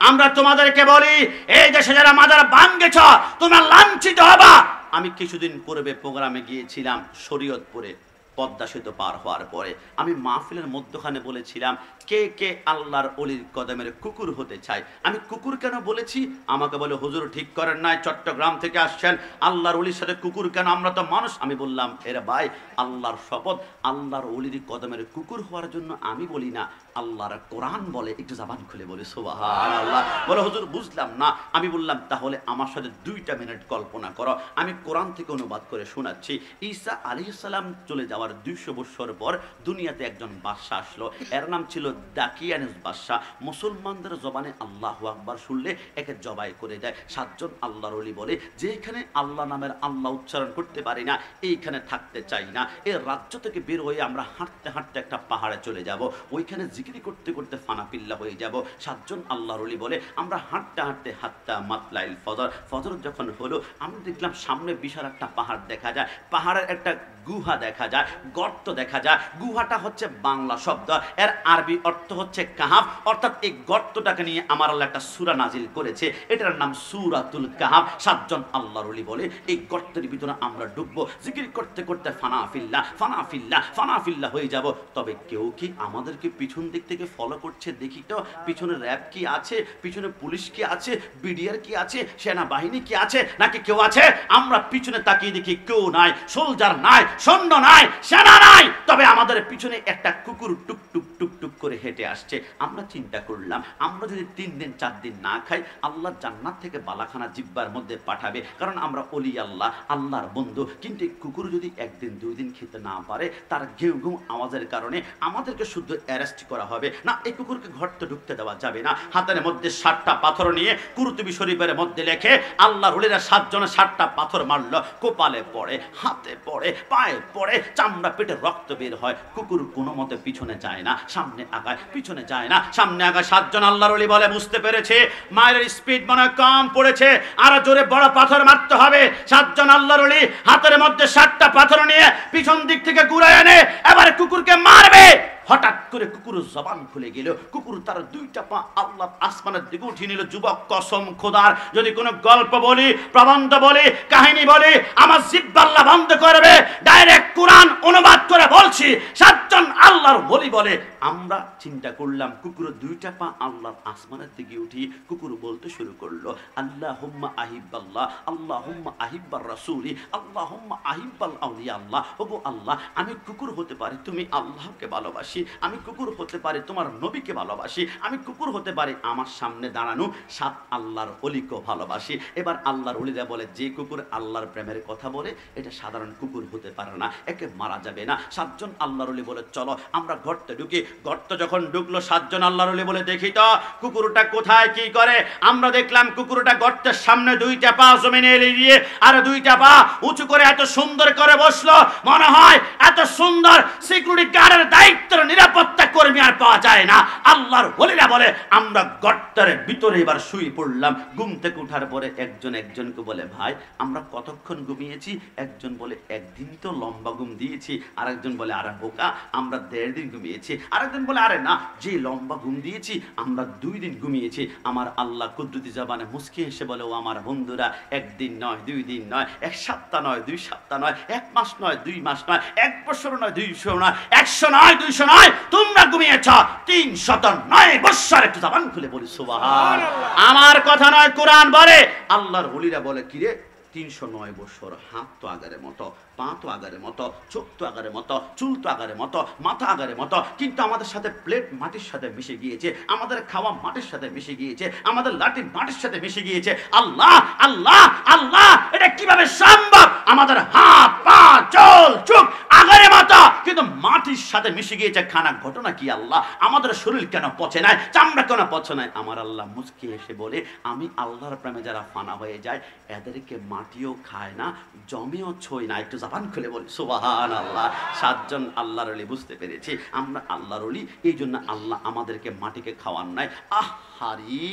A: আমরা তোমাদেরকে বলি, এই দেশে যারা মাজার ভাঙ্গেছ, তোমরা লাঞ্ছিত হবা। আমি কিছুদিন পূর্বে প্রোগ্রামে গিয়েছিলাম শরীয়তপুরে, পদ্মা সেতু পার হওয়ার পরে আমি মাহফিলের মধ্যখানে বলেছিলাম, কে কে আল্লাহর ওলির কদমের কুকুর হতে চায়? আমি কুকুর কেন বলেছি? আমাকে বলে হুজুর ঠিক করেন নাই, চট্টগ্রাম থেকে আসছেন, আল্লাহর ওলির সাথে কুকুর কেন? আমরা তো মানুষ। আমি বললাম, এরা ভাই, আল্লাহর শপথ, আল্লাহর ওলির কদমের কুকুর হওয়ার জন্য আমি বলি না, আল্লাহর কোরআন বলে। একটু জবান খুলে বলে সুবহানাল্লাহ। বলে হুজুর বুঝলাম না। আমি বললাম, তাহলে আমার সাথে 2 মিনিট কল্পনা করো, আমি কোরআন থেকে অনুবাদ করে শোনাচ্ছি। ঈসা আলাইহিস সালাম চলে যাওয়ার হওয়ার 200 বছর পর দুনিয়াতে একজন বাদশা আসলো, এর নাম ছিল দাকিয়ানুস বাদশা। মুসলমানদের জবানে আল্লাহু আকবার শুনলে একে জবাই করে দেয়। 7 জন আল্লাহর ওলি বলে যেখানে আল্লাহ নামের আল্লাহ উচ্চারণ করতে পারি না এইখানে থাকতে চাই না। এই রাজ্য থেকে বের হয়ে আমরা হাঁটতে হাঁটতে একটা পাহাড়ে চলে যাব, ওইখানে জিকির করতে করতে ফানাফিল্লা হয়ে যাব। 7 জন আল্লাহর ওলি বলে আমরা হাঁটতে হাঁটতে হাত্তা মাতলাইল ফজর, ফজর যখন হলো আমরা দেখলাম সামনে বিশাল একটা পাহাড় দেখা যায়, পাহাড়ের একটা গুহা দেখা যায়, গর্ত দেখা যায়। গুহাটা হচ্ছে বাংলা শব্দ, এর আরবি অর্থ হচ্ছে কাহাফ, অর্থাৎ এই গর্তটাকে নিয়ে আমার আল্লাহ একটা সূরা নাজিল করেছে, এটার নাম সূরাতুল কাহাফ। 7 জন আল্লাহর ওলি বলে এই গর্তের ভিতরে আমরা ডুববো, জিকির করতে করতে ফানাফিল্লা ফানাফিল্লা ফানাফিল্লা হয়ে যাব। তবে কেউ কি আমাদেরকে পিছন দিক থেকে ফলো করছে দেখি তো, পিছনে র্যাব কি আছে, পিছনে পুলিশ কি আছে, বিডিআর কি আছে, সেনাবাহিনী কি আছে, নাকি কেউ আছে? আমরা পিছনে তাকিয়ে দেখি কেউ নাই, সোলজার নাই, সৈন্য নাই, সেনা নাই। তবে আমাদের পিছনে একটা কুকুর টুক টুক টুক টুক করে হেঁটে আসছে। আমরা চিন্তা করলাম আমরা যদি 3 দিন 4 দিন না খাই আল্লাহ জান্নাত থেকে বালাখানা জিব্বার মধ্যে পাঠাবে, কারণ আমরা ওলি আল্লাহ, আল্লাহর বন্ধু। কিন্তু কুকুর যদি 1 দিন 2 দিন খেতে না পারে তার ঘেউ ঘেউ আওয়াজের কারণে আমাদেরকে শুধু অ্যারেস্ট করা হবে না, এই কুকুরকে ঘরতে ঢুকতে দেওয়া যাবে না। হাতের মধ্যে 7টা পাথর নিয়ে কুরতুবী শরীফের মধ্যে লেখে আল্লাহর ওলিরা 7 জনে 7টা পাথর মারলো, কপালে পড়ে, হাতে পড়ে, পায়ে পড়ে, চামড়া পেটে রক্ত বের হয়। কুকুর কোনো মতে পিছনে যায় না, সামনে আগায়, পিছনে যায় না, সামনে আগায়। 7 জন আল্লাহর ওলি বলে বুঝতে পেরেছে মায়ের স্পিড মনে কম পড়েছে, আরো জোরে বড় পাথর মারতে হবে। 7 জন আল্লাহর ওলি হাতের মধ্যে 7টা পাথর নিয়ে পিছন দিক থেকে ঘুরে এনে এবারে কুকুরকে মারবে। হঠাৎ করে কুকুর জবান খুলে গেল, কুকুর তার 2টা পা আল্লাহ আসমানের দিকে উঠিয়ে নিল। যুবক কসম খোদার যদি কোনো গল্প বলি, প্রবন্ধ বলি, কাহিনী বলি, আমার জিহ্বা আল্লাহ বন্ধ করবে। ডাইরেক্ট কোরআন অনুবাদ করে বলছি। 7 জন আল্লাহর ওলি বলে আমরা চিন্তা করলাম কুকুর 2টা পা আল্লাহর আসমানের দিকে উঠিয়ে কুকুর বলতে শুরু করলো আল্লাহুম্মা আহিব্বাল্লাহ, আল্লাহুম্মা আহিব্বার রাসূলি, আল্লাহুম্মা আহিব্বাল আউলিয়া আল্লাহ। ওগো আল্লাহ আমি কুকুর হতে পারি তুমি আল্লাহকে ভালোবাসি, আমি কুকুর হতে পারি তোমার নবীকে ভালোবাসি, আমি কুকুর হতে পারি আমার সামনে দাঁড়ানো 7 আল্লাহর ওলিকে ভালোবাসি। এবার আল্লাহর ওলিরা বলে যে কুকুর আল্লাহর প্রেমের কথা বলে এটা সাধারণ কুকুর হতে পারে না, একে মারা যাবে না। 7 জন আল্লাহর ওলি বলে চলো আমরা গর্তে ঢুকি। গর্ত যখন ঢুকলো 7 জন আল্লাহর ওলি বলে দেখি তো কুকুরটা কোথায় কি করে। আমরা দেখলাম কুকুরটা গর্তের সামনে 2টা পা জমিনে এলিয়ে আর 2টা পা উঁচু করে এত সুন্দর করে বসলো, মনে হয় এত সুন্দর সিকিউরিটি গার্ডের দায়িত্ব নিরাপত্তা কর্মী আর পাওয়া যায় না। আল্লাহর ওলিরা বলে আমরা গর্তের ভিতরে এবার শুয়ে পড়লাম। ঘুম থেকে ওঠার পরে একজন একজনকে বলে ভাই আমরা কতক্ষণ ঘুমিয়েছি? একজন বলে 1 দিন তো লম্বা ঘুম দিয়েছি, আরেকজন বলে আরে বোকা আমরা 1.5 দিন ঘুমিয়েছি, আরেকজন বলে আরে না যে লম্বা ঘুম দিয়েছি আমরা 2 দিন ঘুমিয়েছি। আমার আল্লাহ কুদরতি জবানে মুস্কি হেসে বলে ও আমার বন্ধুরা 1 দিন নয় 2 দিন নয় 1 সপ্তাহ নয় 2 সপ্তাহ নয় 1 মাস নয় 2 মাস নয় 1 বছর নয় 2 বছর নয় 100 নয় 200 নয়, তোমরা ঘুমিয়েছ 309 বছর। একটু জবান খুলে বলি সুবহানাল্লাহ। আমার কথা নয় কোরআন বলে। আল্লাহর ওলিরা বলে কিরে 309 বছর, হাত তো আগারের মতো, পা তো আগারের মতো, চোখ তো আগারের মতো, চুল তো আগারের মতো, মাথা আগারের মতো, কিন্তু আমাদের সাথে প্লেট মাটির সাথে মিশে গিয়েছে, আমাদের খাওয়া মাটির সাথে মিশে গিয়েছে, আমাদের লাঠি মাটির সাথে মিশে গিয়েছে। আল্লাহ আল্লাহ আল্লাহ এটা কিভাবে সম্ভব? আমাদের হাত পা চোখ চোখ আগারের মতো কিন্তু মাটির সাথে মিশে গিয়েছে। খানা ঘটনা কি আল্লাহ? আমাদের শরীর কেন পচে নাই, চামড়া কেন পচে নাই? আমার আল্লাহ মুস্কি এসে বলে আমি আল্লাহর প্রেমে যারা ফানা হয়ে যায় এদেরকে মাটিও খায় না, জমিও ছোঁয় না। একটু জবান খুলে বলি সুবহানাল্লাহ। 7 জন আল্লাহর ওলি বুঝতে পেরেছি আমরা আল্লাহর ওলি, এই জন্য আল্লাহ আমাদেরকে মাটিকে খাওয়ান নাই। আহারি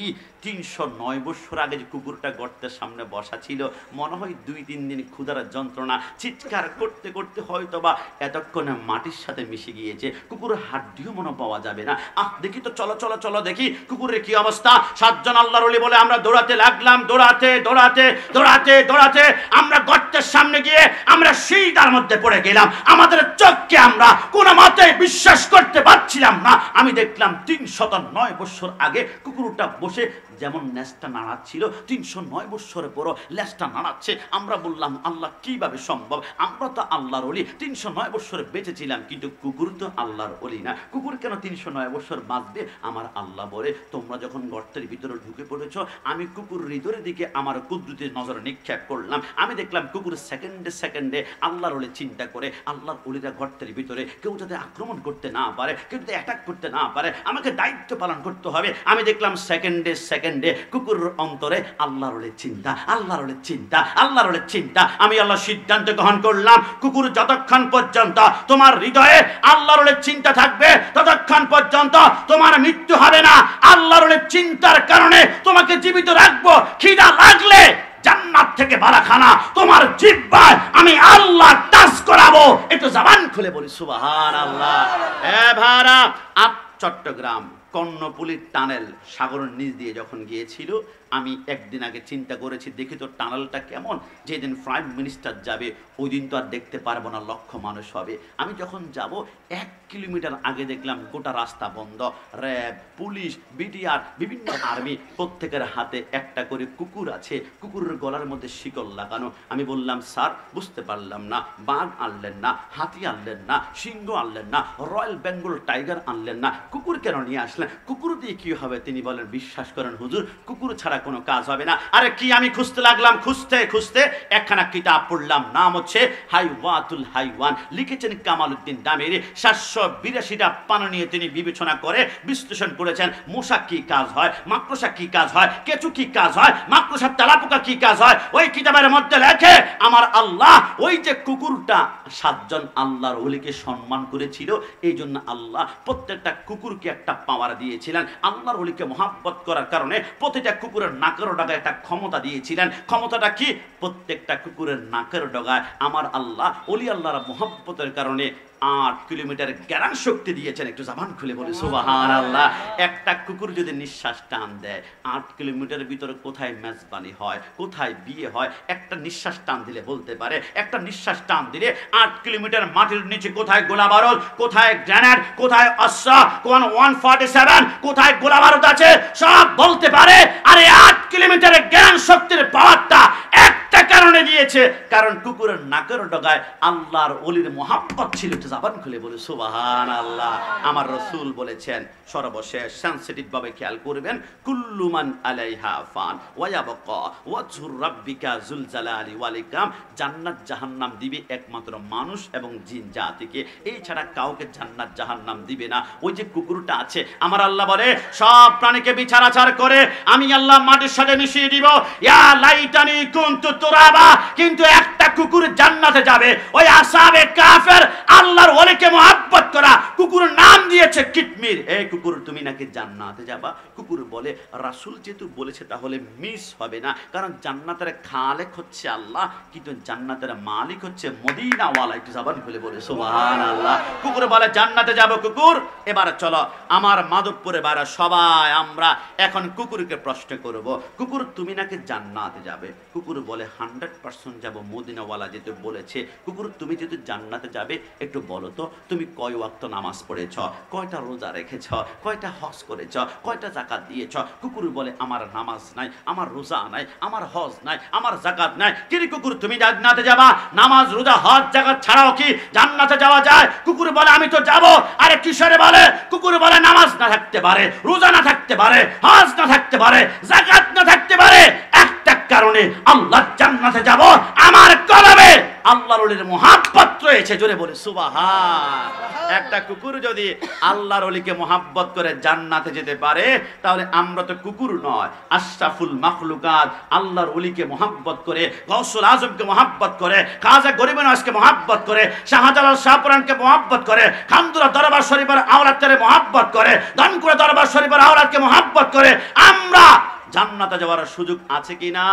A: 309 বছর আগে যে কুকুরটা গর্তের সামনে বসা ছিল মনে হয় 2-3 দিন ক্ষুধার যন্ত্রণা চিৎকার করতে করতে হয়তো বা এতক্ষণে মাটির সাথে মিশে গিয়েছে, কুকুরের হাড্ডিও মনে পাওয়া যাবে না। দেখি তো চলো চলো চলো দেখি কুকুরের কি অবস্থা। 7 জন আল্লাহর ওলি বলে আমরা দৌড়াতে লাগলাম, দৌড়াতে দৌড়াতে দৌড়াতে দৌড়াতে আমরা গর্তের সামনে গিয়ে আমরা সিজদার মধ্যে পড়ে গেলাম। আমাদের চোখকে আমরা কোনো মতে বিশ্বাস করতে পারছিলাম না। আমি দেখলাম 309 বছর আগে কুকুরটা বসে যেমন লেজটা নাড়াচ্ছিল 309 বছর পরও লেজটা নাড়াচ্ছে। আমরা বললাম আল্লাহ কিভাবে সম্ভব, আমরা তো আল্লাহর ওলি, 309 বছর বেঁচেছিলাম, কিন্তু কুকুর তো আল্লাহর ওলি না, কুকুর কেন 309 বছর বাঁচবে? আমার আল্লাহ বলে তোমরা যখন গর্তের ভিতরে ঢুকে পড়েছ, আমি কুকুর হৃদয়ের দিকে আমার কুদরতের নজর নিক্ষেপ করলাম। আমি দেখলাম কুকুর সেকেন্ডে সেকেন্ডে আল্লাহর ওলি চিন্তা করে, আল্লাহর ওলিরা গর্তের ভিতরে কেউ যাতে আক্রমণ করতে না পারে, কেউ যাতে অ্যাটাক করতে না পারে, আমাকে দায়িত্ব পালন করতে হবে। আমি দেখলাম সেকেন্ডে সেকেন্ডে কুকুরের অন্তরে আল্লাহর ওলি চিন্তা, আল্লাহর ওলি চিন্তা, আল্লাহর ওলি চিন্তা। আমি আল্লাহ সিদ্ধান্ত গ্রহণ করলাম, কুকুর যতক্ষণ পর্যন্ত তোমার হৃদয়ে আল্লাহর ওলি চিন্তা থাকবে, ততক্ষণ পর্যন্ত তোমার মৃত্যু হবে না। আল্লাহর ওলি চিন্তার কারণে তোমাকে জীবিত রাখবো। খিদা লাগলে জান্নাত থেকে বারাখানা তোমার জিহ্বায় আমি আল্লাহ টাচ করাবো। একটু জবান খুলে বলি সুবহানাল্লাহ। এ ভাড়া চট্টগ্রাম কর্ণপুলির টানেল সাগরের নিচ দিয়ে যখন গিয়েছিল, আমি একদিন আগে চিন্তা করেছি দেখি তো টানেলটা কেমন, যেদিন প্রাইম মিনিস্টার যাবে ওই দিন তো আর দেখতে পারবো না, লক্ষ মানুষ হবে। আমি যখন যাব 1 কিলোমিটার আগে দেখলাম গোটা রাস্তা বন্ধ, র্যাব, পুলিশ, বিডিআর, বিভিন্ন আর্মি, প্রত্যেকের হাতে একটা করে কুকুর আছে, কুকুরের গলার মধ্যে শিকল লাগানো। আমি বললাম স্যার বুঝতে পারলাম না, বাঘ আনলেন না, হাতি আনলেন না, সিংহ আনলেন না, রয়্যাল বেঙ্গল টাইগার আনলেন না, কুকুর কেন নিয়ে আসলেন? কুকুর দিয়ে কি হবে? তিনি বলেন বিশ্বাস করেন হুজুর, কুকুর ছাড়া কোনো কাজ হবে না। আরে কি, আমি খুঁজতে লাগলাম, খুঁজতে খুঁজতে একখানা কিতাব পড়লাম, নাম হচ্ছে হাইওয়াতুল হাইওয়ান, লিখেছেন কামালউদ্দিন দামেরি। 782টা পানা নিয়ে তিনি বিবেচনা করে বিশ্লেষণ করেছেন, মশা কি কাজ হয়, মাকড়সা কি কাজ হয়, কেঁচু কি কাজ হয়, মাকড়সার তেলাপোকা কি কাজ হয়। ওই কিতাবের মধ্যে লেখে আমার আল্লাহ ওই যে কুকুরটা 7 জন আল্লাহর ওলিকে সম্মান করেছিল, এই জন্য আল্লাহ প্রত্যেকটা কুকুরকে একটা পাওয়ার দিয়েছিলেন। আল্লাহর ওলিকে মহাব্বত করার কারণে প্রতিটা কুকুরের নাকের ডগায় একটা ক্ষমতা দিয়েছিলেন। ক্ষমতাটা কি? প্রত্যেকটা কুকুরের নাকের ডগায় আমার আল্লাহ ওলি আল্লাহর মহাব্বতের কারণে 8 কিলোমিটার জ্ঞান শক্তি দিয়েছেন। একটু জবান খুলে বলি সুবহানাল্লাহ। একটা কুকুর যদি নিঃশ্বাস টান দেয়, 8 কিলোমিটারের ভিতরে কোথায় মেজবানি হয়, কোথায় বিয়ে হয়, একটা নিঃশ্বাস টান দিলে বলতে পারে। একটা নিঃশ্বাস টান দিলে 8 কিলোমিটার মাটির নিচে কোথায় গোলা বারুদ, কোথায় গ্রেনেড, কোথায় অস্ত্র, কোন 147, কোথায় গোলা বারুদ আছে সব বলতে পারে। আরে 8 কিলোমিটারের জ্ঞান শক্তির পাওয়ারটা একটা কারণে দিয়েছে, কারণ কুকুরের নাকের ডগায় আল্লাহর ওলির মহাব্বত ছিল। জবান খুলে বলে সুবহানাল্লাহ। আমার রাসূল বলেছেন, সর্বশেষ সেনসিটিভ ভাবে খেয়াল করবেন, কুল্লু মান আলাইহা ফান ওয়া ইয়াবকা ওয়াজহু রাব্বিকা যুল জালালি ওয়াল ইকরাম। জান্নাত জাহান্নাম দিবে একমাত্র মানুষ এবং জিন জাতিকে, এই ছাড়া কাউকে জান্নাত জাহান্নাম দিবে না। ওই যে কুকুরটা আছে, আমার আল্লাহ বলে সব প্রাণীকে বিচার করে আমি আল্লাহ মাটির সাথে মিশিয়ে দিব। ইয়া লাইতানি কুনতু তুরাবা। কিন্তু একটা কুকুর জান্নাতে যাবে, ওই আসহাবে কাফের আল্লাহর ওলিকে মহব্বত করা কুকুরের নাম দিয়েছে কিটমির। এই কুকুর তুমি নাকি জান্নাতে যাবা। কুকুর বলে রাসূল যেহেতু বলেছে তাহলে মিস হবে না, কারণ জান্নাতের খালেক হচ্ছে আল্লাহ, কিন্তু জান্নাতের মালিক হচ্ছে মদিনাওয়ালা। একটু জবান খুলে বলে সুবহানাল্লাহ। কুকুর বলে জান্নাতে যাব। কুকুর এবার চলো আমার মাধবপুরে বাড়া সবাই আমরা এখন কুকুরকে প্রশ্ন করব, কুকুর তুমি নাকি জান্নাতে যাবে। কুকুর বলে 100% যাব, মদিনাওয়ালা যেহেতু বলেছে। কুকুর তুমি যেহেতু জান্নাতে যাবে, একটু বলো তো তুমি কয় ওয়াক্ত নামাজ পড়েছ, কয়টা রোজা রেখেছ, কয়টা হজ করেছ, কয়টা যাকাত দিয়েছ। কুকুর বলে আমার নামাজ নাই, আমার রোজা নাই, আমার হজ নাই, আমার যাকাত নাই। কিন্তু কুকুর তুমি জান্নাতে যাবা, নামাজ রোজা হজ যাকাত ছাড়াও কি জান্নাতে যাওয়া যায়? কুকুর বলে আমি তো যাব। আরে কিসের বলে? কুকুর বলে নামাজ না থাকতে পারে, রোজা না থাকতে পারে, হজ না থাকতে পারে, যাকাত না থাকতে পারে, একটা কারণে আল্লাহ জান্নাতে যাব, আমার কলবে আল্লাহর ওলির মহব্বত রয়েছে। জোরে বলে সুবহান। একটা কুকুর যদি আল্লাহর ওলিকে মহব্বত করে জান্নাতে যেতে পারে, তাহলে আমরা তো কুকুর নয়, আশরাফুল মাখলুকাত আল্লাহর ওলিকে মহব্বত করে, গৌসুল আজমকে মহব্বত করে, খাজা গরিব নওয়াজকে মহব্বত করে, শাহজালাল শাহপুরানকে মহব্বত করে, খানদুরা দরবার শরীফের আওলাদকে মহব্বত করে, দানকুরা দরবার শরীফের আওলাদকে মহব্বত করে, আমরা জান্নাতে যাওয়ার সুযোগ আছে কিনা?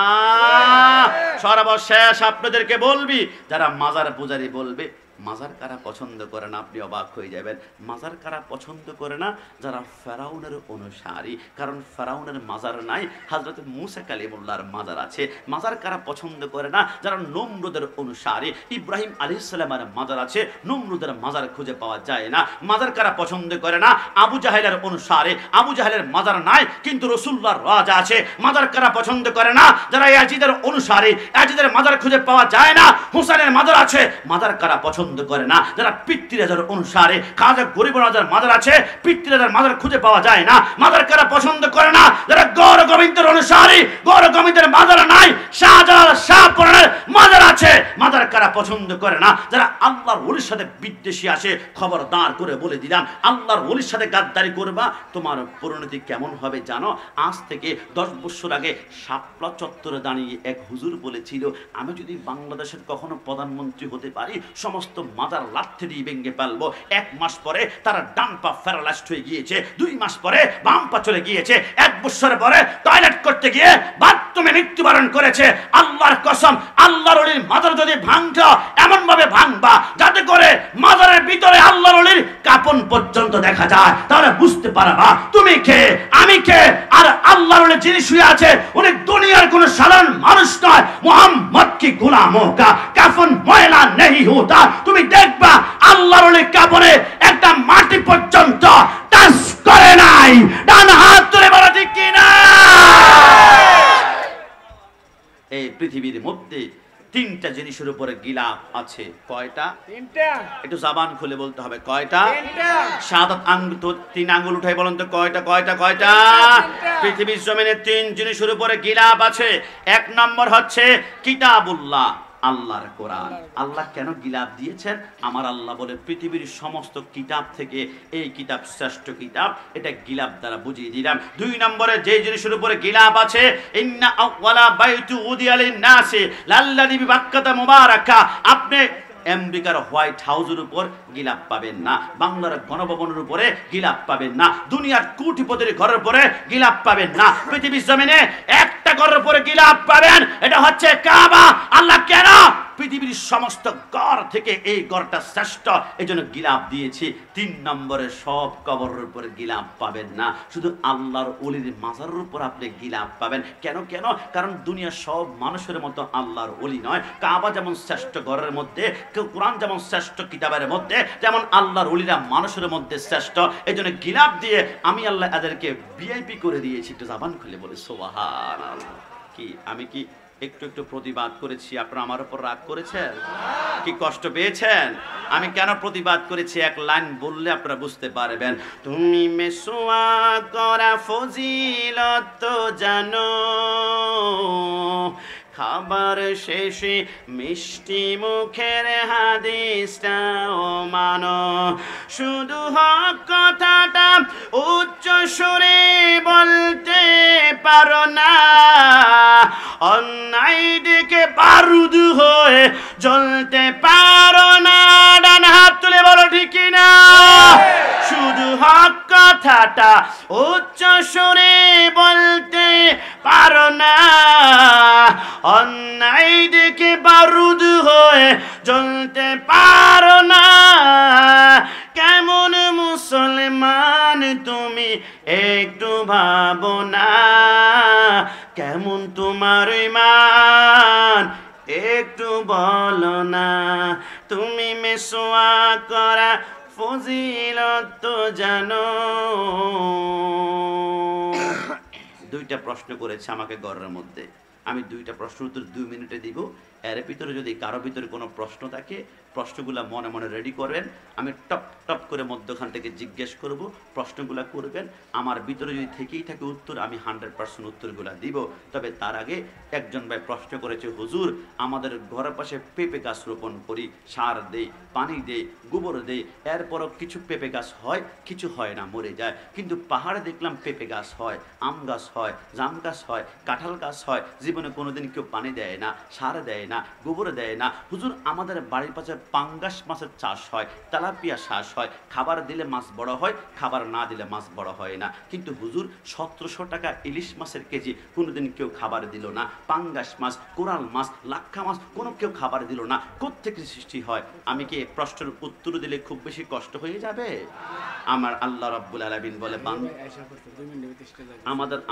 A: সর্বশেষ আপনাদেরকে বলবি, যারা মাজার পূজারি বলবে মাজার কারা পছন্দ করে না? আপনি অবাক হয়ে যাবেন। মাজার কারা পছন্দ করে না? যারা ফেরাউনের অনুসারী, কারণ ফেরাউনের মাজার নাই, হযরত মূসা কালিমুল্লাহর মাজার আছে। মাজার কারা পছন্দ করে না? যারা নমরুদের অনুসারী, ইব্রাহিম আলাইহিস সালামের মাজার আছে, নমরুদের মাজার খুঁজে পাওয়া যায় না। মাজার কারা পছন্দ করে না? আবু জাহেলের অনুসারী, আবু জাহেলের মাজার নাই কিন্তু রাসূলুল্লাহর রাজা আছে। মাজার কারা পছন্দ করে না? যারা ইয়াজিদের অনুসারী, ইয়াজিদের মাজার খুঁজে পাওয়া যায় না, হুসাইনের মাজার আছে। মাজার কারা পছন্দ করে না? যারা পিতৃরাজার অনুসারী, খাজা গরিব নওয়াজের মাজার আছে, পিতৃরাজার মাজার খুঁজে পাওয়া যায় না। মাজার কারা পছন্দ করে না? যারা গৌর গোবিন্দের অনুসারী, গৌর গোবিন্দের মাজার নাই, শাহজালাল শাহপরানের মাজার আছে। মাজার কারা পছন্দ করে না? যারা আল্লাহর ওলির সাথে বিদ্বেষী আসে। খবরদার করে বলে দিলাম, আল্লাহর ওলির সাথে গাদ্দারি করবা, তোমার পরিণতি কেমন হবে জানো? আজ থেকে 10 বছর আগে শাপলা চত্বরে দাঁড়িয়ে এক হুজুর বলেছিল, আমি যদি বাংলাদেশের কখনো প্রধানমন্ত্রী হতে পারি, সমস্ত মাজার লাথি দিয়ে ভেঙে ফেলবো। 1 মাস পরে তারা ডান পা প্যারালাইজড হয়ে গিয়েছে, 2 মাস পরে বাম পা চলে গিয়েছে, 1 বছর পরে টয়লেট করতে গিয়ে বাথরুমে মৃত্যুবরণ করেছে। আল্লাহর কসম, আল্লাহর ওলির মাজার যদি ভাঙছো, এমন ভাবে ভাঙবা যাতে করে মাজারের ভিতরে আল্লাহর ওলির কাপন পর্যন্ত দেখা যায়, তাহলে বুঝতে পারবা তুমি কে, আমি কে। আর আল্লাহর ওলি যিনি শুয়ে আছে উনি দুনিয়ার কোন সাধারণ মানুষ নয়। মুহাম্মদ কি গোলামোं का কাফন ময়লা नहीं होता। তুমি দেখবা আল্লাহর ওলি কাপনে একটা মাটি পর্যন্ত টাচ করে নাই। ডান হাত তুলে বলো ঠিক কি না? এই পৃথিবীর মধ্যে 3টা জিনিসের উপরে গিলাফ আছে। কয়টা?
C: 3টা।
A: একটু জবান খুলে বলতে হবে, কয়টা?
C: 3টা।
A: শাহাদাত আঙ্গুল তো 3 আঙ্গুল উঠাই বলেন তো, কয়টা কয়টা কয়টা? পৃথিবীর জমিনে 3 জিনিসের উপরে গিলাফ আছে। 1 নম্বর হচ্ছে কিতাবুল্লাহ, আল্লাহর কোরআন। আল্লাহ কেন গিলাফ দিয়েছেন? আমার আল্লাহ বলে পৃথিবীর সমস্ত কিতাব থেকে এই কিতাব শ্রেষ্ঠ কিতাব, এটা গিলাফ দ্বারা বুঝিয়ে দিলাম। 2 নম্বরে যে জিনিসের উপরে গিলাফ আছে, ইন্না আওয়ালা বাইতু উদিয়া লিন-নাসি লাল্লাযী বিবাক্কাতা মুবারাকা। আপনি আমেরিকার হোয়াইট হাউসের উপর গিলাফ পাবেন না, বাংলার গণভবনের উপরে গিলাফ পাবেন না, দুনিয়ার কোটিপতির ঘরের উপরে গিলাফ পাবেন না। পৃথিবীর জমিনে একটা ঘরের উপরে গিলাফ পাবেন, এটা হচ্ছে কাবা। আল্লাহ কেন পৃথিবীর সমস্ত ঘর থেকে এই ঘরটা শ্রেষ্ঠ, এই জন্য গিলাফ দিয়েছি। 3 নম্বরে সব কবরের উপরে গিলাফ পাবেন না, শুধু আল্লাহর ওলির মাজারের উপর আপনি গিলাফ পাবেন। কেন কেন? কারণ দুনিয়ার সব মানুষের মতো আল্লাহর ওলি নয়। কাবা যেমন শ্রেষ্ঠ ঘরের মধ্যে, কোরআন যেমন শ্রেষ্ঠ কিতাবের মধ্যে, তেমন আল্লাহর ওলিরা মানুষের মধ্যে শ্রেষ্ঠ। এই জন্য গিলাফ দিয়ে আমি আল্লাহ এদেরকে ভিআইপি করে দিয়েছি। একটু জবান খুলে বলে সুবহানাল্লাহ। কি আমি কি একটু একটু প্রতিবাদ করেছি? আপনারা আমার উপর রাগ করেছেন? কি কষ্ট পেয়েছেন? আমি কেন প্রতিবাদ করেছি এক লাইন বললে আপনারা বুঝতে পারবেন। তুমি মেসওয়াক করা ফজিলত জানো, খাবার শেষে মিষ্টি মুখের হাদিসটাও মানো, শুধু হক কথাটা উচ্চ সুরে বলতে পারো না, অন্যায় দিকে বারুদ হয়ে জ্বলতে পারো না। ডান হাত তুলে বলো ঠিক না? শুধু হক কথাটা উচ্চ সুরে বলতে পারো না, অন্যায় দিকে বারুদ হয়ে জ্বলতে পারো না। কেমন মুসলমান তুমি একটু ভাবো না, কেমন তোমার ঈমান একটু বলো না। তুমি মেসওয়াক করা ফজিলত জানো। 2টা প্রশ্ন করেছে আমাকে ঘরের মধ্যে, আমি 2টা প্রশ্ন উত্তর 2 মিনিটে দিব। এর ভিতরে যদি কারো ভিতরে কোনো প্রশ্ন থাকে, প্রশ্নগুলো মনে মনে রেডি করবেন। আমি টপ টপ করে মধ্যখান থেকে জিজ্ঞেস করব, প্রশ্নগুলো করবেন। আমার ভিতরে যদি থেকেই থাকে উত্তর, আমি 100% উত্তরগুলো দিব। তবে তার আগে একজন ভাই প্রশ্ন করেছে, হুজুর আমাদের ঘরের পাশে পেঁপে গাছ রোপণ করি, সার দেই, পানি দেই, গোবর দেই, এরপরও কিছু পেঁপে গাছ হয়, কিছু হয় না, মরে যায়। কিন্তু পাহাড়ে দেখলাম পেঁপে গাছ হয়, আম গাছ হয়, জাম গাছ হয়, কাঁঠাল গাছ হয়, জীবনে কোনোদিন কেউ পানি দেয় না, সার দেয় না, গোবর দেয় না। হুজুর আমাদের বাড়ির পাশে পাঙ্গাস মাছের চাষ হয়, তেলাপিয়া চাষ হয়, খাবার দিলে মাছ বড় হয়, খাবার না দিলে মাছ বড় হয় না। কিন্তু হুজুর 1700 টাকা ইলিশ মাছের কেজি, কোনোদিন কেউ খাবার দিল না। পাঙ্গাস মাছ, কোরাল মাছ, লাক্ষা মাছ কোনো কেউ খাবার দিল না। কোত্থেকে সৃষ্টি হয়? আমি কি এই প্রশ্নের উত্তর দিলে খুব বেশি কষ্ট হয়ে যাবে? আমার আল্লাহ রাব্বুল আলামিন বলে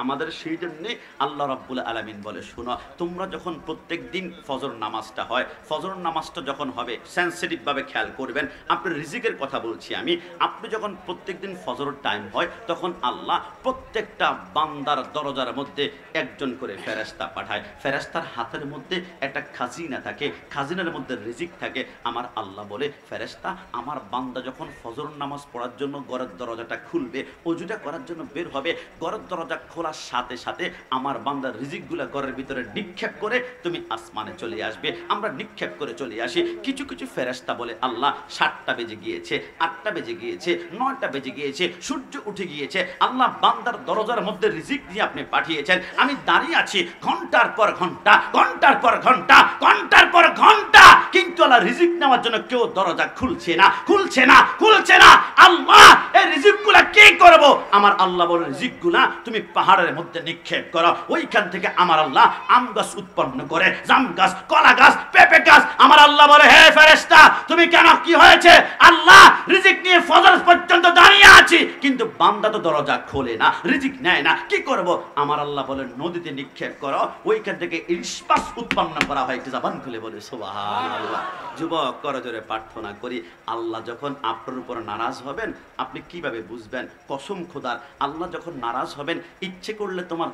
A: আমাদের সেই জন্যে আল্লাহ রাব্বুল আলামিন বলে, শোনো, তোমরা যখন প্রত্যেক দিন ফজর নামাজটা হয়, ফজর নামাজটা যখন হবে সেন্সিটিভ ভাবে খেয়াল করবেন। আপনার রিজিকের কথা বলছি আমি। আপনি যখন প্রত্যেক দিন ফজর টাইম হয়, তখন আল্লাহ প্রত্যেকটা বান্দার দরজার মধ্যে একজন করে ফেরেশতা পাঠায়। ফেরেশতার হাতের মধ্যে একটা খাজিনা থাকে, খাজিনার মধ্যে রিজিক থাকে। আমার আল্লাহ বলে, ফেরেশতা আমার বান্দা যখন ফজর নামাজ পড়ার জন্য ঘরের দরজাটা খুলবে, ওযুটা করার জন্য বের হবে, ঘরের দরজা খোলার সাথে সাথে আমার বান্দার রিজিকগুলো ঘরের ভিতরে নিক্ষেপ করে তুমি আসমানে চলে আসবে। আমরা নিক্ষেপ করে চলে আসি। কিছু কিছু ফেরেশতা বলে, আল্লাহ 7টা বেজে গিয়েছে, 8টা বেজে গিয়েছে, 9টা বেজে গিয়েছে, সূর্য উঠে গিয়েছে, আল্লাহ বান্দার দরজার মধ্যে রিজিক দিয়ে আপনি পাঠিয়েছেন, আমি দাঁড়িয়ে আছি ঘন্টার পর ঘন্টা, ঘন্টার পর ঘন্টা, ঘন্টার পর ঘন্টা, কিন্তু আল্লাহ রিজিক নেওয়ার জন্য কেউ দরজা খুলছে না, খুলছে না, খুলছে না। আল্লাহ এই রিজিকগুলা কি করব? আমার আল্লাহ বলে, রিজিকগুলা তুমি পাহাড়ের মধ্যে নিক্ষেপ করো, ওইখান থেকে আমার আল্লাহ আম গাছ উৎপন্ন করে, জাম গাছ, কলা গাছ, পেঁপে গাছ। আমার আল্লাহ বলে, হে ফেরেশতা, তুমি কেন, কি হয়েছে? আল্লাহ রিজিক নিয়ে ফজর পর্যন্ত দাঁড়িয়ে আছি, কিন্তু বান্দা তো দরজা খোলে না, রিজিক নেয় না, কি করব? আমার আল্লাহ বলে, নদীতে নিক্ষেপ করো, ওইখান থেকে ইলিশ মাছ উৎপন্ন করা হয়। একটু জবান খুলে বলে সুবহানাল্লাহ। যুবক, করজোরে প্রার্থনা করি, আল্লাহ যখন আপনার উপর নারাজ হবেন, আপনি কিভাবে বুঝবেন? কসম খোদার, আল্লাহ যখন নারাজ হবেন, ইচ্ছে করলে তোমার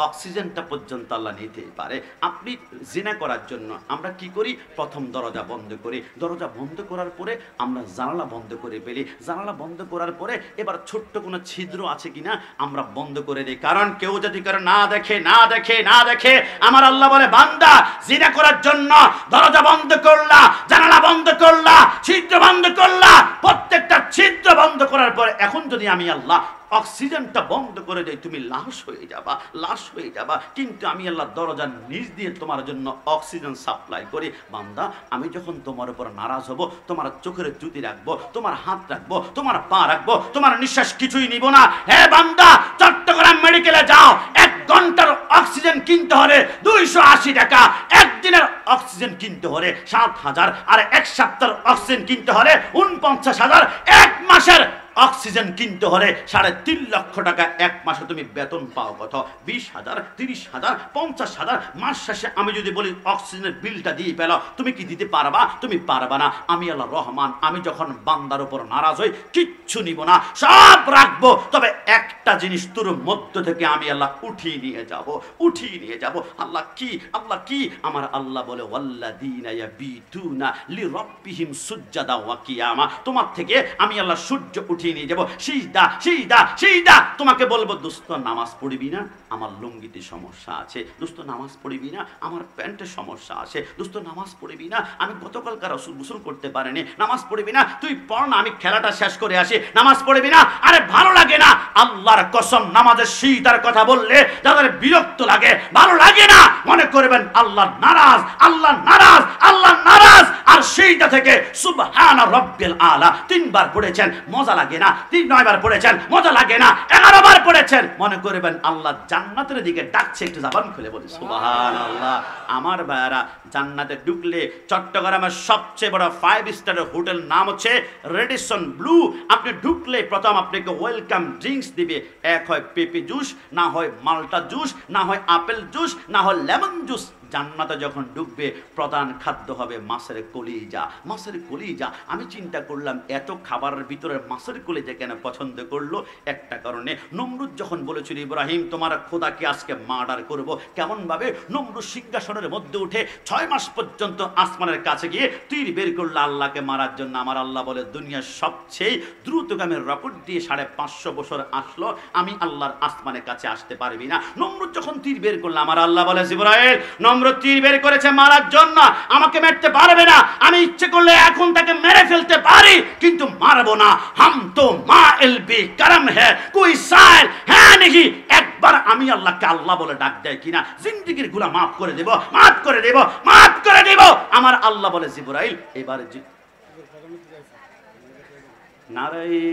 A: অক্সিজেনটা পর্যন্ত আল্লাহ নিতে পারে। আপনি জিনা করার জন্য আমরা কি করি? প্রথম দরজা বন্ধ করি, দরজা বন্ধ করার পরে আমরা জানালা বন্ধ করে ফেলি, জানালা বন্ধ করার পরে এবার ছোট্ট কোনো ছিদ্র আছে কিনা আমরা বন্ধ করে দিই, কারণ কেউ যদি করে না দেখে, না দেখে, না দেখে। আমার আল্লাহ বলে, বান্দা জিনা করার জন্য দরজা বন্ধ করলা, জানালা বন্ধ করলা, ছিদ্র বন্ধ করলা, প্রত্যেকটা ছিদ্র বন্ধ করার পরে এখন যদি আমি আল্লাহ অক্সিজেনটা বন্ধ করে দেয়, তুমি লাশ হয়ে যাবা, লাশ হয়ে যাবা। কিন্তু আমি আল্লাহ দরজার নিচ দিয়ে তোমার জন্য অক্সিজেন সাপ্লাই করি। বান্দা, আমি যখন তোমার উপর নারাজ হব, তোমার চোখের জুতি রাখবো, তোমার হাত রাখবো, তোমার পা রাখবো, তোমার নিঃশ্বাস কিছুই নিব না। হে বান্দা, চট্টগ্রাম মেডিকেলে যাও, 1 ঘন্টার অক্সিজেন কিনতে হলে 280 টাকা, একদিনের অক্সিজেন কিনতে হলে 7,000, আর 1 সপ্তাহের অক্সিজেন কিনতে হলে 49,000, 1 মাসের অক্সিজেন কিনতে হলে 3.5 লক্ষ টাকা। 1 মাসে তুমি বেতন পাও কত? 20,000, 30,000, 50,000। মাস শেষে আমি যদি বলি অক্সিজেনের বিলটা দিয়ে পেলো, তুমি কি দিতে পারবা? তুমি পারবা না। আমি আল্লাহ রহমান, আমি যখন বান্দার উপর নারাজ হই, কিচ্ছু নিব না, সব রাখবো, তবে একটা জিনিস তোর মধ্য থেকে আমি আল্লাহ উঠিয়ে নিয়ে যাব, উঠিয়ে নিয়ে যাব। আল্লাহ কি? আল্লাহ কি? আমার আল্লাহ বলে, ওয়াল্লাযীনা ইয়াবিতুনা লিরাব্বিহিম সুজ্জাদা ওয়া কিয়ামা। তোমার থেকে আমি আল্লাহ সূর্য উঠিয়ে নিয়ে যাব, সিজদা, সিজদা, সিজদা। তোমাকে বলবো, দোস্ত নামাজ পড়বি না? আমার লুঙ্গিতে সমস্যা আছে। দোস্ত নামাজ পড়বি না? আমার প্যান্টে সমস্যা আছে। দোস্ত নামাজ পড়বি না? আমি গতকালকার গোসল করতে পারিনি। নামাজ পড়বি না? তুই পড় না, আমি খেলাটা শেষ করে আসি। নামাজ পড়বি না? আরে ভালো লাগে না, আল্লাহর কসম, নামাজের সিজদার কথা বললে যাদের বিরক্ত লাগে, ভালো লাগে না, মনে করবেন আল্লাহ নারাজ, আল্লাহ নারাজ, আল্লাহ নারাজ। আর সিজদা থেকে সুবহান রাব্বিল আলা 3 বার পড়েছেন, মজা লাগে না? 9 বার পড়েছেন, মজা লাগে না? 11 বার পড়েছেন, মনে করবেন আল্লাহ জান্নাতের দিকে ডাকছে। একটু জবান খুলে বলি সুবহানাল্লাহ। আমার ভাইরা, জান্নাতে ঢুকলে চট্টগ্রামের সবচেয়ে বড় 5 স্টারের হোটেল নাম হচ্ছে রেডিসন ব্লু। আপনি ঢুকলে প্রথম আপনাকে ওয়েলকাম ড্রিঙ্কস দিবে। এক হয় পেপি জুস, না হয় মাল্টা জুস, না হয় আপেল জুস, না হয় লেমন জুস। জান্নাতে যখন ঢুকবে প্রধান খাদ্য হবে মাছের কলিজা, মাছের কলিজা। আমি চিন্তা করলাম, এত খাবারের ভিতরে মাছের কলিজা কেন পছন্দ করলো? একটা কারণে, নমরুদ যখন বলেছিল, ইব্রাহিম তোমার খোদাকে আজকে মার্ডার করব, কেমন ভাবে? নমরুদ সিংহাসনের মধ্যে উঠে 6 মাস পর্যন্ত আসমানের কাছে গিয়ে তীর বের করলো আল্লাহকে মারার জন্য। আমার আল্লাহ বলে, দুনিয়ার সবচেয়ে দ্রুতগামী রকেট দিয়ে 550 বছর আসলো, আমি আল্লাহর আসমানের কাছে আসতে পারবি না। নমরুদ যখন তীর বের করলো, আমার আল্লাহ বলে, জিবরাইল, নমরুদ তীর বের করেছে মারার জন্য, আমাকে মারতে পারবে না। আমি ইচ্ছে করলে এখন তাকে মেরে ফেলতে পারি, কিন্তু মারবো না। হাম তো মাইল বি করম হ্যায়, কোই সাইল হ্যাঁ नहीं। 1 একবার আমি আল্লাহকে আল্লাহ বলে ডাক দেয় কিনা, জিন্দেগির গুনাহ মাফ করে দেব, মাফ করে দেব, মাফ করে দেব। আমার আল্লাহ বলে জিবরাইল এবারে নারায়ে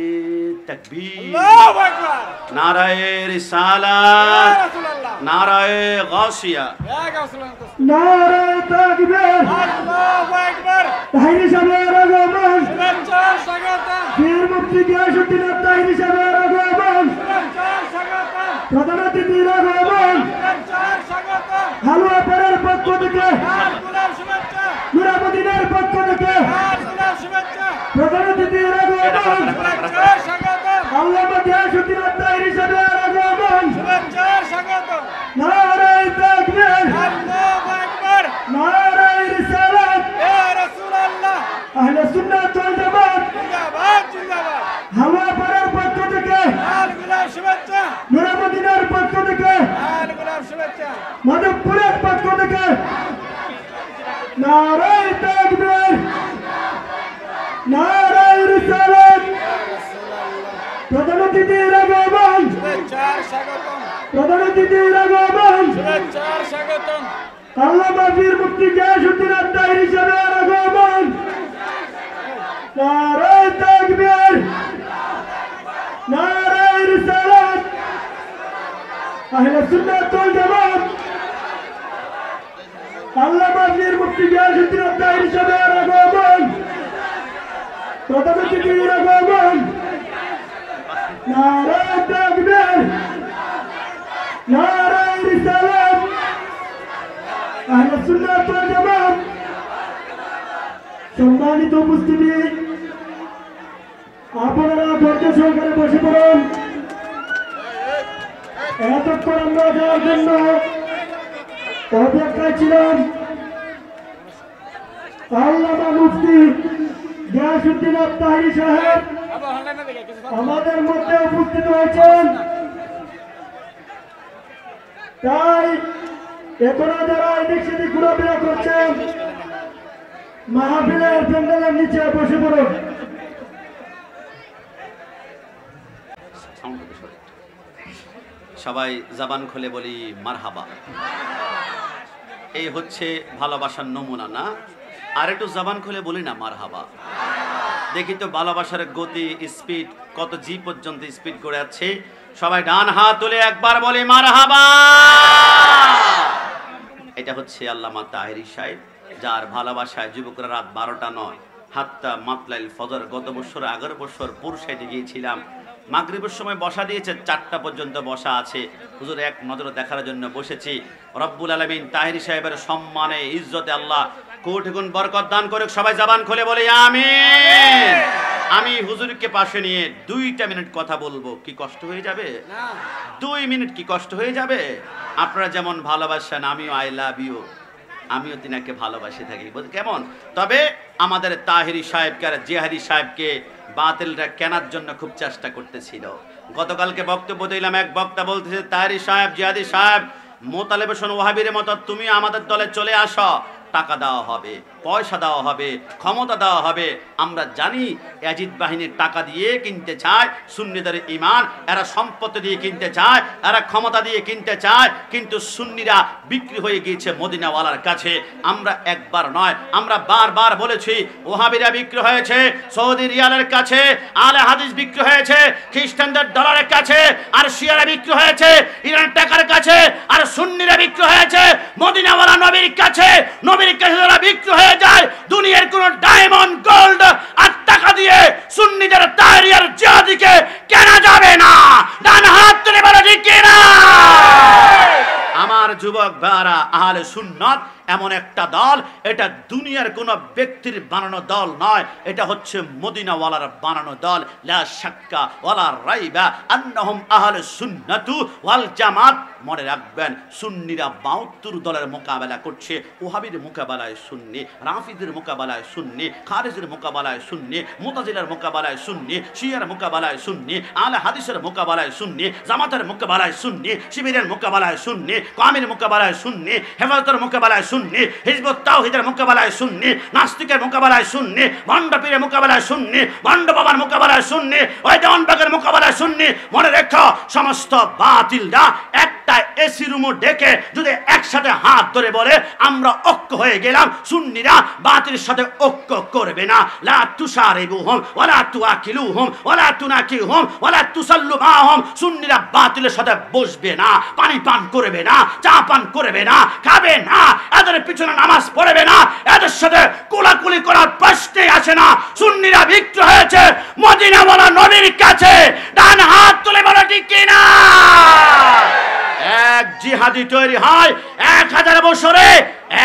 A: তাকবীর,
C: আল্লাহু আকবার,
A: নারায়ে রিসালাত,
C: ইয়া রাসূলুল্লাহ,
A: নারায়ে গাসিয়া,
C: ইয়া রাসূলুল্লাহ,
D: নারায়ে তাকবীর,
C: আল্লাহু আকবার।
D: তাহিরি সাহেবের আগমন,
C: শুভেচ্ছা স্বাগতম,
D: পীর মুফতি গিয়াসউদ্দিন তাহিরি সাহেবের আগমন,
C: শুভেচ্ছা স্বাগতম,
D: প্রধান অতিথির আগমন,
C: শুভেচ্ছা স্বাগতম,
D: হালুয়া পাড়ার পক্ষ থেকে,
C: আলগুলার শুভেচ্ছা,
D: নুরামদিনের পক্ষ থেকে,
C: আলগুলার শুভেচ্ছা,
D: প্রধান অতিথির আগমন,
C: শুভেচ্ছা স্বাগতম,
D: আল্লামা গিয়াসউদ্দিন তাহিরি সাহেবের আগমন,
C: শুভেচ্ছা স্বাগতম,
D: নারায়ে তাকবীর,
C: আল্লাহু আকবার,
D: নারায়ে রিসালাত,
C: ইয়া রাসূলুল্লাহ,
D: আহলে সুন্নাত ওয়াল জামাত,
C: জিন্দাবাদ জিন্দাবাদ,
D: হালুয়া পাড়ার পক্ষ থেকে,
C: আলগুলার শুভেচ্ছা,
D: নুরামদিনের পক্ষ থেকে,
C: আলগুলার শুভেচ্ছা,
D: মাধবপুরের পক্ষ থেকে, নারায়ে তাকবীর, নারায়ে রিসালাত, প্রধান অতিথির আগমন,
C: শুভেচ্ছা স্বাগতম,
D: প্রধান অতিথির আগমন,
C: শুভেচ্ছা স্বাগতম,
D: আল্লামা পীর মুফতি গিয়াসউদ্দিন তাহিরি সাহেবের আগমন, নারায়ে তাকবীর, নারায়ে রিসালাত, আহলে সুন্নাত ওয়াল জামাত, আল্লামা পীর মুফতি গিয়াসউদ্দিন তাহিরি সাহেবের আগমন, প্রধান অতিথির আগমন, নারায়ে তাকবীর, নারায়ে রিসালাত, আহলে সুন্নাত ওয়াল জামাত। সম্মানিত উপস্থিতি, আপনারা ধৈর্য সহকারে বসে পড়ুন। এতক্ষণ আমরা যাওয়ার জন্য অপেক্ষায় ছিলাম। আল্লামা মুফতি গিয়াসউদ্দিন তাহিরি সাহেব
C: আবার অনলাইনে দেখে কিছু
D: আমাদের মধ্যে উপস্থিত হয়েছেন। তাই এখনো যারা এদিক সেদিক ঘোরাফেরা করছেন, মাহফিলের প্যান্ডেলের নিচে বসে পড়ুন।
A: সবাই জবান খুলে বলি মারহাবা। এই হচ্ছে ভালোবাসার নমুনা না? আর একটু জবান খুলে বলি না মারহাবা। দেখি তো ভালোবাসার গতি, স্পিড কত জি পর্যন্ত স্পিড করে যাচ্ছে। সবাই ডান হাত তুলে একবার বলি মারহাবা। এটা হচ্ছে আল্লামা তাহেরি সাহেব, যার ভালোবাসায় যুবকরা রাত 12টা নয়, হাত্তা মাতলাইল ফজর। গত বছর 11 বছর পুর সাইডে গিয়েছিলাম, মাগরিবের সময় বসা দিয়েছে, 4টা পর্যন্ত বসা আছে। হুজুর এক নজরে দেখার জন্য বসেছি। রব্বুল আলামিন তাহেরি সাহেবের সম্মানে, ইজ্জতে আল্লাহ কোটি গুণ বরকত দান করুক। সবাই জবান খুলে বলে আমিন। আমি হুজুরকে পাশে নিয়ে 2টা মিনিট কথা বলবো, কি কষ্ট হয়ে যাবে? 2 মিনিট কি কষ্ট হয়ে যাবে? আপনারা যেমন ভালোবাসেন, আমিও আই লাভ ইউ, আমিও তিনাকে ভালোবাসে থাকি। কেমন? তবে আমাদের তাহেরি সাহেবকে আর জিহাদি সাহেবকে বাতিলরা কেনার জন্য খুব চেষ্টা করতেছিল। গতকালকে বক্তব্য দিলাম, এক বক্তা বলতেছে, তাহেরি সাহেব, জিহাদি সাহেব, মোতালেব হোসেন ওয়াহাবির মতো তুমি আমাদের দলে চলে আসো, টাকা দেওয়া হবে, পয়সা দেওয়া হবে, ক্ষমতা দেওয়া হবে। আমরা জানি ইয়াজিদ বাহিনীর টাকা দিয়ে কিনতে চায় সুন্নিদের ঈমান, এরা সম্পত্তি দিয়ে কিনতে চায়, এরা ক্ষমতা দিয়ে কিনতে চায়, কিন্তু সুন্নিরা বিক্রি হয়ে গিয়েছে মদিনাওয়ালার কাছে। আমরা একবার নয়, আমরা বারবার বলেছি, ওহাবিরা বিক্রি হয়েছে সৌদি রিয়ালের কাছে, আলে হাদিস বিক্রি হয়েছে খ্রিস্টানদের ডলারের কাছে, আর শিয়ারা বিক্রি হয়েছে ইরান টাকার কাছে, আর সুন্নিরা বিক্রি হয়েছে মদিনাওয়ালা নবীর কাছে। নবীর কাছে যারা বিক্রি হয়ে যায়, দুনিয়ার কোন ডায়মন্ড, গোল্ড আর টাকা দিয়ে সুন্নিদের তাহেরি আর জিহাদিকে কেনা যাবে না। ডান হাত তুলে বলে ঠিক কিনা? আমার যুবক ভাইরা, আহলে সুন্নাত এমন একটা দল, এটা দুনিয়ার কোন ব্যক্তির বানানো দল নয়, এটা হচ্ছে মদিনাওয়ালার বানানো দল। লা শাক্কা ওয়ালা রাইবা আন্নাহুম আহলে সুন্নাতু ওয়াল জামাত। মনে রাখবেন, সুন্নিরা 72 দলের মোকাবেলা করছে। ওহাবির মোকাবেলায় সুন্নি, রাফিদের মোকাবেলায় সুন্নি, খারিজের মোকাবেলায় সুন্নি, মুতাজিলার মোকাবেলায় সুন্নি, শিয়ার মোকাবেলায় সুন্নি, আলে হাদিসের মোকাবেলায় সুন্নি, জামাতের মোকাবেলায় সুন্নি, শিবিরের মোকাবেলায় সুন্নি, কামের মোকাবেলায় সুন্নি, হেফাজতের মোকাবেলায় সুন্নি, হিজবুত তাওহীদের মোকাবেলায় সুন্নি, নাস্তিকের মোকাবেলায় সুন্নি, ভণ্ড পীরের মোকাবেলায় সুন্নি, ভণ্ড বাবার মোকাবেলায় সুন্নি, ওই দেওয়ানবাগের মোকাবেলায় বলে সুন্নি মনে রেখো সমস্ত বাতিলরা একটা এসি রুমে ডেকে যদি একসাথে হাত ধরে বলে আমরা ঐক্য হয়ে গেলাম, সুন্নিরা বাতিলের সাথে ঐক্য করবে না। লা তুশারিবুহুম ওয়ালা তুআকিলুহুম ওয়ালা তুনাকিহুম ওয়ালা তুসাল্লু মাহুম। সুন্নিরা বাতিলের সাথে বসবে না, পানি পান করবে না, চা পান করবে না, খাবে না, এদের পিছনে নামাজ পড়বে না, এদের সাথে কোলাকুলি করার প্রশ্নই আসে না। সুন্নিরা বিক্রি হয়েছে মদিনাওয়ালা নবীর কাছে। ডান হাত তুলে বলো ঠিক কিনা? এক জিহাদি তৈরি হয় 1000 বছরে,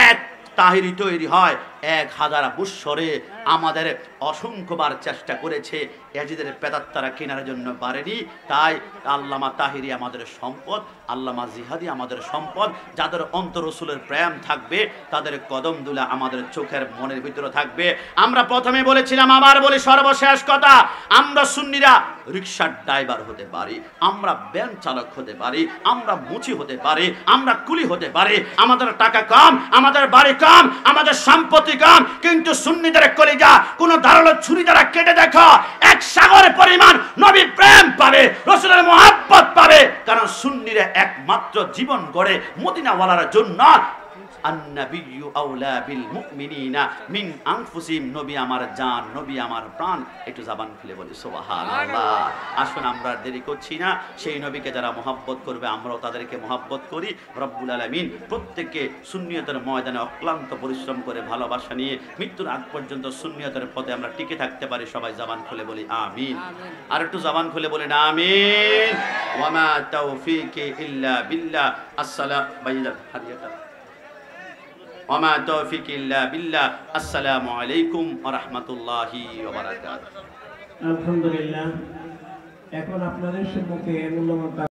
A: এক তাহিরি তৈরি হয় 1000 বছরে। আমাদের অসংখ্যবার চেষ্টা করেছে, ইয়াজিদের পেতাত্তারা কেনার জন্য পারেনি। তাই আল্লামা তাহিরি আমাদের সম্পদ, আল্লামা জিহাদি আমাদের সম্পদ। যাদের অন্তর রাসূলের প্রেম থাকবে তাদের কদম দুলা আমাদের চোখের মনের ভিতরে থাকবে। আমরা প্রথমে বলেছিলাম, আবার বলি সর্বশেষ কথা, আমরা সুন্নিরা রিকশার ড্রাইভার হতে পারি, আমরা ভ্যান চালক হতে পারি, আমরা মুচি হতে পারি, আমরা কুলি হতে পারি, আমাদের টাকা কম, আমাদের বাড়ি কম, আমাদের সম্পত্তি কম, কিন্তু সুন্নিদের কলিজা কোন ধারালো ছুরি দ্বারা কেটে দেখো, এক সাগর পরিমাণ নবী প্রেম পাবে, রাসূলের মুহাব্বত পাবে। কারণ সুন্নিরা একমাত্র জীবন গড়ে মদিনাওয়ালার জন্য। আন-নাবিয়্যু আওলা বিল মুমিনিনা মিন আনফুসিহিম। নবী আমার জান, নবী আমার প্রাণ। একটু জবান খুলে বলি সুবহানাল্লাহ। আসুন আমরা দেরি করছি না, সেই নবীকে যারা মুহাব্বত করবে আমরাও তাদেরকে মুহাব্বত করি। রব্বুল আলামিন প্রত্যেককে সুন্নিয়তের ময়দানে অক্লান্ত পরিশ্রম করে ভালোবাসা নিয়ে মৃত্যুর আগ পর্যন্ত সুন্নিয়তের পথে আমরা টিকে থাকতে পারি। সবাই জবান খুলে বলি আমিন। আর একটু জবান খুলে বলেন আমিন। ওয়া মা তাওফীকি ইল্লা বিল্লাহ। আসসালামু আলাইকুম ওয়ামা তৌফিক ইল্লা বিল্লাহ। আসসালামু আলাইকুম ওয়া রাহমাতুল্লাহি ওয়া বারাকাতুহু।
D: আলহামদুলিল্লাহ। এখন আপনাদের সম্মুখে মূল্যবান